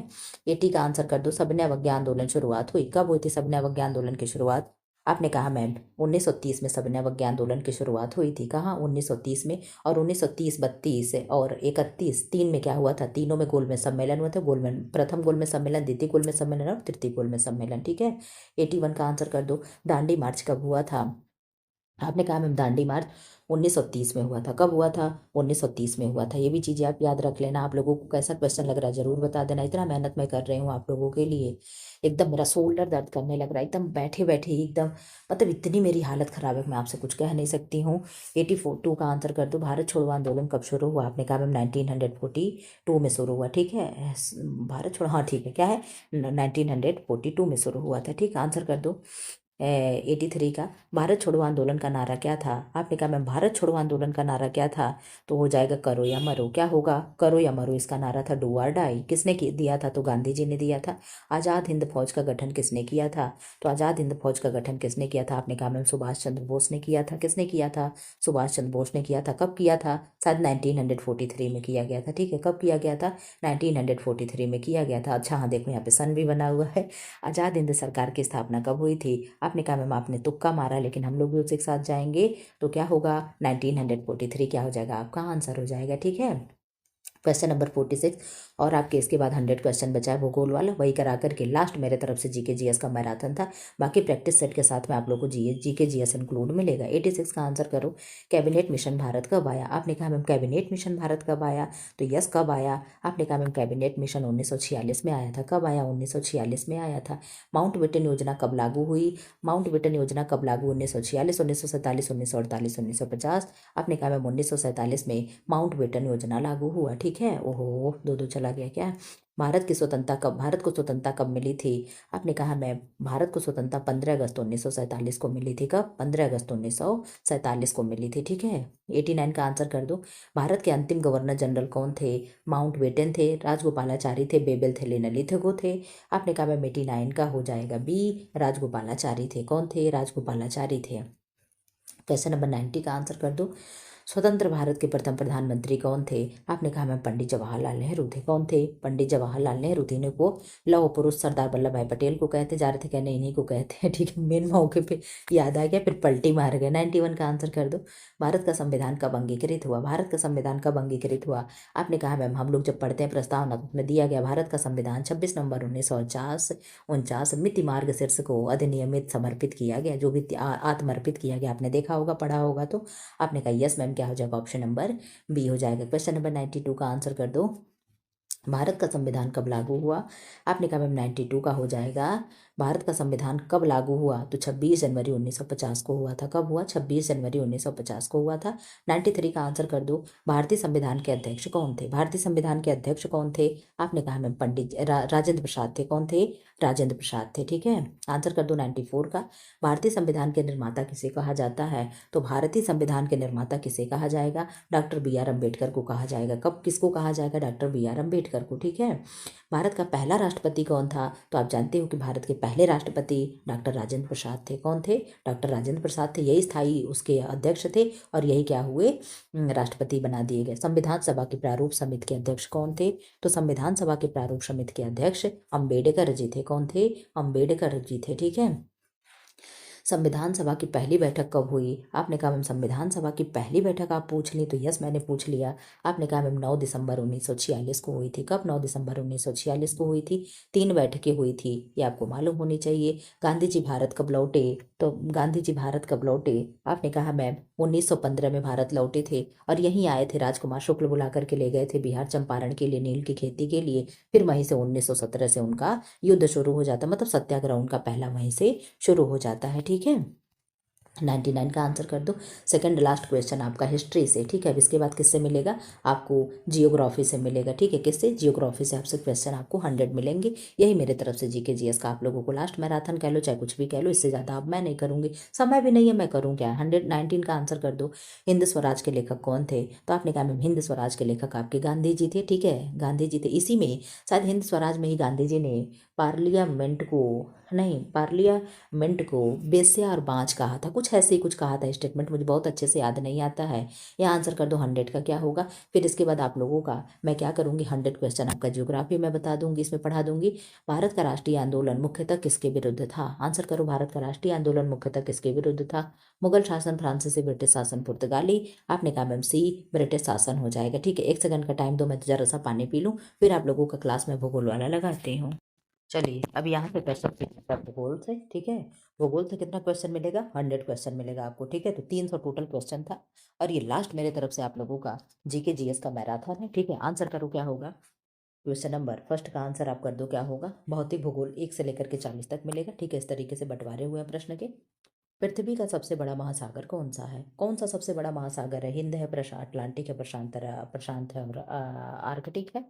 80 का आंसर कर दो। सबने अवज्ञा आंदोलन शुरुआत हुई कब हुई थी? सबने अवज्ञा आंदोलन की शुरुआत आपने कहा मैम 1930 में सबने अवज्ञा आंदोलन की शुरुआत हुई थी। कहाँ? 1930 में। और 1930, 32 और 31, 3 में क्या हुआ था? तीनों में गोलमेज सम्मेलन हुआ था। गोलमेज, प्रथम गोलमेज सम्मेलन, द्वितीय गोलमेज सम्मेलन और तृतीय गोलमेज सम्मेलन। ठीक है, 81 का आंसर कर दो। दांडी मार्च कब हुआ था? आपने कहा मैम दांडी मार्च 1930 में हुआ था। कब हुआ था? 1930 में हुआ था। ये भी चीज़ें आप याद रख लेना। आप लोगों को कैसा क्वेश्चन लग रहा है जरूर बता देना। इतना मेहनत मैं कर रही हूँ आप लोगों के लिए, एकदम मेरा शोल्डर दर्द करने लग रहा है, एकदम बैठे बैठे ही एकदम, मतलब इतनी मेरी हालत खराब है मैं आपसे कुछ कह नहीं सकती हूँ। 82 का आंसर कर दो। भारत छोड़ो आंदोलन कब शुरू हुआ? आपने कहा मैम 1942 में शुरू हुआ। ठीक है, भारत छोड़ो, हाँ ठीक है, क्या है, 1942 में शुरू हुआ था। ठीक, आंसर कर दो 83 का। भारत छोड़ो आंदोलन का नारा क्या था? आपने कहा मैम भारत छोड़ो आंदोलन का नारा क्या था? तो हो जाएगा करो या मरो। क्या होगा? करो या मरो, इसका नारा था। डू और डाई किसने दिया था? तो गांधी जी ने दिया था। आज़ाद हिंद फौज का गठन किसने किया था? तो आज़ाद हिंद फौज का गठन किसने किया था? आपने कहा मैम सुभाष चंद्र बोस ने किया था। किसने किया था? सुभाष चंद्र बोस ने किया था। कब किया था? शायद 1943 में किया गया था। ठीक है, कब किया गया था? 1943 में किया गया था। अच्छा हाँ, देखो यहाँ पे सन भी बना हुआ है। आज़ाद हिंद सरकार की स्थापना कब हुई थी? आपने कहा मैम आपने तुक्का मारा, लेकिन हम लोग भी उसके साथ जाएंगे तो क्या होगा? 1943 क्या हो जाएगा? आपका आंसर हो जाएगा। ठीक है, क्वेश्चन नंबर 46, और आपके इसके बाद 100 क्वेश्चन बचा है भूगोल वाला, वही करा करके लास्ट मेरे तरफ से जीके जीएस का मैराथन था। बाकी प्रैक्टिस सेट के साथ में आप लोग को जीके जीएस इंक्लूड मिलेगा। 86 का आंसर करो। कैबिनेट मिशन भारत कब आया? आपने कहा मैम कैबिनेट मिशन भारत कब आया? तो यस, कब आया? आपने कहा मैम कैबिनेट मिशन 1946 में आया था। कब आया? 1946 में आया था। माउंट बेटन योजना कब लागू हुई? माउंट बेटन योजना कब लागू? 1946, 1947, 1948, 1950। आपने कहा मैम 1947 में माउंट बेटन योजना लागू हुआ। ठीक है, ओहो दो दो चला गया क्या? भारत को स्वतंत्रता कब मिली थी? आपने कहा मैम भारत को स्वतंत्रता 15 अगस्त 1947 को मिली थी। कब? 15 अगस्त 1947 को मिली थी। ठीक है, 89 का आंसर कर दो। भारत के अंतिम गवर्नर जनरल कौन थे? माउंट बेटन थे, राजगोपालाचारी थे, बेबेल थे, लेनलिथगो थे। आपने कहा मैम 89 का हो जाएगा बी, राजगोपालाचारी थे। कौन थे? राजगोपालाचारी थे। क्वेश्चन नंबर 90 का आंसर कर दो। स्वतंत्र भारत के प्रथम प्रधानमंत्री कौन थे? आपने कहा मैम पंडित जवाहरलाल नेहरू थे। कौन थे? पंडित जवाहरलाल नेहरू थे। इन्हीं को लौह पुरुष सरदार वल्लभ भाई पटेल को कहते जा रहे थे, कहने इन्हीं को कहते हैं, ठीक है। मेन मौके पे याद आ गया, फिर पलटी मार गए। 91 का आंसर कर दो। भारत का संविधान कब अंगीकृत हुआ? भारत का संविधान कब अंगीकृत हुआ? आपने कहा मैम हम लोग जब पढ़ते हैं प्रस्तावना तो उसमें दिया गया भारत का संविधान 26 नवंबर 1949 मिति मार्ग शीर्ष को अधिनियमित समर्पित किया गया, जो भी आत्मर्पित किया गया। आपने देखा होगा, पढ़ा होगा। तो आपने कहा यस मैम, क्या हो जाएगा? ऑप्शन नंबर बी हो जाएगा। क्वेश्चन नंबर 92 का आंसर कर दो। भारत का संविधान कब लागू हुआ? आपने कहा मैम 92 का हो जाएगा। भारत का संविधान कब लागू हुआ? तो 26 जनवरी 1950 को हुआ था। कब हुआ? 26 जनवरी 1950 को हुआ था। 93 का आंसर कर दो। भारतीय संविधान के अध्यक्ष कौन थे? भारतीय संविधान के अध्यक्ष कौन थे? आपने कहा मैम पंडित राजेंद्र प्रसाद थे। कौन थे? राजेंद्र प्रसाद थे, ठीक है। आंसर कर दो 94 का। भारतीय संविधान के निर्माता किसे कहा जाता है? तो भारतीय संविधान के निर्माता किसे कहा जाएगा? डॉक्टर बी आर अम्बेडकर को कहा जाएगा। कब किसको कहा जाएगा? डॉक्टर बी आर अम्बेडकर को, ठीक है। भारत का पहला राष्ट्रपति कौन था? तो आप जानते हो कि भारत के पहले राष्ट्रपति डॉक्टर राजेंद्र प्रसाद थे। कौन थे? डॉक्टर राजेंद्र प्रसाद थे। यही स्थायी उसके अध्यक्ष थे और यही क्या हुए? राष्ट्रपति बना दिए गए। संविधान सभा के प्रारूप समिति के अध्यक्ष कौन थे? तो संविधान सभा के प्रारूप समिति के अध्यक्ष अम्बेडकर जी थे। कौन थे? अम्बेडकर जी थे, ठीक है। संविधान सभा की पहली बैठक कब हुई? आपने कहा मैम संविधान सभा की पहली बैठक आप पूछ ली, तो यस मैंने पूछ लिया। आपने कहा मैम 9 दिसंबर 1946 को हुई थी। कब? 9 दिसंबर 1946 को हुई थी। 3 बैठकें हुई थी, ये आपको मालूम होनी चाहिए। गांधी जी भारत कब लौटे? तो गांधी जी भारत कब लौटे? आपने कहा मैम 1915 में भारत लौटे थे और यहीं आए थे। राजकुमार शुक्ल बुला करके ले गए थे बिहार चंपारण के लिए, नील की खेती के लिए। फिर वहीं से 1917 से उनका युद्ध शुरू हो जाता, मतलब सत्याग्रह उनका पहला वहीं से शुरू हो जाता है, ठीक है। 99 का आंसर कर दो। सेकंड लास्ट क्वेश्चन आपका हिस्ट्री से, ठीक है। अब इसके बाद किससे मिलेगा? आपको जियोग्राफी से मिलेगा, ठीक है। किससे? जियोग्राफी से आपसे क्वेश्चन आपको 100 मिलेंगे। यही मेरे तरफ से जीके जीएस का आप लोगों को लास्ट मैराथन कह लो, चाहे कुछ भी कह लो। इससे ज़्यादा अब मैं नहीं करूँगी, समय भी नहीं है, मैं करूँ क्या। 119 का आंसर कर दो। हिंद स्वराज के लेखक कौन थे? तो आपने कहा मैम हिंद स्वराज के लेखक आपके गांधी जी थे, ठीक है। गांधी जी थे। इसी में शायद हिंद स्वराज में ही गांधी जी ने पार्लियामेंट को बेस्या और बांझ कहा था, कुछ ऐसे ही कुछ कहा था स्टेटमेंट, मुझे बहुत अच्छे से याद नहीं आता है। यह आंसर कर दो 100 का क्या होगा। फिर इसके बाद आप लोगों का मैं क्या करूँगी, 100 क्वेश्चन आपका ज्योग्राफी में बता दूंगी, इसमें पढ़ा दूंगी। भारत का राष्ट्रीय आंदोलन मुख्यतः किसके विरुद्ध था? आंसर करो। भारत का राष्ट्रीय आंदोलन मुख्यतः किसके विरुद्ध था? मुगल शासन, फ्रांसीसी, ब्रिटिश शासन, पुर्तगाली। आपने कहा मैम सी, ब्रिटिश शासन हो जाएगा, ठीक है। 1 सेकंड का टाइम दो, मैं जरा सा पानी पी लूँ, फिर आप लोगों का क्लास में भूगोल वाला लगाती हूँ। चलिए अब यहाँ पे क्वेश्चन पूछता भूगोल से, ठीक है। भूगोल से कितना क्वेश्चन मिलेगा? 100 क्वेश्चन मिलेगा आपको, ठीक है। तो 300 टोटल क्वेश्चन था और ये लास्ट मेरे तरफ से आप लोगों का जीके जीएस का मैराथन है, ठीक है। आंसर करो क्या होगा। क्वेश्चन नंबर फर्स्ट का आंसर आप कर दो, क्या होगा। भौतिक भूगोल 1 से लेकर के 40 तक मिलेगा, ठीक है। इस तरीके से बंटवारे हुए हैं प्रश्न के। पृथ्वी का सबसे बड़ा महासागर कौन सा है? कौन सा सबसे बड़ा महासागर है? हिंद है, प्रशांत अटलांटिक है, प्रशांत है और आर्कटिक है।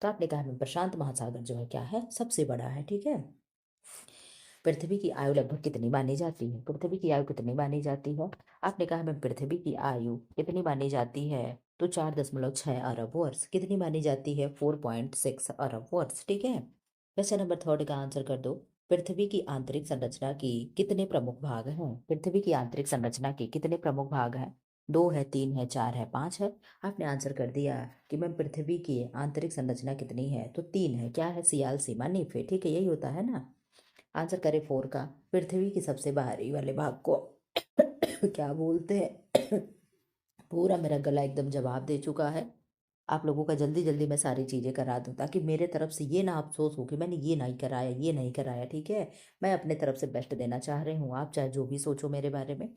तो आपने कहा हमें प्रशांत महासागर जो है क्या है, सबसे बड़ा है, ठीक है। पृथ्वी की आयु लगभग कितनी मानी जाती है? पृथ्वी की आयु कितनी मानी जाती है? आपने कहा हमें पृथ्वी की आयु कितनी मानी जाती है? तो 4.6 अरब वर्ष। कितनी मानी जाती है? 4.6 अरब वर्ष, ठीक है। क्वेश्चन नंबर थर्ड का आंसर कर दो। पृथ्वी की आंतरिक संरचना की कितने प्रमुख भाग हैं? पृथ्वी की आंतरिक संरचना के कितने प्रमुख भाग हैं? 2 है, 3 है, 4 है, 5 है। आपने आंसर कर दिया कि मैम पृथ्वी की आंतरिक संरचना कितनी है, तो 3 है। क्या है? सियाल, सीमा, नीफे, ठीक है। यही होता है ना। आंसर करें 4 का। पृथ्वी की सबसे बाहरी वाले भाग को क्या बोलते हैं? पूरा मेरा गला एकदम जवाब दे चुका है। आप लोगों का जल्दी जल्दी मैं सारी चीज़ें करा दूं, ताकि मेरे तरफ से ये ना अफसोस हो कि मैंने ये नहीं कराया, ये नहीं कराया, ठीक है। मैं अपने तरफ से बेस्ट देना चाह रही हूँ, आप चाहे जो भी सोचो मेरे बारे में।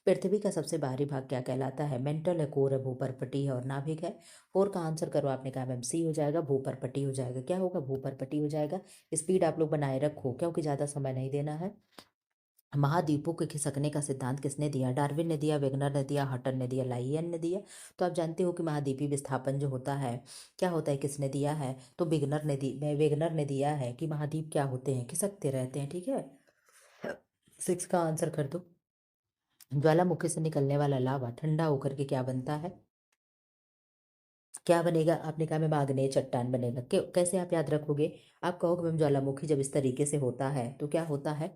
पृथ्वी का सबसे बाहरी भाग क्या कहलाता है? मेंटल है, कोर है, भूपर्पटी है और नाभिक है। 4 का आंसर करो। आपने कहा मैम सी हो जाएगा, भूपर्पटी हो जाएगा। क्या होगा? भूपर्पटी हो जाएगा। स्पीड आप लोग बनाए रखो क्योंकि ज़्यादा समय नहीं देना है। महाद्वीपों के खिसकने का सिद्धांत किसने दिया? डार्विन ने दिया, वेगनर ने दिया, हटन ने दिया, लाइयन ने दिया। तो आप जानते हो कि महाद्वीपीय विस्थापन जो होता है क्या होता है, किसने दिया है? तो वेगनर ने दिया है कि महाद्वीप क्या होते हैं, खिसकते रहते हैं, ठीक है। 6 का आंसर कर दो। ज्वालामुखी से निकलने वाला लावा ठंडा होकर के क्या बनता है? क्या बनेगा? आपने कहा मैम आग्नेय चट्टान बनेगा। कैसे आप याद रखोगे? आप कहोगे मैम ज्वालामुखी जब इस तरीके से होता है तो क्या होता है,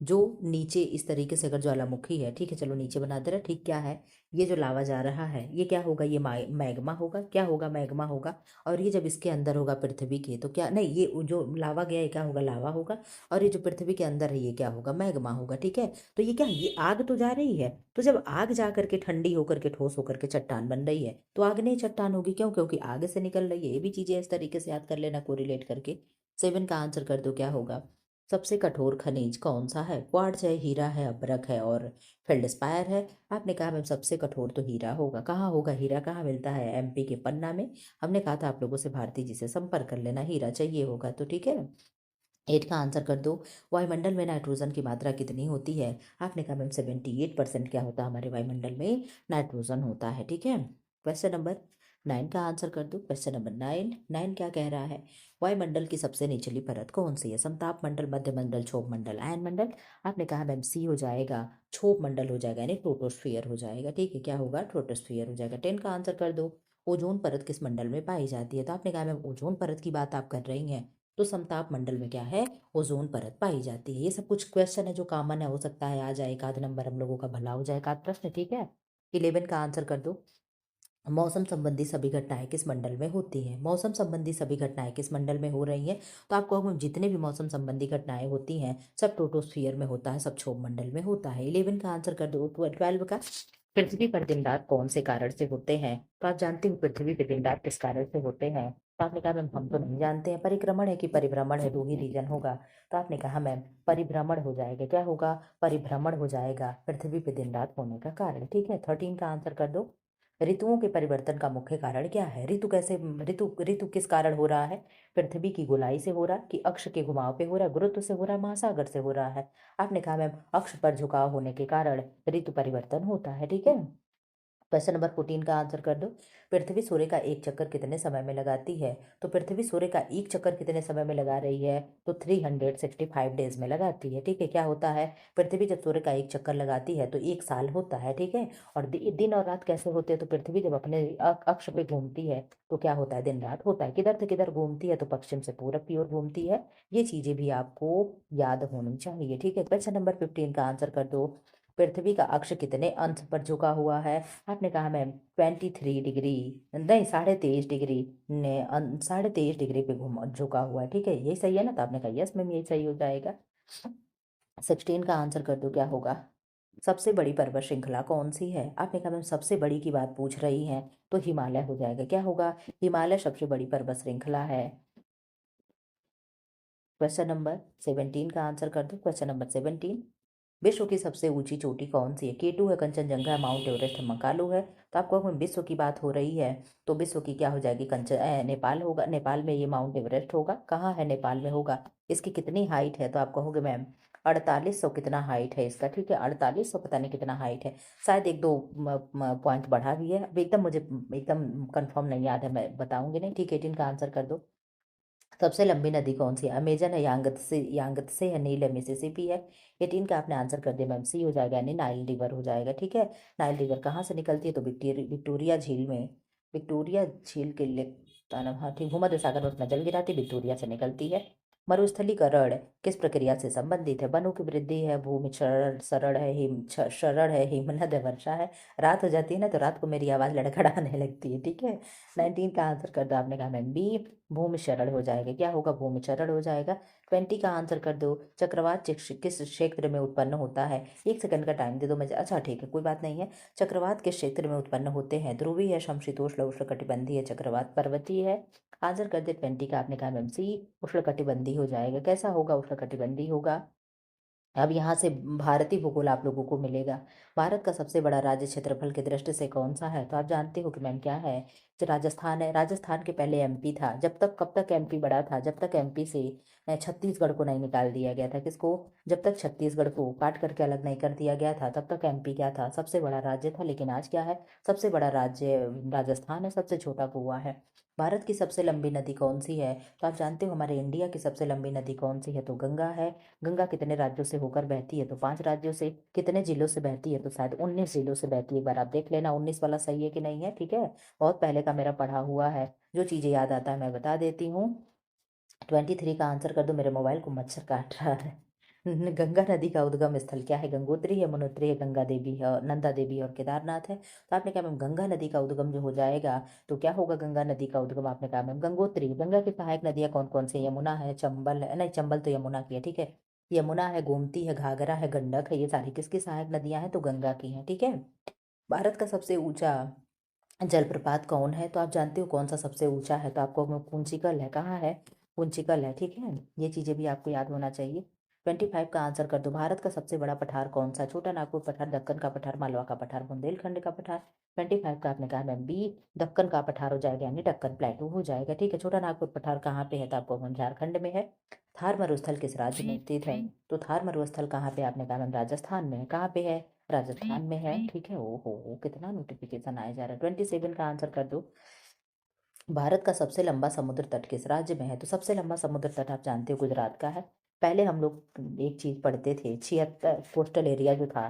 जो नीचे इस तरीके से अगर ज्वालामुखी है, ठीक है, चलो नीचे बना दे रहा है, ठीक, क्या है, ये जो लावा जा रहा है ये क्या होगा, ये मैग्मा होगा, क्या होगा, मैग्मा होगा। और ये जब इसके अंदर होगा पृथ्वी के, तो क्या नहीं, ये जो लावा गया ये क्या होगा, लावा होगा। और ये जो पृथ्वी के अंदर है ये क्या होगा, मैग्मा होगा, ठीक है। तो ये क्या, ये आग तो जा रही है, तो जब आग जा करके ठंडी होकर के ठोस होकर के चट्टान बन रही है, तो आग नहीं चट्टान होगी, क्यों, क्योंकि आग से निकल रही है। ये भी चीजें इस तरीके से याद कर लेना, कोरिलेट करके। 7 का आंसर कर दो, क्या होगा। सबसे कठोर खनिज कौन सा है, क्वार्ट्ज है, हीरा है, अभ्रक है और फेल्डस्पायर है। आपने कहा मैम सबसे कठोर तो हीरा होगा। कहाँ होगा हीरा, कहाँ मिलता है, एमपी के पन्ना में। हमने कहा था आप लोगों से भारती जी से संपर्क कर लेना, हीरा चाहिए होगा तो, ठीक है। 8 का आंसर कर दो। वायुमंडल में नाइट्रोजन की मात्रा कितनी होती है। आपने कहा मैम 78% क्या होता है हमारे वायुमंडल में, नाइट्रोजन होता है, ठीक है। क्वेश्चन नंबर 9 का आंसर कर दो। क्वेश्चन नंबर 9 क्या कह रहा है, वायुमंडल की सबसे निचली परत कौन सी है, समताप मंडल, मध्य मंडल, क्षोभ मंडल, आयन मंडल। आपने कहा मैम सी हो जाएगा, क्षोभ मंडल हो जाएगा, यानी ट्रोपोस्फियर हो जाएगा, ठीक है, क्या होगा, ट्रोपोस्फियर हो जाएगा। 10 का आंसर कर दो। ओजोन परत किस मंडल में पाई जाती है। तो आपने कहा मैम ओजोन परत की बात आप कर रही हैं, तो समताप मंडल में क्या है, ओजोन परत पाई जाती है। ये सब कुछ क्वेश्चन है जो कॉमन है, हो सकता है आ जाए, एक आध नंबर हम लोगों का भला हो जाए, एक आध प्रश्न, ठीक है। 11 का आंसर कर दो। मौसम संबंधी सभी घटनाएं किस मंडल में होती हैं। मौसम संबंधी सभी घटनाएं किस मंडल में हो रही हैं। तो आपको हम जितने भी मौसम संबंधी घटनाएं होती हैं सब ट्रोपोस्फियर में होता है, सब क्षोभ मंडल में होता है। 11 का आंसर कर दो। 12 का, पृथ्वी पर दिन रात कौन से कारण से होते हैं। तो आप जानते हो पृथ्वी पर दिन रात किस कारण से होते हैं। तो आपने कहा मैम हम तो नहीं जानते हैं, परिक्रमण है कि परिभ्रमण है, दो ही रीजन होगा। तो आपने कहा मैम परिभ्रमण हो जाएगा, क्या होगा, परिभ्रमण हो जाएगा पृथ्वी पे दिन रात होने का कारण, ठीक है। 13 का आंसर कर दो। ऋतुओं के परिवर्तन का मुख्य कारण क्या है। ऋतु कैसे, ऋतु ऋतु किस कारण हो रहा है, पृथ्वी की गोलाई से हो रहा है, कि अक्ष के घुमाव पे हो रहा है, गुरुत्व से हो रहा है, महासागर से हो रहा है। आपने कहा मैम अक्ष पर झुकाव होने के कारण ऋतु परिवर्तन होता है, ठीक है। क्वेश्चन नंबर 14 का आंसर कर दो। पृथ्वी सूर्य का एक चक्कर कितने समय में लगाती है। तो पृथ्वी सूर्य का एक चक्कर कितने समय में लगा रही है, तो 365 डेज में लगाती है, ठीक है। क्या होता है, पृथ्वी जब सूर्य का एक चक्कर लगाती है तो 1 साल होता है, ठीक है। और दिन और रात कैसे होते हैं, तो पृथ्वी जब अपने अक्ष पे घूमती है तो क्या होता है, दिन रात होता है। किधर से किधर घूमती है, तो पश्चिम से पूरब की ओर घूमती है। ये चीजें भी आपको याद होनी चाहिए, ठीक है। क्वेश्चन नंबर 15 का आंसर कर दो। पृथ्वी का अक्ष कितने अंश पर झुका हुआ है। आपने कहा मैम 23 डिग्री, नहीं 23.5 डिग्री ने 23.5 डिग्री पे घूम झुका हुआ है, ठीक है, यही सही है ना। तो आपने कहा यस मैम यही सही हो जाएगा। 16 का आंसर कर दो, क्या होगा। सबसे बड़ी पर्वत श्रृंखला कौन सी है। आपने कहा मैम सबसे बड़ी की बात पूछ रही हैं, तो हिमालय हो जाएगा, क्या होगा, हिमालय सबसे बड़ी पर्वत श्रृंखला है। क्वेश्चन नंबर 17 का आंसर कर दो। क्वेश्चन नंबर 17, विश्व की सबसे ऊंची चोटी कौन सी है। केटू है, कंचनजंगा है, माउंट एवरेस्ट है, मकालू है। तो आपको अगर विश्व की बात हो रही है तो विश्व की क्या हो जाएगी, नेपाल होगा, नेपाल में ये माउंट एवरेस्ट होगा। कहाँ है, नेपाल में होगा। इसकी कितनी हाइट है, तो आप कहोगे मैम 4800 कितना हाइट है इसका, ठीक है, 4800 पता नहीं कितना हाइट है, शायद एक दो पॉइंट बढ़ा भी है, अभी एकदम मुझे एकदम कंफर्म नहीं याद है, मैं बताऊंगी नहीं, ठीक है। 18 का आंसर कर दो। सबसे लंबी नदी कौन सी है, अमेजन है, यांगत्से है, नील है, मिसिसिपी है। 18 का आपने आंसर कर दिया मैम, सी हो जाएगा, यानी नाइल रिवर हो जाएगा, ठीक है। नाइल रिवर कहाँ से निकलती है, तो विक्टोरिया झील में, विक्टोरिया झील के लिए, हाँ ठीक, भूमध्य सागर में अपना जल गिराती विक्टोरिया से निकलती है। मरुस्थलीकरण किस प्रक्रिया से संबंधित है। वनों की वृद्धि है, भूमि क्षरण शरण है, शरण है, हिमनद है, वर्षा है। रात हो जाती है ना तो रात को मेरी आवाज लड़खड़ाने लगती है, ठीक है। 19 का आंसर कर दो। आपने कहा मैम बी, भूमि क्षरण हो जाएगा, क्या होगा, भूमि क्षरण हो जाएगा। 20 का आंसर कर दो। चक्रवात किस क्षेत्र में उत्पन्न होता है। 1 सेकंड का टाइम दे दो मुझे, अच्छा ठीक है कोई बात नहीं है। चक्रवात किस क्षेत्र में उत्पन्न होते हैं, ध्रुवीय है, समशीतोष्ण उष्णकटिबंधीय है, चक्रवात पर्वतीय है। आंसर कर दे 20 का। आपने कहा मैम सी, उष्णकटिबंधीय हो जाएगा। कैसा होगा, उष्णकटिबंधीय होगा। अब यहाँ से भारतीय भूगोल आप लोगों को मिलेगा। भारत का सबसे बड़ा राज्य क्षेत्रफल की दृष्टि से कौन सा है, तो आप जानते हो कि मैम क्या है, जो राजस्थान है। राजस्थान के पहले एमपी था, जब तक कब तक एमपी बड़ा था, जब तक एमपी से छत्तीसगढ़ को नहीं निकाल दिया गया था। किसको, जब तक छत्तीसगढ़ को काट करके अलग नहीं कर दिया गया था तब तक एमपी क्या था, सबसे बड़ा राज्य था। लेकिन आज क्या है, सबसे बड़ा राज्य राजस्थान है, सबसे छोटा गोवा है। भारत की सबसे लंबी नदी कौन सी है, तो आप जानते हो हमारे इंडिया की सबसे लंबी नदी कौन सी है, तो गंगा है। गंगा कितने राज्यों से होकर बहती है, तो 5 राज्यों से। कितने जिलों से बहती है, तो शायद 19 जिलों से बहती है। एक बार आप देख लेना 19 वाला सही है कि नहीं है, ठीक है। बहुत पहले का मेरा पढ़ा हुआ है, जो चीजें याद आता है मैं बता देती हूँ। 23 का आंसर कर दो। मेरे मोबाइल को मच्छर काट रहा है। गंगा नदी का उद्गम स्थल क्या है? गंगोत्री है, यमुनोत्री है, गंगा देवी है, और नंदा देवी और केदारनाथ है। तो आपने कहा मैम गंगा नदी का उद्गम जो हो जाएगा तो क्या होगा? गंगा नदी का उद्गम आपने कहा मैम गंगोत्री। गंगा की सहायक नदियां कौन कौन सी? यमुना है, चंबल है, नहीं चंबल तो यमुना की है, ठीक है। यमुना है, गोमती है, घाघरा है, गंडक है, ये सारी किसकी सहायक नदियां हैं? तो गंगा की हैं, ठीक है। भारत का सबसे ऊंचा जलप्रपात कौन है? तो आप जानते हो कौन सा सबसे ऊंचा है? तो आपको पुंचिकल है। कहाँ है? पुंचिकल है, ठीक है। ये चीजें भी आपको याद होना चाहिए। 25 का आंसर कर दो। भारत का सबसे बड़ा पठार कौन सा? छोटा नागपुर पठार, दक्कन का पठार, मालवा का पठार, बुंदेलखंड का पठार। 25 का आपने कहा मैम बी, दक्कन का पठार हो जाएगा, यानी दक्कन प्लेटू हो जाएगा, ठीक है। छोटा नागपुर पठार कहाँ पे है? तो आपको मैम झारखंड में है। थार मरुस्थल किस राज्य में स्थित है? तो थार मरुस्थल कहाँ पे? आपने कहा मैम राजस्थान में है। कहाँ पे है? राजस्थान में है, ठीक है। ओहो कितना नोटिफिकेशन आया जा रहा है। 27 का आंसर कर दो। भारत का सबसे लंबा समुद्र तट किस राज्य में है? तो सबसे लंबा समुद्र तट आप जानते हो गुजरात का है। पहले हम लोग एक चीज पढ़ते थे, 76 कोस्टल एरिया जो था,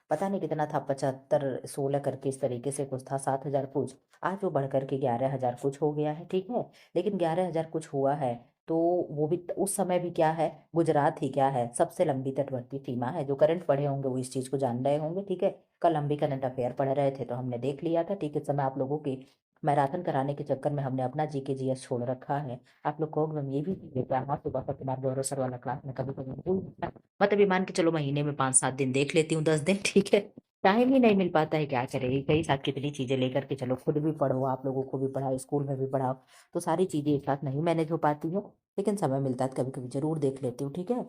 पता नहीं कितना था, 75 16 करके इस तरीके से कुछ था, 7,000 कुछ। आज वो बढ़ करके 11,000 कुछ हो गया है, ठीक है। लेकिन 11,000 कुछ हुआ है तो वो भी उस समय भी क्या है? गुजरात ही क्या है? सबसे लंबी तटवर्ती सीमा है। जो करंट पढ़े होंगे वो इस चीज को जान रहे होंगे, ठीक है। कल हम भी करंट अफेयर पढ़ रहे थे तो हमने देख लिया था, ठीक है। इस समय आप लोगों की मैराथन कराने के चक्कर में हमने अपना जीके जीएस छोड़ रखा है। आप लोग कहोगे मैम ये भी क्या? हाँ, सुबह का तुम्हारे गौरव सर वाला क्लास में कभी कभी भूल जाता है। मतलब ये मान के चलो महीने में 5-7 दिन देख लेती हूँ, 10 दिन, ठीक है। टाइम ही नहीं मिल पाता है, क्या करेगी। कई साथ कितनी चीजें लेकर के चलो, खुद भी पढ़ो, आप लोगों को भी पढ़ाओ, स्कूल में भी पढ़ाओ, तो सारी चीजें एक साथ नहीं मैनेज हो पाती है। लेकिन समय मिलता है तो कभी कभी जरूर देख लेती हूँ, ठीक है।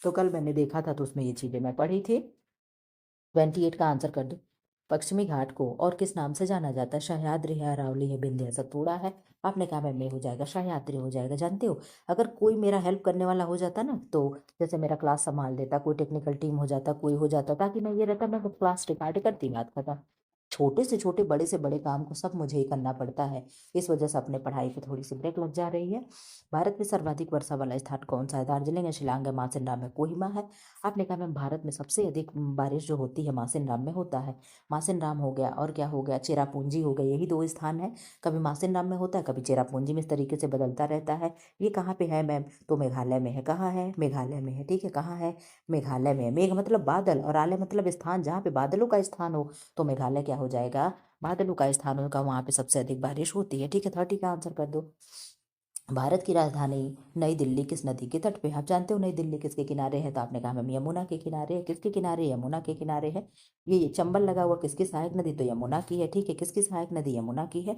तो कल मैंने देखा था तो उसमें ये चीजें मैं पढ़ी थी। 28 का आंसर कर दो। पश्चिमी घाट को और किस नाम से जाना जाता है? सह्याद्री है, अरावली है, विंध्य, सतपुड़ा है। आपने कहा मैम में हो जाएगा, सह्याद्री हो जाएगा। जानते हो अगर कोई मेरा हेल्प करने वाला हो जाता ना, तो जैसे मेरा क्लास संभाल देता, कोई टेक्निकल टीम हो जाता, कोई हो जाता, ताकि मैं ये रहता, मैं बस क्लास रिकॉर्ड करती, बात खत्म। छोटे से छोटे, बड़े से बड़े काम को सब मुझे ही करना पड़ता है। इस वजह से अपने पढ़ाई पे थोड़ी सी ब्रेक लग जा रही है। भारत में सर्वाधिक वर्षा वाला स्थान कौन सा है? दार्जिलिंग है, शिलांग है, मासिनराम है, कोहिमा है। आपने कहा मैम भारत में सबसे अधिक बारिश जो होती है मासिनराम में होता है। मासिनराम हो गया और क्या हो गया? चेरापूंजी हो गया, यही दो स्थान है। कभी मासिनराम में होता है, कभी चेरापूंजी में, इस तरीके से बदलता रहता है। ये कहाँ पे है मैम? तो मेघालय में है। कहाँ है? मेघालय में है, ठीक है। कहाँ है? मेघालय में है। मेघ मतलब बादल और आलय मतलब स्थान, जहाँ पे बादलों का स्थान हो, तो मेघालय क्या हो जाएगा? बादलों का स्थान होगा, वहां पे सबसे अधिक बारिश होती है, ठीक है। 30 का आंसर कर दो। भारत की राजधानी नई दिल्ली किस नदी के तट पे है? आप जानते हो नई दिल्ली किसके किनारे है? तो आपने कहा मैम यमुना के किनारे है। किसके किनारे? यमुना के किनारे है। ये चंबल लगा हुआ किसकी सहायक नदी? तो यमुना की है, ठीक है। किसकी सहायक नदी? यमुना की है।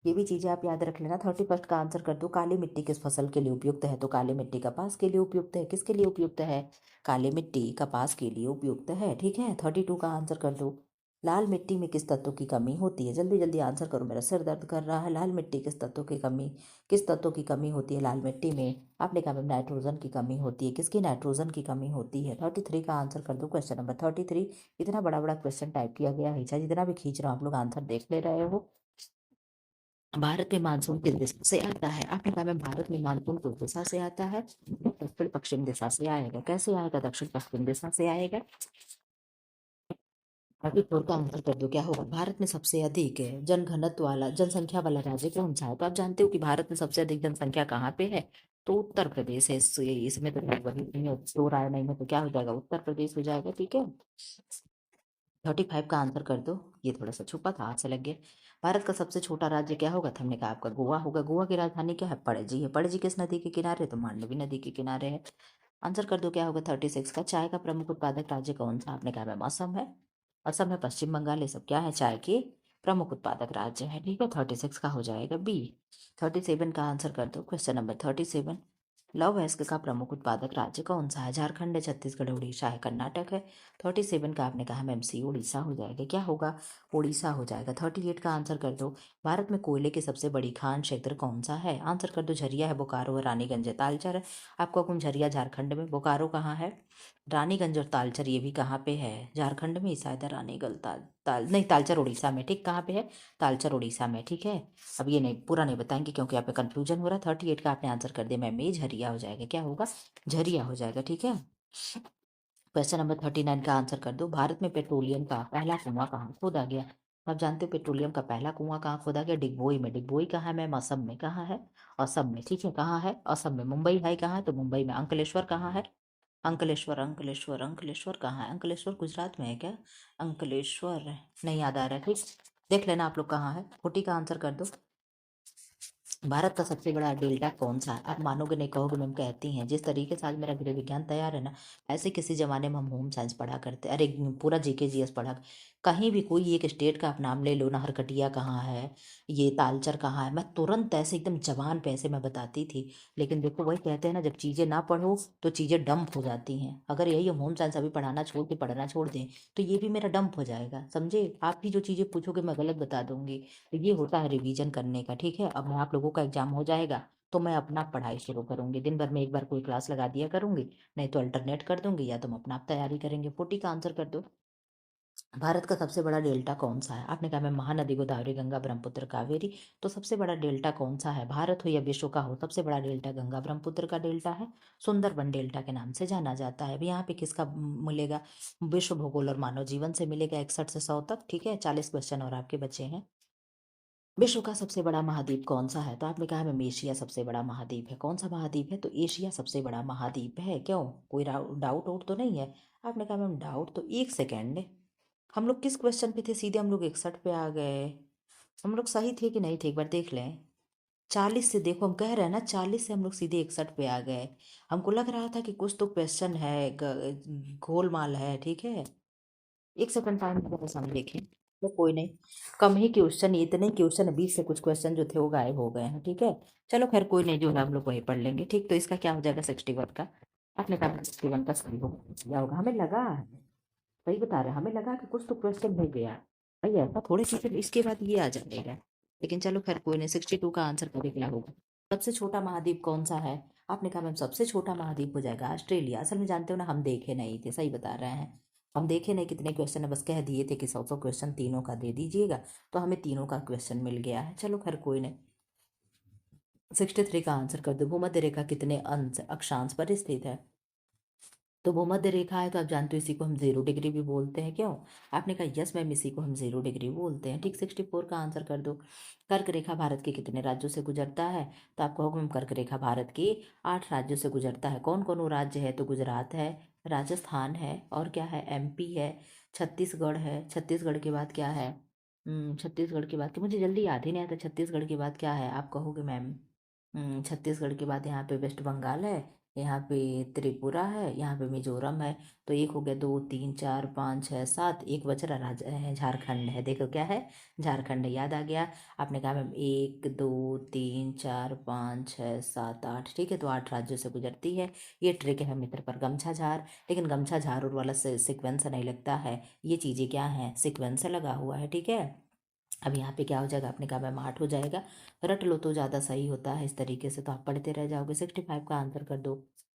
ये भी चीजें आप याद रख लेना। 31 का आंसर कर दो। काली मिट्टी किस फसल के लिए उपयुक्त है? तो काली मिट्टी कपास के लिए उपयुक्त है। किसके लिए उपयुक्त है? काली मिट्टी कपास के लिए उपयुक्त है, ठीक है। 32 का आंसर कर दो। लाल मिट्टी में किस तत्व की कमी होती है? जल्दी जल्दी आंसर करो, मेरा सिर दर्द कर रहा है। लाल मिट्टी किस तत्व की कमी, किस तत्व की कमी होती है लाल मिट्टी में? आपने कहा मैम नाइट्रोजन की कमी होती है। किसकी? नाइट्रोजन की कमी होती है। 33 का आंसर कर दो। Question number 33। इतना बड़ा बड़ा क्वेश्चन टाइप किया गया है, जितना भी खींच रहा हूँ आप लोग आंसर देख ले रहे हो। भारत में मानसून किस दिशा से आता है? आपने कहा मैम भारत में मानसून किस दिशा से आता है? दक्षिण पश्चिम दिशा से आएगा। कैसे आएगा? दक्षिण पश्चिम दिशा से आएगा। 34 का आंसर कर दो। क्या होगा? भारत में सबसे अधिक जनघनत्व वाला, जनसंख्या वाला राज्य कौन सा है? तो आप जानते हो कि भारत में सबसे अधिक जनसंख्या कहाँ पे है? तो उत्तर प्रदेश है। इसमें तो वही नहीं है, दो राय नहीं है, तो क्या हो जाएगा? उत्तर प्रदेश हो जाएगा, ठीक है। 35 का आंसर कर दो। ये थोड़ा सा छुपा था, हाथ से लग गया। भारत का सबसे छोटा राज्य क्या होगा? तो हमने कहा आपका गोवा होगा। गोवा की राजधानी क्या है? पणजी है। पणजी किस नदी के किनारे? तो मांडवी नदी के किनारे है। आंसर कर दो। क्या होगा? 36 का। चाय का प्रमुख उत्पादक राज्य कौन सा? आपने कहा मैम असम है। असम है, पश्चिम बंगाल, ये सब क्या है? चाय के प्रमुख उत्पादक राज्य है, ठीक है। 36 का हो जाएगा बी। 37 का आंसर कर दो। Question number 37। लौह अयस्क का प्रमुख उत्पादक राज्य कौन सा है? झारखंड है, छत्तीसगढ़, उड़ीसा है, कर्नाटक है। 37 का आपने कहा मैम सी, उड़ीसा हो जाएगा। क्या होगा? उड़ीसा हो जाएगा। 38 का आंसर कर दो। भारत में कोयले की सबसे बड़ी खान क्षेत्र कौन सा है? आंसर कर दो। झरिया है, बोकारो है, रानीगंज है, तालचर है। आपको हुक्म, झरिया झारखंड में, बोकारो कहाँ है? रानीगंज और तालचर ये भी कहाँ पे है? झारखंड में ही शायद है। रानीगंज नहीं, तालचर उड़ीसा में, ठीक। कहाँ पे है? तालचर उड़ीसा में, ठीक है। अब ये नहीं, पूरा नहीं बताएंगे क्योंकि यहाँ पे कंफ्यूजन हो रहा है। 38 का आपने आंसर कर दिया मैम, ये झरिया हो जाएगा। क्या होगा? झरिया हो जाएगा, ठीक है। क्वेश्चन नंबर 39 का आंसर कर दो। भारत में पेट्रोलियम का पहला कुआं कहाँ खोदा गया? आप जानते हो पेट्रोलियम का पहला कुआं कहाँ खोदा गया? डिगबोई में। डिगबोई कहाँ है मैम? असम में। कहाँ है? असम में, ठीक है। कहाँ है? असम में। मुंबई है कहाँ है? तो मुंबई में। अंकलेश्वर कहाँ है? अंकलेश्वर अंकलेश्वर अंकलेश्वर कहाँ है? अंकलेश्वर गुजरात में है क्या? अंकलेश्वर नहीं याद आ रहा है। ठीक, देख लेना आप लोग कहाँ है। 40 का आंसर कर दो। भारत का सबसे बड़ा डेल्टा कौन सा है? आप मानोगे नहीं, कहोगे मैम कहती हैं। जिस तरीके से आज मेरा गृह विज्ञान तैयार है ना, ऐसे किसी जमाने में हम होम साइंस पढ़ा करते, अरे पूरा जीके जीएस पढ़ा। कहीं भी कोई एक स्टेट का आप नाम ले लो, नहरकटिया कहाँ है, ये तालचर कहाँ है, मैं तुरंत ऐसे एकदम जबान पे ऐसे मैं बताती थी। लेकिन देखो वही कहते हैं ना, जब चीज़ें ना पढ़ो तो चीज़ें डंप हो जाती हैं। अगर यही हम होम साइंस अभी पढ़ाना छोड़ के पढ़ना छोड़ दें तो ये भी मेरा डंप हो जाएगा, समझे? आप भी जो चीज़ें पूछोगे मैं गलत बता दूंगी। तो ये होता है रिवीजन करने का, ठीक है? अब मैं आप लोगों का एग्जाम हो जाएगा तो मैं अपना पढ़ाई शुरू करूंगी। दिन भर में एक बार कोई क्लास लगा दिया करूंगी, नहीं तो अल्टरनेट कर दूंगी, या तुम अपना आप तैयारी करेंगे। 40 का आंसर कर दो। भारत का सबसे बड़ा डेल्टा कौन सा है? आपने कहा मैं महानदी गोदावरी गंगा ब्रह्मपुत्र कावेरी। तो सबसे बड़ा डेल्टा कौन सा है? भारत हो या विश्व का हो, सबसे बड़ा डेल्टा गंगा ब्रह्मपुत्र का डेल्टा है। सुंदरबन डेल्टा के नाम से जाना जाता है। अब यहाँ पे किसका मिलेगा? विश्व भूगोल और मानव जीवन से मिलेगा 61 से 100 तक, ठीक है? 40 क्वेश्चन और आपके बचे हैं। विश्व का सबसे बड़ा महाद्वीप कौन सा है? तो आपने कहा मैम एशिया सबसे बड़ा महाद्वीप है। कौन सा महाद्वीप है? तो एशिया सबसे बड़ा महाद्वीप है। क्यों, कोई डाउट आउट तो नहीं है? आपने कहा मैम डाउट तो, एक सेकेंड, हम लोग किस क्वेश्चन पे थे? सीधे हम लोग 61 पे आ गए। हम लोग सही थे कि नहीं थे, एक बार देख लें। 40 से, देखो हम कह रहे हैं ना, 40 से हम लोग सीधे 61 पे आ गए। हमको लग रहा था कि कुछ तो क्वेश्चन है, गोलमाल है, ठीक है? एक सेकंड टाइम जरा सामने देखें। तो कोई नहीं, कम ही क्वेश्चन, इतने क्वेश्चन 20 से कुछ क्वेश्चन जो थे वो गायब हो गए हैं, ठीक है? चलो खैर कोई नहीं, जो है हम लोग वही पढ़ लेंगे, ठीक? तो इसका क्या हो जाएगा? 61 का। आपने कहा 61 का सही होगा, क्या होगा? हमें लगा, सही बता रहे हैं, हमें लगा कि कुछ तो क्वेश्चन हो गया भाई, ऐसा थोड़ी सी फिर इसके बाद ये आ जाएगा। लेकिन चलो खैर कोई नहीं, 62 का आंसर कभी क्या होगा? सबसे छोटा महाद्वीप कौन सा है? आपने कहा मैम सबसे छोटा महाद्वीप हो जाएगा ऑस्ट्रेलिया। असल में जानते हो ना, हम देखे नहीं थे, सही बता रहे हैं। हम देखे नहीं कितने क्वेश्चन है, बस कह दिए थे कि 100 क्वेश्चन तीनों का दे दीजिएगा, तो हमें तीनों का क्वेश्चन मिल गया है। चलो खैर कोई नहीं। 63 का आंसर कर दो। भूमध्य रेखा कितने अंश अक्षांश पर स्थित है? तो भूमध्य रेखा है तो आप जानते हो इसी को हम 0 डिग्री भी बोलते हैं। क्यों? आपने कहा यस मैम, इसी को हम 0 डिग्री बोलते हैं, ठीक? 64 का आंसर कर दो। कर्क रेखा भारत के कितने राज्यों से गुजरता है? तो आप कहोगे मैम कर्क रेखा भारत के 8 राज्यों से गुजरता है। कौन कौन वो राज्य है? तो गुजरात है, राजस्थान है, और क्या है? एमपी है, छत्तीसगढ़ है। छत्तीसगढ़ के बाद क्या है? छत्तीसगढ़ के बाद, कि मुझे जल्दी याद ही नहीं आता, छत्तीसगढ़ के बाद क्या है? आप कहोगे मैम छत्तीसगढ़ के बाद यहाँ पे वेस्ट बंगाल है, यहाँ पे त्रिपुरा है, यहाँ पे मिजोरम है। तो एक हो गया, 2 3 4 5 6 7, एक बच रहा झारखंड है। देखो क्या है? झारखंड है, याद आ गया। आपने कहा मैम 1 2 3 4 5 6 7 8, ठीक है? तो 8 राज्यों से गुजरती है। ये ट्रिक है मित्र पर गमछा झार, लेकिन गमछा झार और वाला सिक्वेंस नहीं लगता है, ये चीज़ें क्या हैं? सिक्वेंस लगा हुआ है, ठीक है? अब यहाँ पे क्या हो जाएगा? आपने कहा मैम 8 हो जाएगा। रट लो तो ज़्यादा सही होता है, इस तरीके से तो आप पढ़ते रह जाओगे। 65 का आंसर कर दो।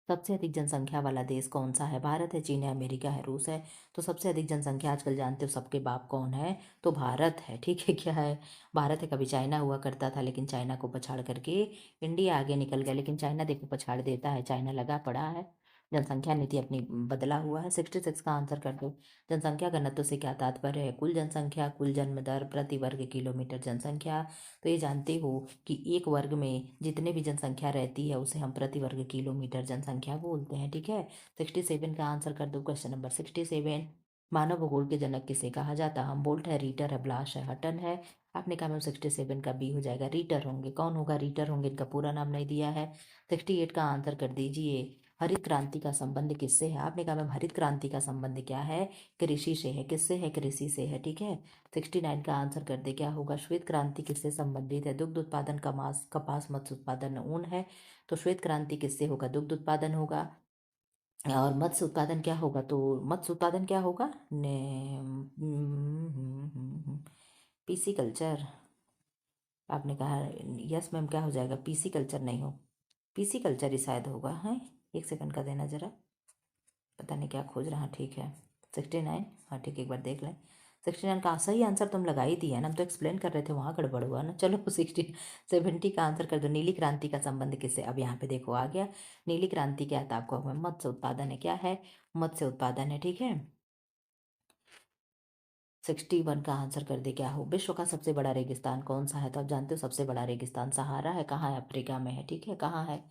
सबसे अधिक जनसंख्या वाला देश कौन सा है? भारत है, चीन है, अमेरिका है, रूस है। तो सबसे अधिक जनसंख्या आजकल जानते हो सबके बाप कौन है? तो भारत है, ठीक है? क्या है? भारत है। कभी चाइना हुआ करता था, लेकिन चाइना को पछाड़ करके इंडिया आगे निकल गया। लेकिन चाइना देखो पछाड़ देता है, चाइना लगा पड़ा है, जनसंख्या नीति अपनी बदला हुआ है। 66 का आंसर कर दो। जनसंख्या घनत्व से क्या तात्पर्य है? कुल जनसंख्या, कुल जन्म दर प्रति वर्ग किलोमीटर जनसंख्या। तो ये जानते हो कि एक वर्ग में जितने भी जनसंख्या रहती है उसे हम प्रति वर्ग किलोमीटर जनसंख्या बोलते हैं, ठीक है? 67 का आंसर कर दो। क्वेश्चन नंबर 67, मानव भूगोल के जनक किसे कहा जाता है? बोल्ट है, रीटर है, ब्लाश है, हटन है। आपने कहा मैम 67 का बी हो जाएगा, रीटर होंगे। कौन होगा रीटर? होंगे, इनका पूरा नाम नहीं दिया है। 68 का आंसर कर दीजिए। हरित क्रांति का संबंध किससे है? आपने कहा मैम हरित क्रांति का संबंध क्या है? कृषि से है। किससे है? कृषि से है, ठीक है? 69 का आंसर कर दे, क्या होगा? श्वेत क्रांति किससे संबंधित है? दुग्ध उत्पादन, कमास, कपास, मत्स्य उत्पादन, ऊन है। तो श्वेत क्रांति किससे होगा? दुग्ध उत्पादन होगा। और मत्स्य उत्पादन क्या होगा? तो मत्स्य उत्पादन क्या होगा? PC culture. आपने कहा यस मैम, क्या हो जाएगा? पीसी कल्चर नहीं हो, पीसी कल्चर ही शायद होगा, है? एक सेकंड का देना जरा, पता नहीं क्या खोज रहा। ठीक है, 69, हाँ ठीक है, एक बार देख लें। 69 का सही आंसर तुम लगा ही दिया ना, हम तो एक्सप्लेन कर रहे थे, वहाँ गड़बड़ हुआ ना। चलो 70 का आंसर कर दो। नीली क्रांति का संबंध किससे? अब यहाँ पे देखो आ गया। नीली क्रांति क्या था आपको? मत्स्य उत्पादन है। क्या है? मत्स्य उत्पादन है, ठीक है? 61 का आंसर कर दे, क्या हो? विश्व का सबसे बड़ा रेगिस्तान कौन सा है? तो आप जानते हो सबसे बड़ा रेगिस्तान सहारा है। कहाँ है? अफ्रीका में है, ठीक है? कहाँ है?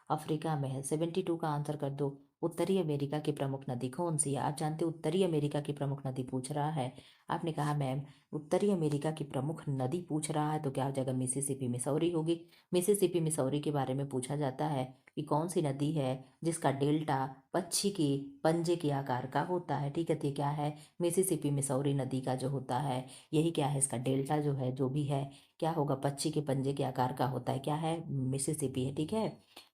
अफ्रीका में है। 72 का आंसर कर दो। उत्तरी अमेरिका की प्रमुख नदी कौन सी है? आप जानते हो उत्तरी अमेरिका की प्रमुख नदी पूछ रहा है। आपने कहा मैम उत्तरी अमेरिका की प्रमुख नदी पूछ रहा है तो क्या हो जाएगा? मिसिसिपी मिसौरी होगी। मिसिसिपी मिसौरी के बारे में पूछा जाता है कि कौन सी नदी है जिसका डेल्टा पक्षी के पंजे के आकार का होता है। ठीक है, तो ये क्या है? मिसिसिपी मिसौरी नदी का जो होता है यही क्या है, इसका डेल्टा जो है जो भी है क्या होगा? पक्षी के पंजे के आकार का होता है। क्या है? मिसिसिपी है। ठीक है।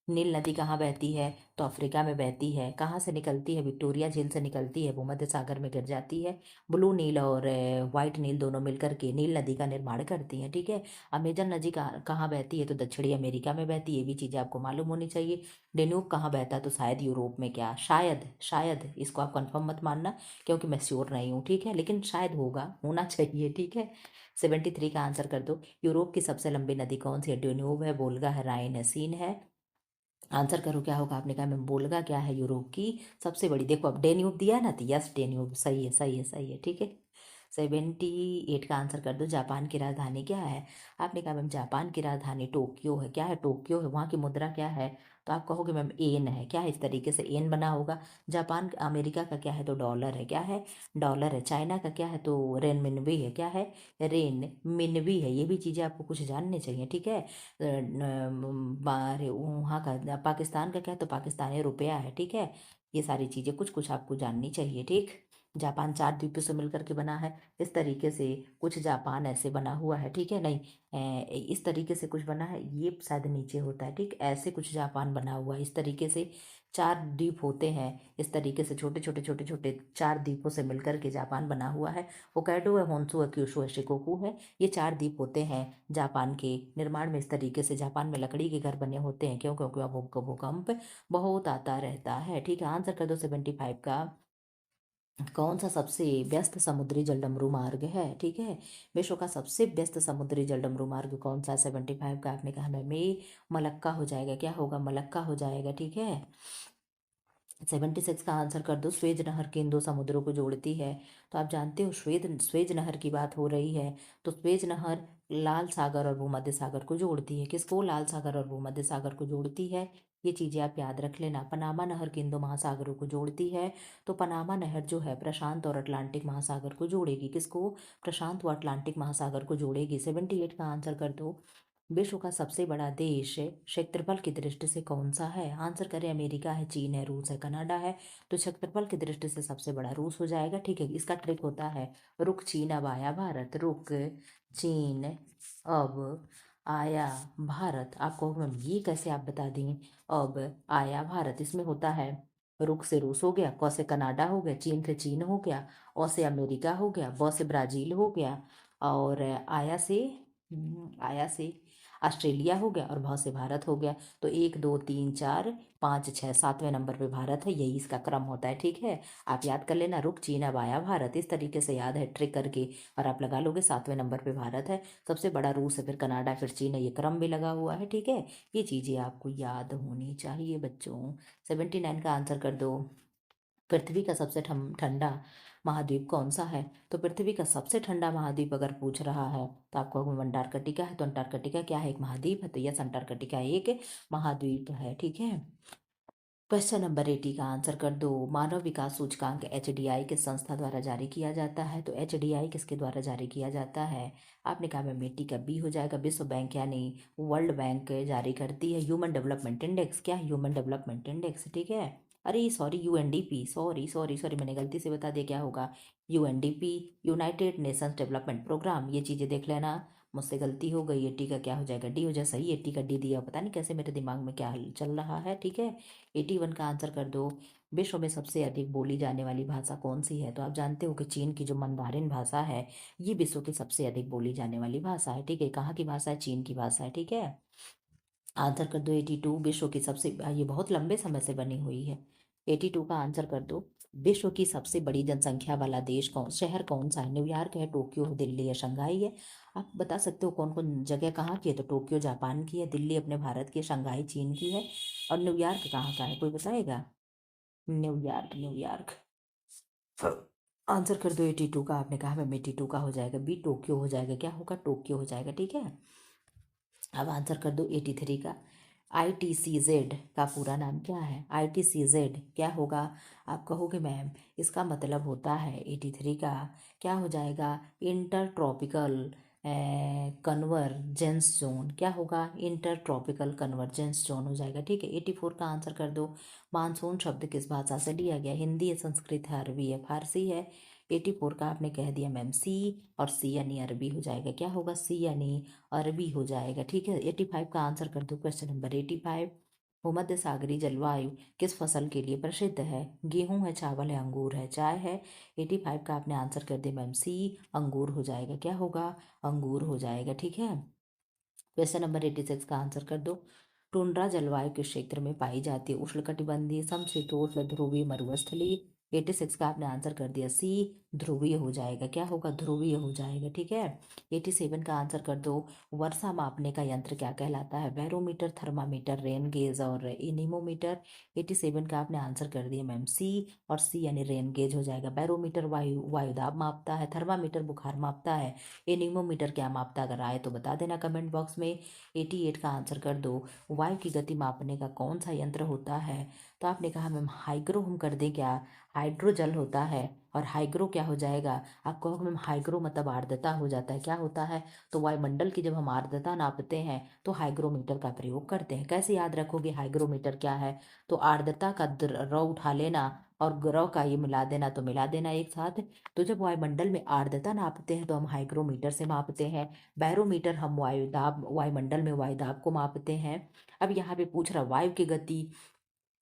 नील नदी कहाँ बहती है? तो अफ्रीका में बहती है। कहाँ से निकलती है? विक्टोरिया झील से निकलती है, भूमध्य सागर में गिर जाती है। ब्लू नील और व्हाइट नील दोनों मिलकर के नील नदी का निर्माण करती हैं। ठीक है। अमेजन नदी कहाँ बहती है? तो दक्षिणी अमेरिका में बहती है। ये भी चीज़ें आपको मालूम होनी चाहिए। डेन्यूब कहाँ बहता है? तो शायद यूरोप में। क्या शायद? शायद, इसको आप कंफर्म मत मानना क्योंकि मैं श्योर नहीं हूँ। ठीक है, लेकिन शायद होगा, होना चाहिए। ठीक है। 73 का आंसर कर दो। यूरोप की सबसे लंबी नदी कौन सी है? डेन्यूब है, वोल्गा है, राइन है, सीन है। आंसर करो क्या होगा? आपने कहा मैं वोल्गा क्या है यूरोप की सबसे बड़ी? देखो अब डेन्यूब दिया ना, तो यस डेन्यूब सही है, सही है, सही है। ठीक है। 78 का आंसर कर दो। जापान की राजधानी क्या है? आपने कहा मैम जापान की राजधानी टोक्यो है। क्या है? टोक्यो है। वहाँ की मुद्रा क्या है? तो आप कहोगे मैम एन है। क्या है? इस तरीके से एन बना होगा। जापान अमेरिका का क्या है? तो डॉलर है। क्या है? डॉलर है। चाइना का क्या है? तो रेन मिनबी है। क्या है? रेन मिनबी है। ये भी चीज़ें आपको कुछ जानने चाहिए। ठीक है। बारे वहाँ का पाकिस्तान का क्या है? तो पाकिस्तानी रुपया है। ठीक है। ये सारी चीज़ें कुछ कुछ आपको जाननी चाहिए। ठीक। जापान 4 द्वीपों से मिलकर के बना है। इस तरीके से कुछ जापान ऐसे बना हुआ है। ठीक है। नहीं, इस तरीके से कुछ बना है, ये शायद नीचे होता है। ठीक, ऐसे कुछ जापान बना हुआ है। इस तरीके से 4 द्वीप होते हैं। इस तरीके से छोटे छोटे छोटे छोटे 4 द्वीपों से मिलकर के जापान बना हुआ है। होक्काइडो है, होन्शु है, क्यूशु है, शिकोकू है। ये 4 द्वीप होते हैं जापान के निर्माण में। इस तरीके से जापान में लकड़ी के घर बने होते हैं। क्यों? क्योंकि वहाँ भूकंप बहुत आता रहता है। ठीक है। आंसर कर दो 75 का। कौन सा सबसे व्यस्त समुद्री जलडमरू मार्ग है? ठीक है। विश्व का सबसे व्यस्त समुद्री जलडमरू मार्ग कौन सा? 75 का आपने कहा मैं मलक्का हो जाएगा। क्या होगा? मलक्का हो जाएगा। ठीक है। 76 का आंसर कर दो। स्वेज नहर किन दो समुद्रों को जोड़ती है? तो आप जानते हो स्वेज नहर की बात हो रही है। तो स्वेज नहर लाल सागर और भूमध्य सागर को जोड़ती है। किसको? लाल सागर और भूमध्य सागर को जोड़ती है। ये चीजें आप याद रख लेना। पनामा नहर किन दो महासागरों को जोड़ती है? तो पनामा नहर जो है प्रशांत और अटलांटिक महासागर को जोड़ेगी। किसको? प्रशांत व अटलांटिक महासागर को जोड़ेगी। 78 का आंसर कर दो। विश्व का सबसे बड़ा देश क्षेत्रफल की दृष्टि से कौन सा है? आंसर करें। अमेरिका है, चीन है, रूस है, कनाडा है। तो क्षेत्रफल की दृष्टि से सबसे बड़ा रूस हो जाएगा। ठीक है। इसका ट्रिक होता है रुक चीन अब आया भारत। रुक चीन अब आया भारत। आपको मैम ये कैसे आप बता दें? अब आया भारत, इसमें होता है रुक से रूस हो गया, क से कनाडा हो गया, चीन से चीन हो गया, ओ से अमेरिका हो गया, ब से ब्राजील हो गया, और आया से ऑस्ट्रेलिया हो गया, और भ से भारत हो गया। तो 1 2 3 4 5 6 7वें नंबर पे भारत है। यही इसका क्रम होता है। ठीक है। आप याद कर लेना रुक चीन अब आया भारत, इस तरीके से याद है ट्रिक करके, और आप लगा लोगे 7वें नंबर पे भारत है, सबसे बड़ा रूस है, फिर कनाडा, फिर चीन है। ये क्रम भी लगा हुआ है। ठीक है। ये चीज़ें आपको याद होनी चाहिए बच्चों। 79 का आंसर कर दो। पृथ्वी का सबसे ठंडा महाद्वीप कौन सा है? तो पृथ्वी का सबसे ठंडा महाद्वीप अगर पूछ रहा है तो आपको अंटार्कटिका है। तो अंटार्कटिका क्या है? एक महाद्वीप है। तो यस, अंटार्कटिका एक महाद्वीप है। ठीक है। क्वेश्चन नंबर 80 का आंसर कर दो। मानव विकास सूचकांक HDI किस संस्था द्वारा जारी किया जाता है? तो HDI किसके द्वारा जारी किया जाता है? आपने कहा मैं मिट्टी का बी हो जाएगा। विश्व बैंक यानी वर्ल्ड बैंक जारी करती है। Human development index. क्या? Human development index. ठीक है। अरे sorry, UNDP, sorry sorry sorry, मैंने गलती से बता दिया। क्या होगा? UNDP, United Nations Development Programme. ये चीज़ें देख लेना। मुझसे गलती हो गई। 80 का क्या हो जाएगा? डी हो जाए। सही, 80 का डी दिया। पता नहीं कैसे मेरे दिमाग में क्या चल रहा है। ठीक है। 81 का आंसर कर दो। विश्व में सबसे अधिक बोली जाने वाली भाषा कौन सी है? तो आप जानते हो कि चीन की जो मंदारिन भाषा है ये विश्व की सबसे अधिक बोली जाने वाली भाषा है। ठीक है। कहाँ की भाषा है? चीन की भाषा है। ठीक है। आंसर कर दो 82। विश्व की सबसे, ये बहुत लंबे समय से बनी हुई है। 82 का आंसर कर दो। विश्व की सबसे बड़ी जनसंख्या वाला देश शहर कौन सा है? न्यूयॉर्क है, टोक्यो है, दिल्ली है, शंघाई है। आप बता सकते हो कौन कौन जगह कहाँ की है? तो टोक्यो जापान की है, दिल्ली अपने भारत की है, शंघाई चीन की है, और न्यूयॉर्क कहाँ का है? कोई बताएगा? New York, New York. आंसर कर दो 82 का। आपने कहा मैम 82 का हो जाएगा बी, टोक्यो हो जाएगा। क्या होगा? टोक्यो हो जाएगा। ठीक है। अब आंसर कर दो 83 का। ITCZ का पूरा नाम क्या है? ITCZ क्या होगा? आप कहोगे मैम इसका मतलब होता है 83 का क्या हो जाएगा? Inter tropical convergence zone. क्या होगा? इंटर ट्रॉपिकल कन्वर्जेंस जोन हो जाएगा। ठीक है, 84 का आंसर कर दो। मानसून शब्द किस भाषा से लिया गया? हिंदी है, संस्कृत है, अरबी है, फारसी है। 84 का आपने कह दिया मैम सी, और सी यानी अरबी हो जाएगा। क्या होगा? सी यानी अरबी हो जाएगा। ठीक है, 85 का आंसर कर दो। क्वेश्चन नंबर 85, भूमध्य सागरीय जलवायु किस फसल के लिए प्रसिद्ध है? गेहूं है, चावल है, अंगूर है, चाय है। 85 का आपने आंसर कर दिया मैम सी, अंगूर हो जाएगा। क्या होगा? अंगूर हो जाएगा। ठीक है, क्वेश्चन नंबर 86 का आंसर कर दो। टुंड्रा जलवायु किस क्षेत्र में पाई जाती है? उष्णकटिबंधीय, समशीतोष्ण, ध्रुवीय, मरुस्थलीय। 86 का आपने आंसर कर दिया सी, ध्रुवीय हो जाएगा। क्या होगा? ध्रुवीय हो जाएगा। ठीक है, 87 का आंसर कर दो। वर्षा मापने का यंत्र क्या कहलाता है? बैरोमीटर, थर्मामीटर, रेन गेज और इनीमोमीटर। 87 का आपने आंसर कर दिया मैम सी, और सी यानी रेन गेज हो जाएगा। बैरोमीटर वायुदाब मापता है, थर्मामीटर बुखार मापता है, एनीमोमीटर क्या मापता है? अगर आए तो बता देना कमेंट बॉक्स में। 88 का आंसर कर दो। वायु की गति मापने का कौन सा यंत्र होता है? तो आपने कहा मैम हाइग्रो, हम कर दें क्या? हाइड्रोजल होता है, और हाइग्रो क्या हो जाएगा? आप कहोगे मैम हाइग्रो मतलब आर्द्रता हो जाता है। क्या होता है? तो वायुमंडल की जब हम आर्द्रता नापते हैं तो हाइग्रोमीटर का प्रयोग करते हैं। कैसे याद रखोगे हाइग्रोमीटर क्या है? तो आर्द्रता का र उठा लेना और ग्रह का ये मिला देना, तो मिला देना एक साथ। तो जब वायुमंडल में आर्द्रता नापते हैं तो हम हाइग्रोमीटर से मापते हैं। बैरोमीटर हम वायुदाब, वायुमंडल में वायुदाब को मापते हैं। अब यहाँ पे पूछ रहा वायु की गति,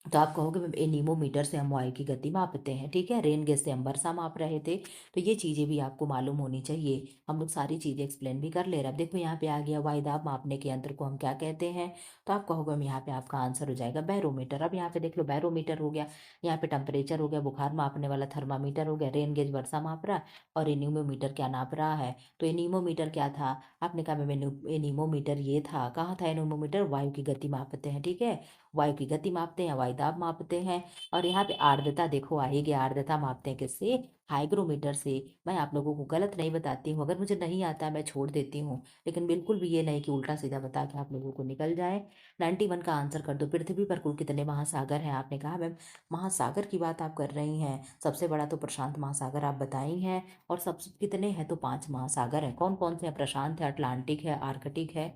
तो आप कहोगे मैम एनीमोमीटर से हम वायु की गति मापते हैं। ठीक है, रेन गैस से हम वर्षा माप रहे थे। तो ये चीज़ें भी आपको मालूम होनी चाहिए। हम लोग सारी चीज़ें एक्सप्लेन भी कर ले रहे हैं। अब देखो यहाँ पे आ गया वायुदाब मापने के यंत्र को हम क्या कहते हैं? तो आप कहोगे मैम यहाँ पे आपका आंसर हो जाएगा बैरोमीटर। अब यहाँ पे देख लो बैरोमीटर हो गया, यहाँ पे टेम्परेचर हो गया, बुखार मापने वाला थर्मामीटर हो गया, रेन गेज वर्षा माप रहा, और एनीमोमीटर क्या नाप रहा है? तो एनीमोमीटर क्या था? आपने कहा मैम एनीमोमीटर ये था। कहाँ था एनीमोमीटर? वायु की गति मापते हैं। ठीक है, वायु की गति मापते हैं, वायुदाब मापते हैं। और यहाँ पे आर्द्रता देखो आएगी, आर्द्रता मापते हैं किससे? हाइग्रोमीटर से। मैं आप लोगों को गलत नहीं बताती हूँ, अगर मुझे नहीं आता मैं छोड़ देती हूँ, लेकिन बिल्कुल भी ये नहीं कि उल्टा सीधा बता के आप लोगों को निकल जाए। 91 का आंसर कर दो। पृथ्वी पर कुल कितने महासागर हैं? आपने कहा मैम महासागर की बात आप कर रही हैं, सबसे बड़ा तो प्रशांत महासागर आप बताई हैं, और सबसे कितने हैं? तो 5 महासागर हैं। कौन कौन से हैं? प्रशांत है, अटलांटिक है, आर्कटिक है,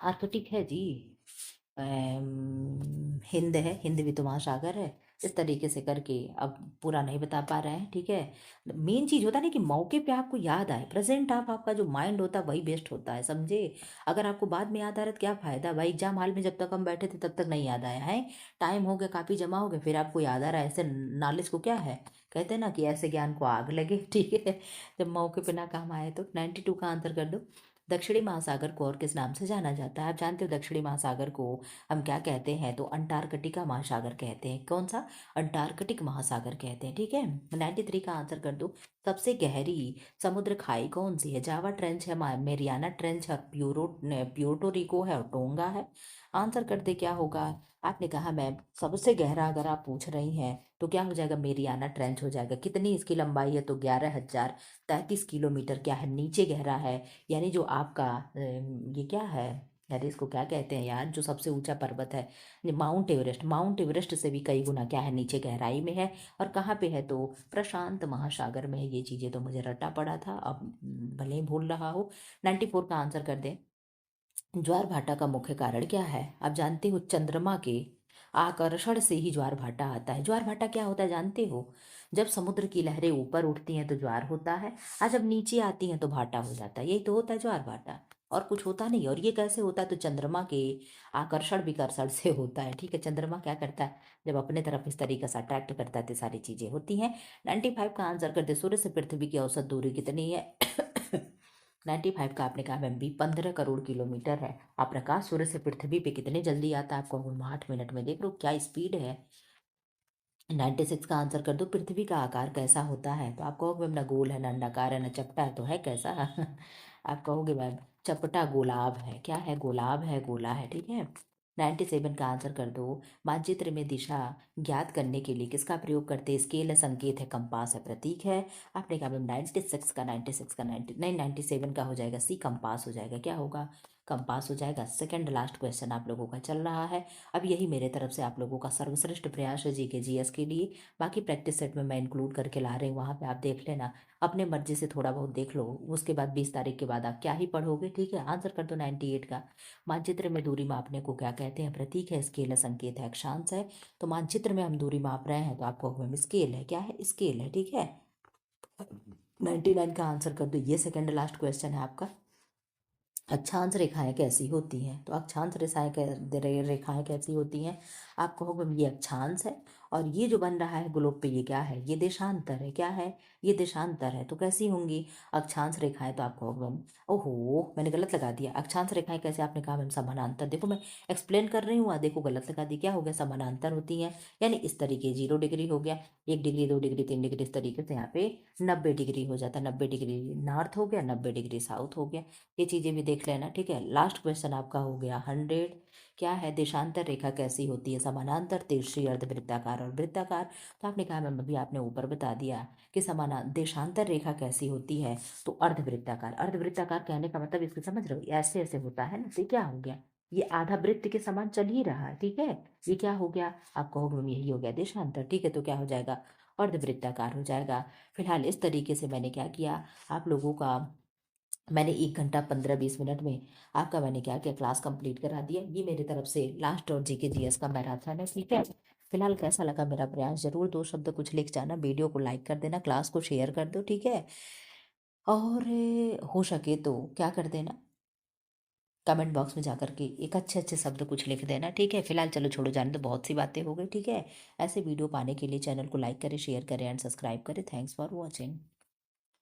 आर्कटिक है जी, हिंद है, हिंद भी तो महासागर है। इस तरीके से करके अब पूरा नहीं बता पा रहे हैं। ठीक है, मेन चीज होता है ना कि मौके पे आपको याद आए, प्रेजेंट आपका जो माइंड होता है वही बेस्ट होता है, समझे? अगर आपको बाद में याद आ रहा है तो क्या फायदा भाई? एग्जाम हॉल में जब तक हम बैठे थे तब तक नहीं याद आया है, टाइम हो गया, काफी जमा हो गया, फिर आपको याद आ रहा है। ऐसे नॉलेज को क्या है, कहते हैं ना कि ऐसे ज्ञान को आग लगे। ठीक है, जब मौके पे ना काम आए तो। 92 का आंसर कर दो। दक्षिणी महासागर को और किस नाम से जाना जाता है? आप जानते हो दक्षिणी महासागर को हम क्या कहते हैं? तो अंटार्कटिका महासागर कहते हैं। कौन सा? अंटार्कटिक महासागर कहते हैं। ठीक है, 93 का आंसर कर दो। सबसे गहरी समुद्र खाई कौन सी है? जावा ट्रेंच है, मेरियाना ट्रेंच है, प्यूर्टो रिको है, और टोंगा है। आंसर कर दे, क्या होगा? आपने कहा मैम सबसे गहरा अगर आप पूछ रही हैं तो क्या हो जाएगा? मेरियाना ट्रेंच हो जाएगा। कितनी इसकी लंबाई है? तो 11,033 किलोमीटर क्या है? नीचे गहरा है। यानी जो आपका ये क्या है, अरे इसको क्या कहते हैं यार, जो सबसे ऊंचा पर्वत है, माउंट एवरेस्ट, माउंट एवरेस्ट से भी कई गुना क्या है? नीचे गहराई में है। और कहाँ पे है? तो प्रशांत महासागर में है। ये चीजें तो मुझे रटा पड़ा था, अब भले ही भूल रहा हो। 94 का आंसर कर दे। ज्वार भाटा का मुख्य कारण क्या है? आप जानते हो चंद्रमा के आकर्षण से ही ज्वार भाटा आता है। ज्वार भाटा क्या होता है जानते हो? जब समुद्र की लहरें ऊपर उठती हैं तो ज्वार होता है, और जब नीचे आती हैं तो भाटा हो जाता है। यही तो होता है ज्वार भाटा, और कुछ होता नहीं। और ये कैसे होता है? तो चंद्रमा के आकर्षण विकर्षण से होता है। ठीक है, चंद्रमा क्या करता है? जब अपने तरफ इस तरीके से अट्रैक्ट करता है तो सारी चीजें होती हैं। 95 का आंसर कर दे। सूर्य से पृथ्वी की औसत दूरी कितनी है? 95 का आपने कहा मैम भी 15 करोड़ किलोमीटर है। आप प्रकाश सूर्य से पृथ्वी पे कितने जल्दी आता है? आपको 8 मिनट में। देख लो क्या स्पीड है। 96 का आंसर कर दो। पृथ्वी का आकार कैसा होता है? तो आप कहोगे मैम ना गोल है, ना अंडाकार है, ना चपटा है, तो है कैसा? आप कहोगे मैम चपटा गोलाब है। क्या है? गोलाब है, गोला है। ठीक है, 97 का आंसर कर दो। मानचित्र में दिशा ज्ञात करने के लिए किसका प्रयोग करते हैं? स्केल है, संकेत है, कंपास है, प्रतीक है। आपने कहा मैम 96 का 90 नहीं 97 का हो जाएगा सी, कंपास हो जाएगा। क्या होगा? कम पास हो जाएगा। सेकंड लास्ट क्वेश्चन आप लोगों का चल रहा है। अब यही मेरे तरफ से आप लोगों का सर्वश्रेष्ठ प्रयास है जीके जीएस के लिए। बाकी प्रैक्टिस सेट में मैं इंक्लूड करके ला रही हूँ, वहाँ पे आप देख लेना, अपने मर्जी से थोड़ा बहुत देख लो। उसके बाद 20 तारीख के बाद आप क्या ही पढ़ोगे, ठीक है। आंसर कर दो 98 का। मानचित्र में दूरी मापने को क्या कहते हैं? प्रतीक है, स्केल है, संकेत है, अक्षांश है। तो मानचित्र में हम दूरी माप रहे हैं तो आपको स्केल है, क्या है? स्केल है, ठीक है। 99 का आंसर कर दो। ये सेकंड लास्ट क्वेश्चन है आपका। अक्षांश रेखाएं कैसी होती हैं? तो अक्षांश रेखाएं कैसी होती हैं? आप कहोगे ये अक्षांश है, और ये जो बन रहा है ग्लोब पे, ये क्या है? ये देशांतर है। क्या है? ये देशांतर है। तो कैसी होंगी अक्षांश रेखाएं? तो आप कहोगे ओहो मैंने गलत लगा दिया। अक्षांश रेखाएं कैसे? आपने कहा मैम समानांतर। देखो मैं एक्सप्लेन कर रही हूँ, देखो गलत लगा दी। क्या हो गया? समानांतर होती हैं, यानी इस तरीके 0 डिग्री हो गया, 1 डिग्री 2 डिग्री 3 डिग्री, इस तरीके से यहाँ पे 90 डिग्री हो जाता है। 90 डिग्री नॉर्थ हो गया, 90 डिग्री साउथ हो गया। ये चीज़ें भी देख लेना, ठीक है। लास्ट क्वेश्चन आपका हो गया 100। क्या है? देशांतर रेखा कैसी होती है? समानांतर, तिरछी, अर्धवृत्ताकार और वृत्ताकार। तो आपने कहा मैम अभी आपने ऊपर बता दिया कि देशांतर रेखा कैसी होती है? तो अर्धवृत्ताकार। अर्धवृत्ताकार कहने का मतलब इसको समझ रहे हो? ऐसे ऐसे होता है ना। तो क्या हो गया? ये आधा वृत्त के समान चल ही रहा है, ठीक है। ये क्या हो गया? आप कहोगे मैम यही हो गया देशांतर, ठीक है। तो क्या हो जाएगा? अर्धवृत्ताकार हो जाएगा। फिलहाल इस तरीके से मैंने क्या किया आप लोगों का, मैंने 1 घंटा 15-20 मिनट में आपका मैंने क्या किया क्लास कंप्लीट करा दिया। ये मेरी तरफ से लास्ट और जीके जीएस का मैराथन है, ठीक है। फिलहाल कैसा लगा मेरा प्रयास? जरूर 2 शब्द कुछ लिख जाना, वीडियो को लाइक कर देना, क्लास को शेयर कर दो, ठीक है। और हो सके तो क्या कर देना, कमेंट बॉक्स में जाकर के एक अच्छे अच्छे शब्द कुछ लिख देना, ठीक है। फिलहाल चलो छोड़ो, जाने तो बहुत सी बातें हो गई, ठीक है। ऐसे वीडियो पाने के लिए चैनल को लाइक करें, शेयर करें एंड सब्सक्राइब करें। Thanks for watching.